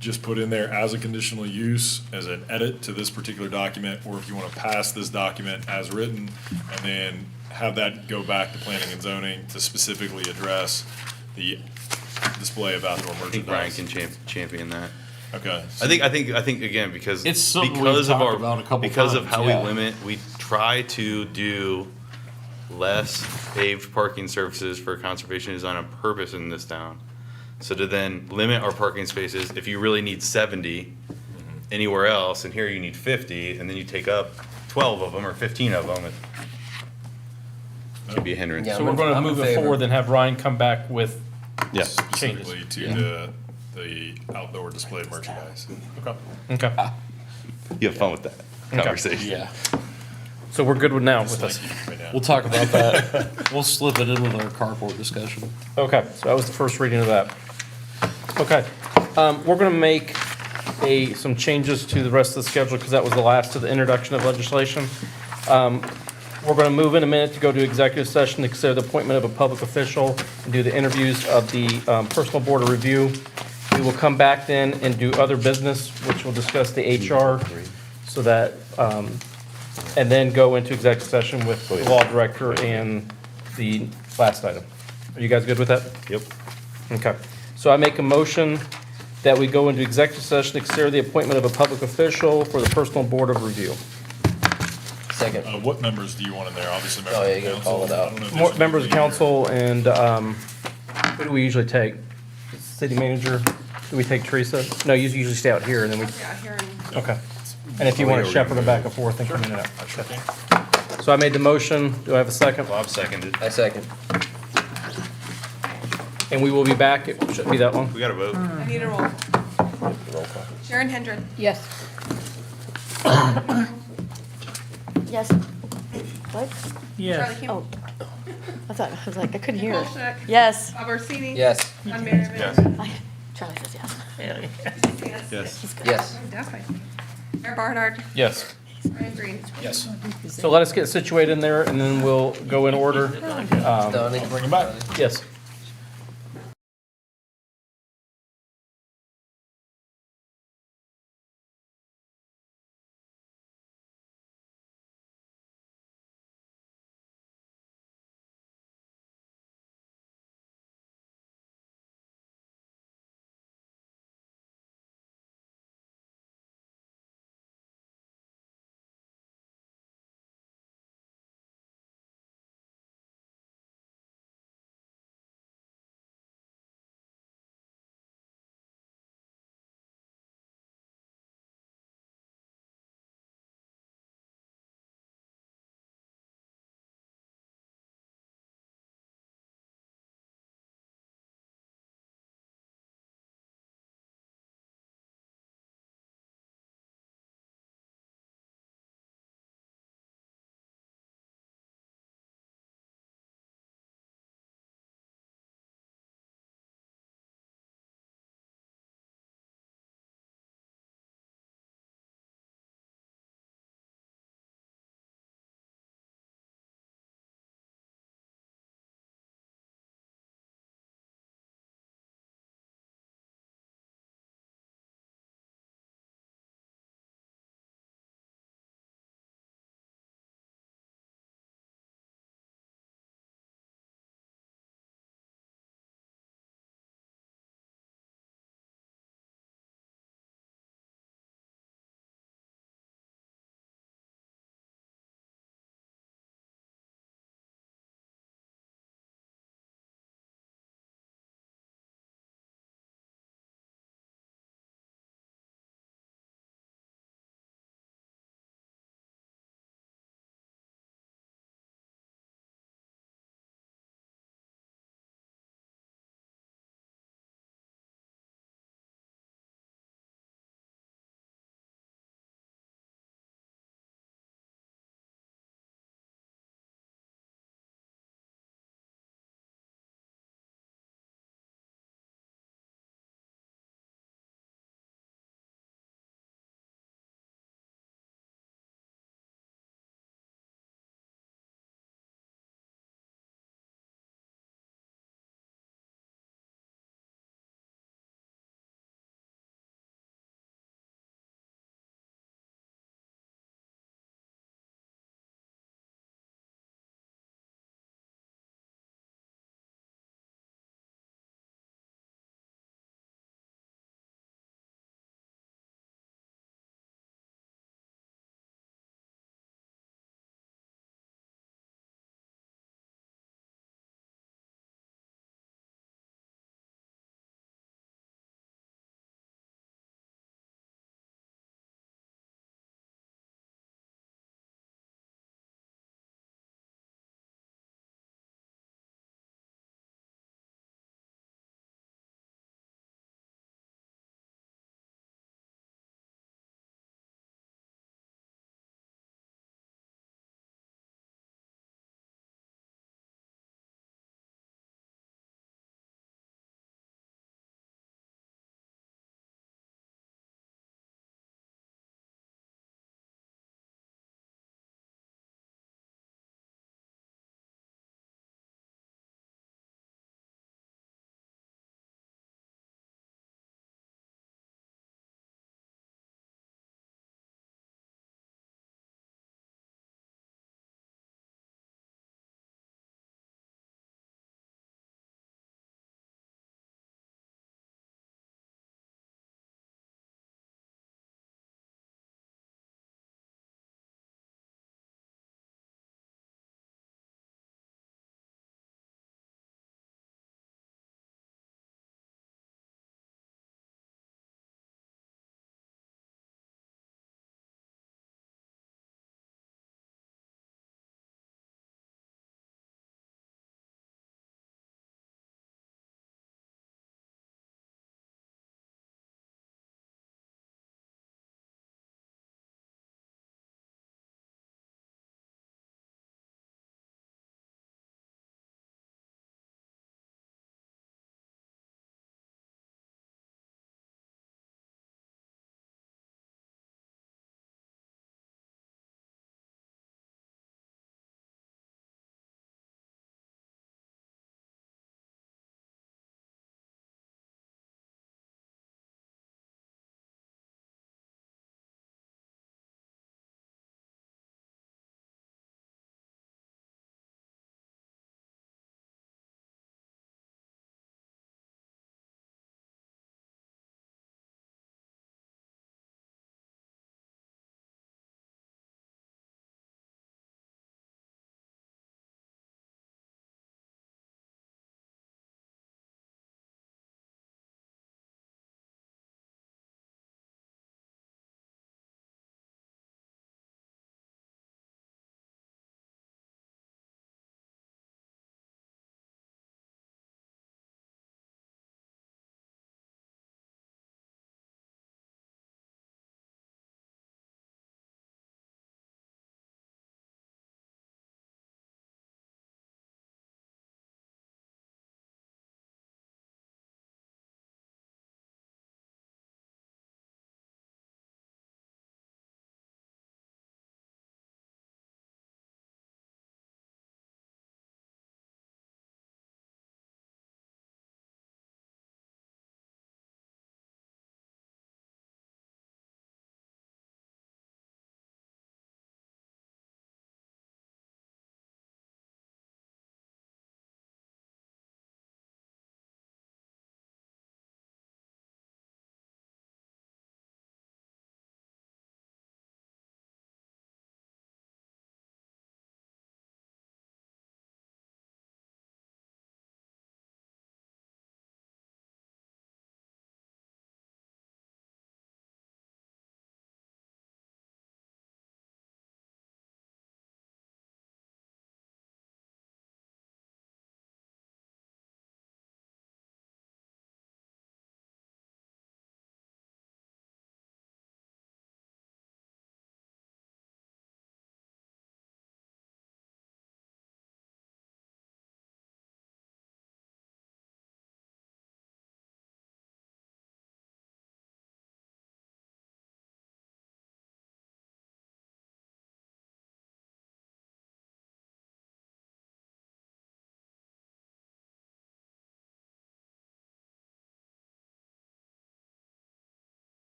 just put in there as a conditional use, as an edit to this particular document, or if you want to pass this document as written, and then have that go back to planning and zoning to specifically address the display of outdoor I think Brian merchandise. can champion that. Okay. I think again, because It's something we've because of talked our about a couple because of times, how yeah. we limit, we try to do less paved parking surfaces for conservation design on purpose in this town. So to then limit our parking spaces, if you really need 70 anywhere else, and here you need 50, and then you take up 12 of them or 15 of them, it could be a hindrance. Yeah. So we're gonna I'm in move it favor. forward, then have Ryan come back with, Yes. Specifically to the outdoor display of merchandise. Okay. okay. You have fun with that conversation. Yeah, So we're good with now with this. Right now. we'll talk about that. We'll slip it in with our carport discussion. Okay, so that was the first reading of that. Okay, we're gonna make some changes to the rest of the schedule, because that was the last of the introduction of legislation. We're gonna move in a minute to go to executive session to consider the appointment of a public official and do the interviews of the personal board of review. We will come back then and do other business, which will discuss the HR, so that, and then go into executive session with the law director and the last item. Are you guys good with that? Yep. Okay, so I make a motion that we go into executive session to consider the appointment of a public official for the personal board of review. Second. What members do you want in there? Obviously, members Oh, yeah, of you gotta council. call it out. I don't know if More there's members of anybody council and, who do we usually take? City manager? Do we take Teresa? No, you usually stay out here and then we, Yeah, here in okay. And if you want to shepherd them back and forth and come in and out. So I made the motion. Do I have a second? Bob seconded. I second. And we will be back. It shouldn't be that long. We got to vote. I need a roll. Sharon Hendren, Yes. Yes. What? Yes. Charlie Oh, Campbell. I thought, I was like, I couldn't hear. Nicole Shook. Yes. Bob Orsini. Yes. John Merriman. Yes. Charlie says yes. Yes. Yes. He's good. Yes. Definitely. Mayor Barnard. Yes. Brian Green. Yes. So let us get situated in there, and then we'll go in order. Donnie? Bring it back. Yes.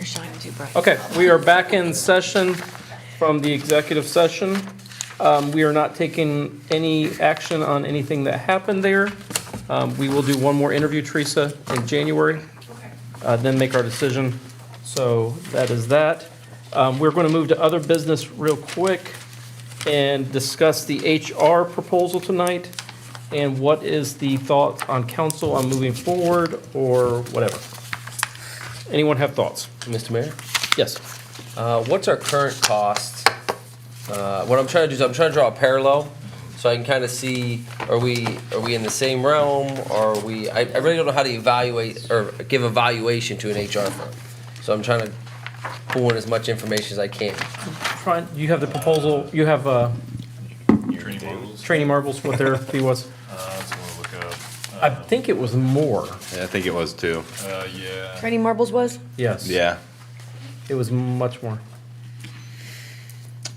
You're shining too bright. Okay, we are back in session from the executive session. We are not taking any action on anything that happened there. We will do one more interview, Teresa, in January, then make our decision. So that is that. We're going to move to other business real quick and discuss the HR proposal tonight and what is the thought on council on moving forward or whatever. Anyone have thoughts? Mr. Mayor? Yes. What's our current cost? What I'm trying to do is I'm trying to draw a parallel so I can kind of see, are we in the same realm? Or are we, I really don't know how to evaluate or give a valuation to an HR firm. So I'm trying to pull in as much information as I can. Try, you have the proposal, you have, Training Marbles, what their fee was? I think it was more. Yeah, I think it was too. Yeah. Training Marbles was? Yes. Yeah. It was much more.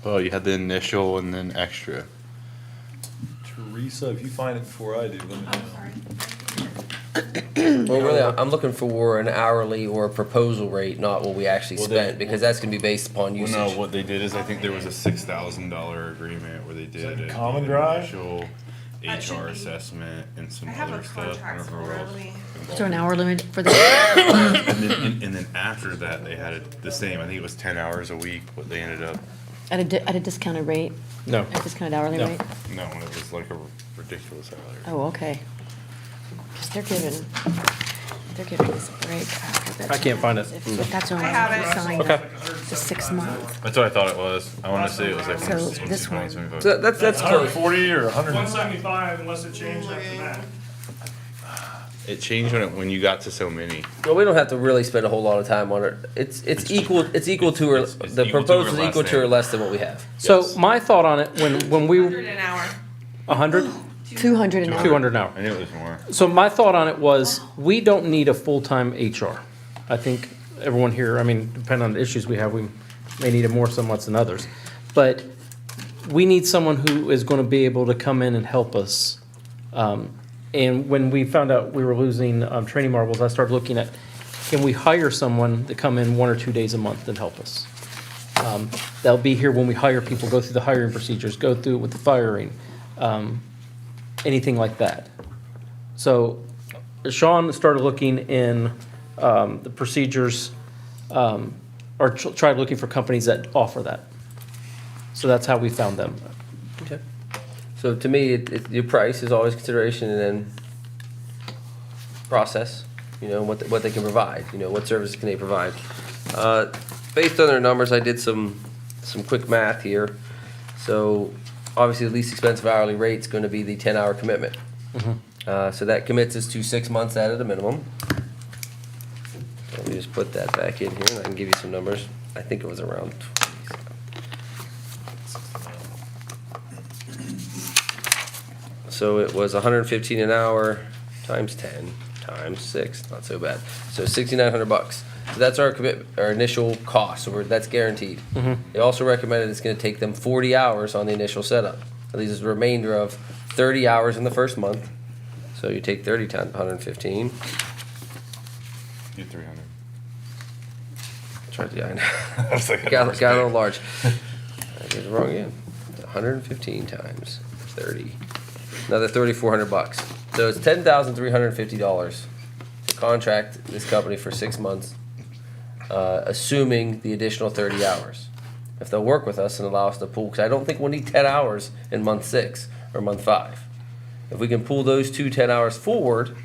Well, you had the initial and then extra. Teresa, if you find it before I do, let me know. Well, really, I'm looking for an hourly or a proposal rate, not what we actually Well, spent, because that's gonna be based upon Well, usage. no, what they did is I think there was a $6,000 agreement where they did that a- Common an Drive? initial That should HR be- assessment and some I have a other stuff. I contract don't remember what else similarly. Is there an hour limit for that? And then after that, they had it the same. I think it was 10 hours a week, what they ended up. At a discounted rate? No. At a discounted hourly No. rate? No, it was like a ridiculous salary. Oh, okay. Because they're giving us a break. I can't find it. If that's only I have it. signed Okay. up to 6 months. That's what I thought it was. I want to say it was like So 160, this one- 175. So that's close. 140 or 100? 175 unless it changed after that. It changed when you got to so many. Well, we don't have to really spend a whole lot of time on it. It's equal to or, It's the equal to proposal or is equal less to or than. less than what we have. So Yes. my thought on it, when we, 100 an hour. 100, 200 an hour. 200 an hour. I knew it was more. So my thought on it was, we don't need a full-time HR. I think everyone here, I mean, depending on the issues we have, we may need it more some months than others. But we need someone who is gonna be able to come in and help us. And when we found out we were losing Training Marbles, I started looking at, can we hire someone to come in 1 or 2 days a month and help us? They'll be here when we hire people, go through the hiring procedures, go through it with the firing, anything like that. So Sean started looking in the procedures, or tried looking for companies that offer that. So that's how we found them. Okay. So to me, your price is always consideration, and then process. You know what they can provide. You know what services can they provide. Based on their numbers, I did some quick math here. So obviously, the least expensive hourly rate is going to be the 10-hour commitment. So that commits us to 6 months at a minimum. Let me just put that back in here, and I can give you some numbers. I think it was around 20. So it was 115 an hour times 10 times 6, not so bad. So $6,900. So that's our commit, our initial cost. So that's guaranteed. They also recommended it's going to take them 40 hours on the initial setup. That leaves us a remainder of 30 hours in the first month. So you take 30 times 115. You 300. Yeah, I know. I was like, Got a little large. I did it wrong again. 115 times 30. Another $3,400. So it's $10,350 to contract this company for 6 months, assuming the additional 30 hours. If they'll work with us and allow us to pull, because I don't think we'll need 10 hours in month 6 or month 5. If we can pull those 10 hours forward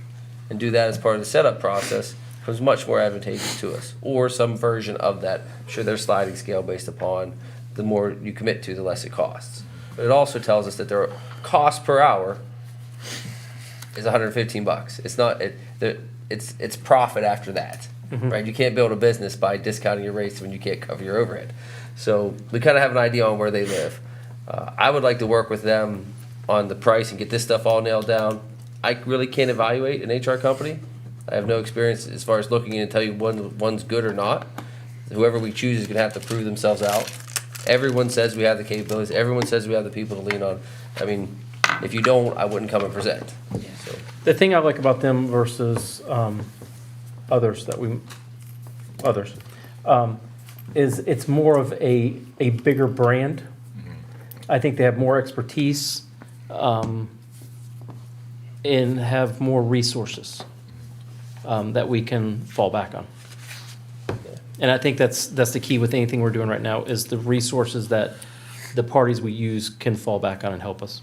and do that as part of the setup process, it becomes much more advantageous to us, or some version of that. I'm sure there's sliding scale based upon the more you commit to, the less it costs. But it also tells us that their cost per hour is $115. It's not it's profit after that, right? You can't build a business by discounting your rates when you can't cover your overhead. So we kind of have an idea on where they live. I would like to work with them on the price and get this stuff all nailed down. I really can't evaluate an HR company. I have no experience as far as looking in and tell you one's good or not. Whoever we choose is going to have to prove themselves out. Everyone says we have the capabilities. Everyone says we have the people to lean on. I mean, if you don't, I wouldn't come and present. So. The thing I like about them versus others, is it's more of a bigger brand. I think they have more expertise, and have more resources, that we can fall back on. And I think that's the key with anything we're doing right now, is the resources that the parties we use can fall back on and help us.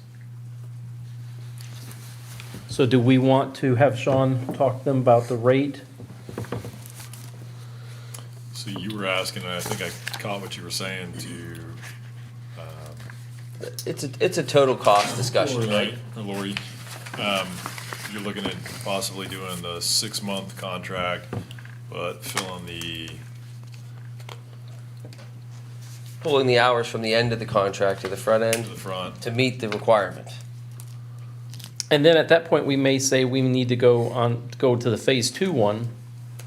So do we want to have Sean talk to them about the rate? So you were asking, and I think I caught what you were saying to, It's a total cost discussion, Lori, right? or Lori, you're looking at possibly doing the 6-month contract, but Pulling the hours from the end of the contract to the front end to the front. to meet the requirement. And then at that point, we may say we need to go to the phase 2 one.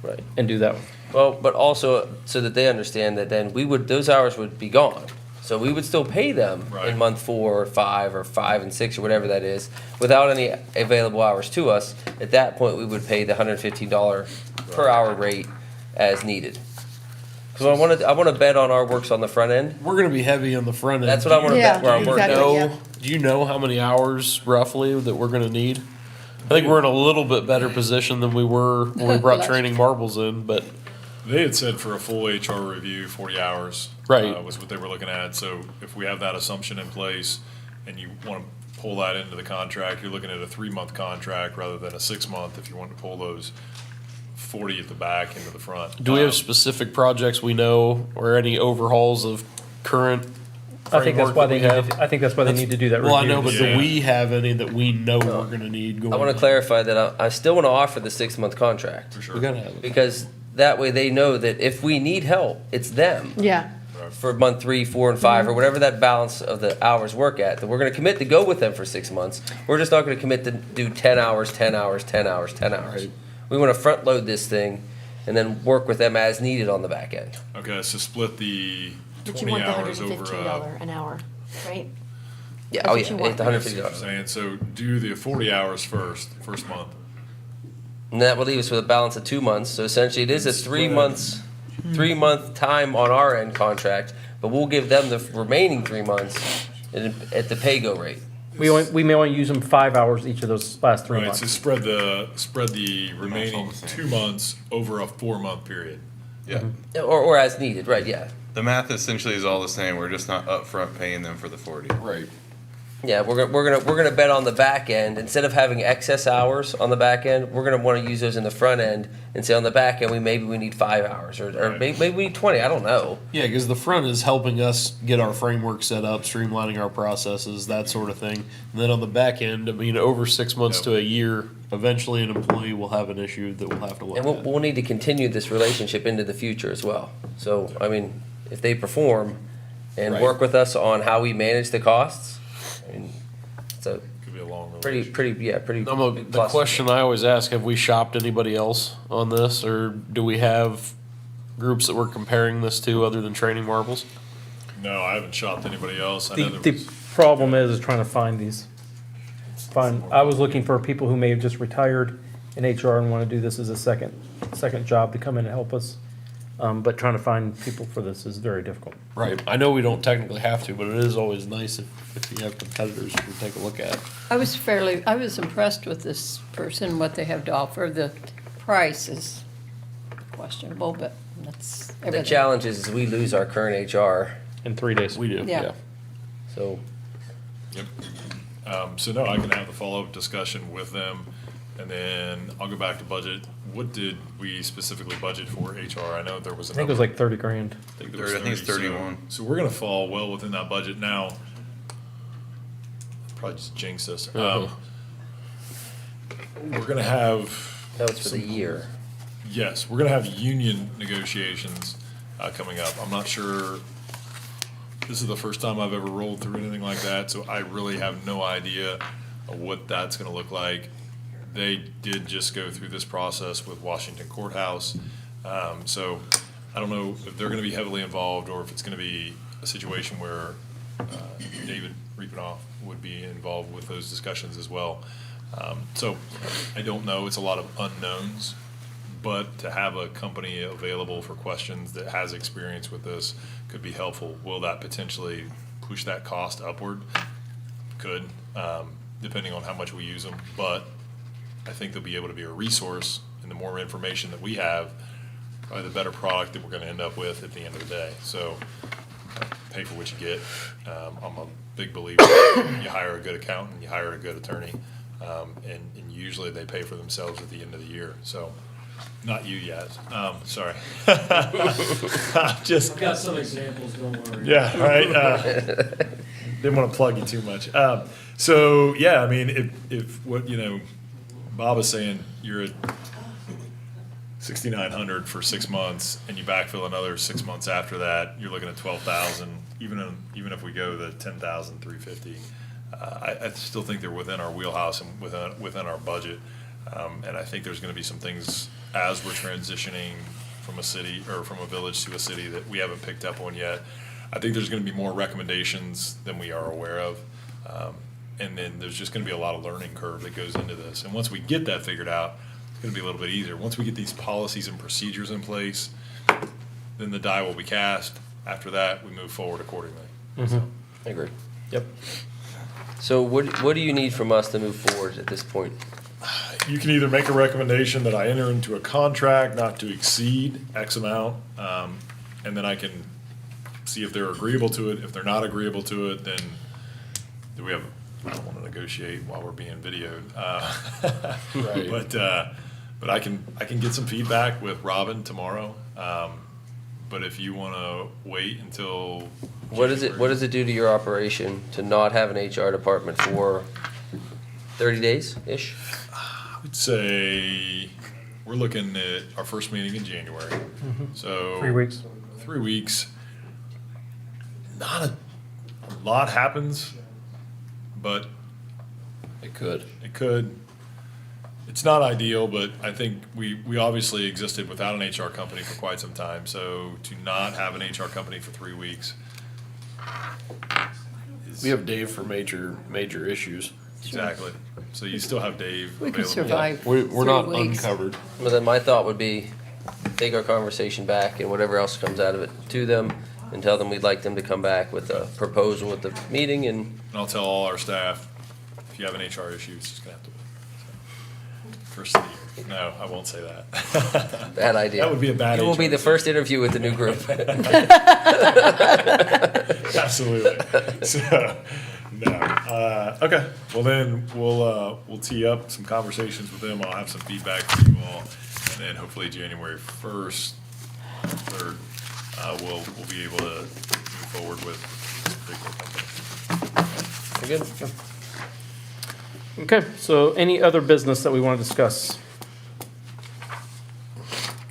Right. And do that one. Well, but also so that they understand that then those hours would be gone. So we would still pay them Right. in month 4 or 5 or 5 and 6 or whatever that is, without any available hours to us. At that point, we would pay the $115 per hour rate as needed. Because I want to bet on our works on the front end. We're gonna be heavy on the front end. That's what I want to Yeah, bet where our work exactly. goes. yeah. Do you know how many hours roughly that we're gonna need? I think we're in a little bit better position than we were when we brought training marbles in, but They had said for a full HR review, 40 hours. Right. Was what they were looking at. So if we have that assumption in place and you want to pull that into the contract, you're looking at a 3-month contract rather than a 6-month if you want to pull those 40 at the back into the front. do we have specific projects we know or any overhauls of current I think that's framework why that we they have? need to, I think that's why they need to do that review. Well, I know, but Yeah. do we have any that we know we're gonna need going? I want to clarify that I still want to offer the 6-month contract. For sure. We gotta have it. Because that way they know that if we need help, it's them. Yeah. For month 3, 4, and 5, or whatever that balance of the hours work at, that we're gonna commit to go with them for 6 months. We're just not gonna commit to do 10 hours, 10 hours, 10 hours, 10 hours. Right. We wanna front load this thing and then work with them as needed on the back end. Okay, so split the But you 20 want the hours over. $115 an hour, right? Yeah, That's oh what yeah, you it's want. That's what I'm $150. saying. So do the 40 hours first month. And that will leave us with a balance of 2 months, so essentially it is a 3-month time on our end contract, but we'll give them the remaining 3 months at the pay-go rate. We may only use them 5 hours each of those last 3 Right, months. so spread the remaining 2 months over a 4-month period. Yeah. Or as needed, right, yeah. The math essentially is all the same. We're just not upfront paying them for the 40. Right. Yeah, we're gonna bet on the back end, instead of having excess hours on the back end, we're gonna wanna use those in the front end and say on the back end, maybe we need 5 hours, or Right. maybe we need 20, I don't know. Yeah, because the front is helping us get our framework set up, streamlining our processes, that sort of thing. And then on the back end, I mean, over 6 months Yep. to a year, eventually an employee will have an issue that we'll have to look And at. we'll need to continue this relationship into the future as well. So, I mean, if they perform and Right. work with us on how we manage the costs, I mean, it's a Could be a long pretty The big plus. question I always ask, have we shopped anybody else on this, or do we have groups that we're comparing this to other than Training Marbles? No, I haven't shopped anybody else. I know The there was, problem is trying to find these. I was looking for people who may have just retired in HR and want to do this as a second job to come in and help us. But trying to find people for this is very difficult. Right. I know we don't technically have to, but it is always nice if you have competitors to take a look at. I was impressed with this person, what they have to offer. The price is questionable, but that's The everything. challenge is we lose our current HR, In 3 days. We do, Yeah. yeah. so yep. So no, I can have the follow-up discussion with them, and then I'll go back to budget. What did we specifically budget for HR? I know there was a I think it was number. like 30 grand. I think there was I think it's 30, so- 31. So we're gonna fall well within that budget now. Probably just jinx us. We're gonna have. that was for the some- year. Yes, we're gonna have union negotiations coming up. I'm not sure, this is the first time I've ever rolled through anything like that, so I really have no idea of what that's gonna look like. They did just go through this process with Washington Courthouse, so I don't know if they're gonna be heavily involved or if it's gonna be a situation where David Riepenoff would be involved with those discussions as well. So I don't know, it's a lot of unknowns, but to have a company available for questions that has experience with this could be helpful. Will that potentially push that cost upward? Could, depending on how much we use them, but I think they'll be able to be a resource, and the more information that we have, probably the better product that we're gonna end up with at the end of the day. So, pay for what you get. I'm a big believer, you hire a good accountant, you hire a good attorney, and usually they pay for themselves at the end of the year, so, not you yet, sorry. Just. I've got some examples, don't worry. Yeah, right. Didn't want to plug you too much. So yeah, I mean, if what Bob is saying, you're at 6,900 for 6 months, and you backfill another 6 months after that, you're looking at 12,000. Even if we go the 10,350, I still think they're within our wheelhouse and within our budget. And I think there's going to be some things as we're transitioning from a city or from a village to a city that we haven't picked up on yet. I think there's going to be more recommendations than we are aware of. And then there's just going to be a lot of learning curve that goes into this. And once we get that figured out, it's going to be a little bit easier. Once we get these policies and procedures in place, then the die will be cast. After that, we move forward accordingly. I agree. Yep. So what do you need from us to move forward at this point? You can either make a recommendation that I enter into a contract not to exceed X amount, and then I can see if they're agreeable to it. If they're not agreeable to it, then do we have, I don't want to negotiate while we're being videoed. Right. But I can get some feedback with Robin tomorrow. But if you want to wait until. What does it do to your operation to not have an HR department for 30 days-ish? I would say we're looking at our first meeting in January. So 3 weeks. 3 weeks. Not a lot happens, but It could. it could. It's not ideal, but I think we obviously existed without an HR company for quite some time. So to not have an HR company for 3 weeks. We have Dave for major issues. Exactly. So you still have Dave We could available. survive We're not 3 weeks. uncovered. Well, then my thought would be, take our conversation back and whatever else comes out of it to them, and tell them we'd like them to come back with a proposal at the meeting, and And I'll tell all our staff, if you have an HR issue, it's just gonna have to wait. So, first of the year. No, I won't say that. bad idea. That would be a bad It will be HR the first interview with the new group. Absolutely. So, no. Okay. Well, then we'll tee up some conversations with them. I'll have some feedback for you all, and then hopefully January 1st, 3rd, we'll be able to move forward with this particular company. We're good. Okay, so any other business that we want to discuss?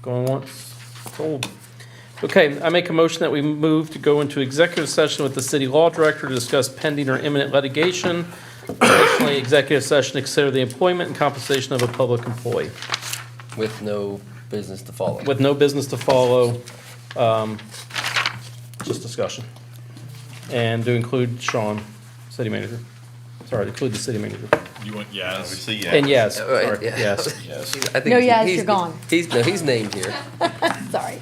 Going once, told. Okay, I make a motion that we move to go into executive session with the city law director to discuss pending or imminent litigation. Additionally, executive session to consider the employment and compensation of a public employee. With no business to follow. With no business to follow, just discussion. And to include Sean, city manager. Sorry, to include the city manager. You want Yaz? Obviously, yeah. And yes, Right, sorry, yeah. yes. I think No, yes, he's- you're gone. He's named here. Sorry.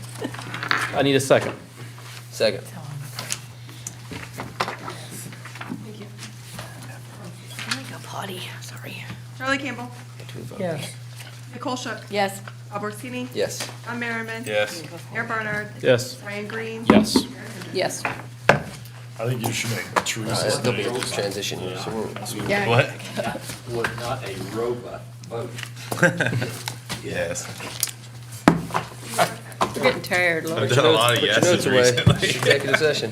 I need a second. Second. Let me go potty, sorry. Charlie Campbell, Yes. Nicole Shook, Yes. Bob Orsini, Yes. John Merriman. Yes. Mayor Barnard. Yes. Ryan Green. Yes. Yes. I think you should make Teresa's There'll be a name. transition here, so we'll. Yeah. What? Was not a robot vote. Yes. We're getting tired, Lord. I've done a lot of Put your yeses notes away. recently. Executive session.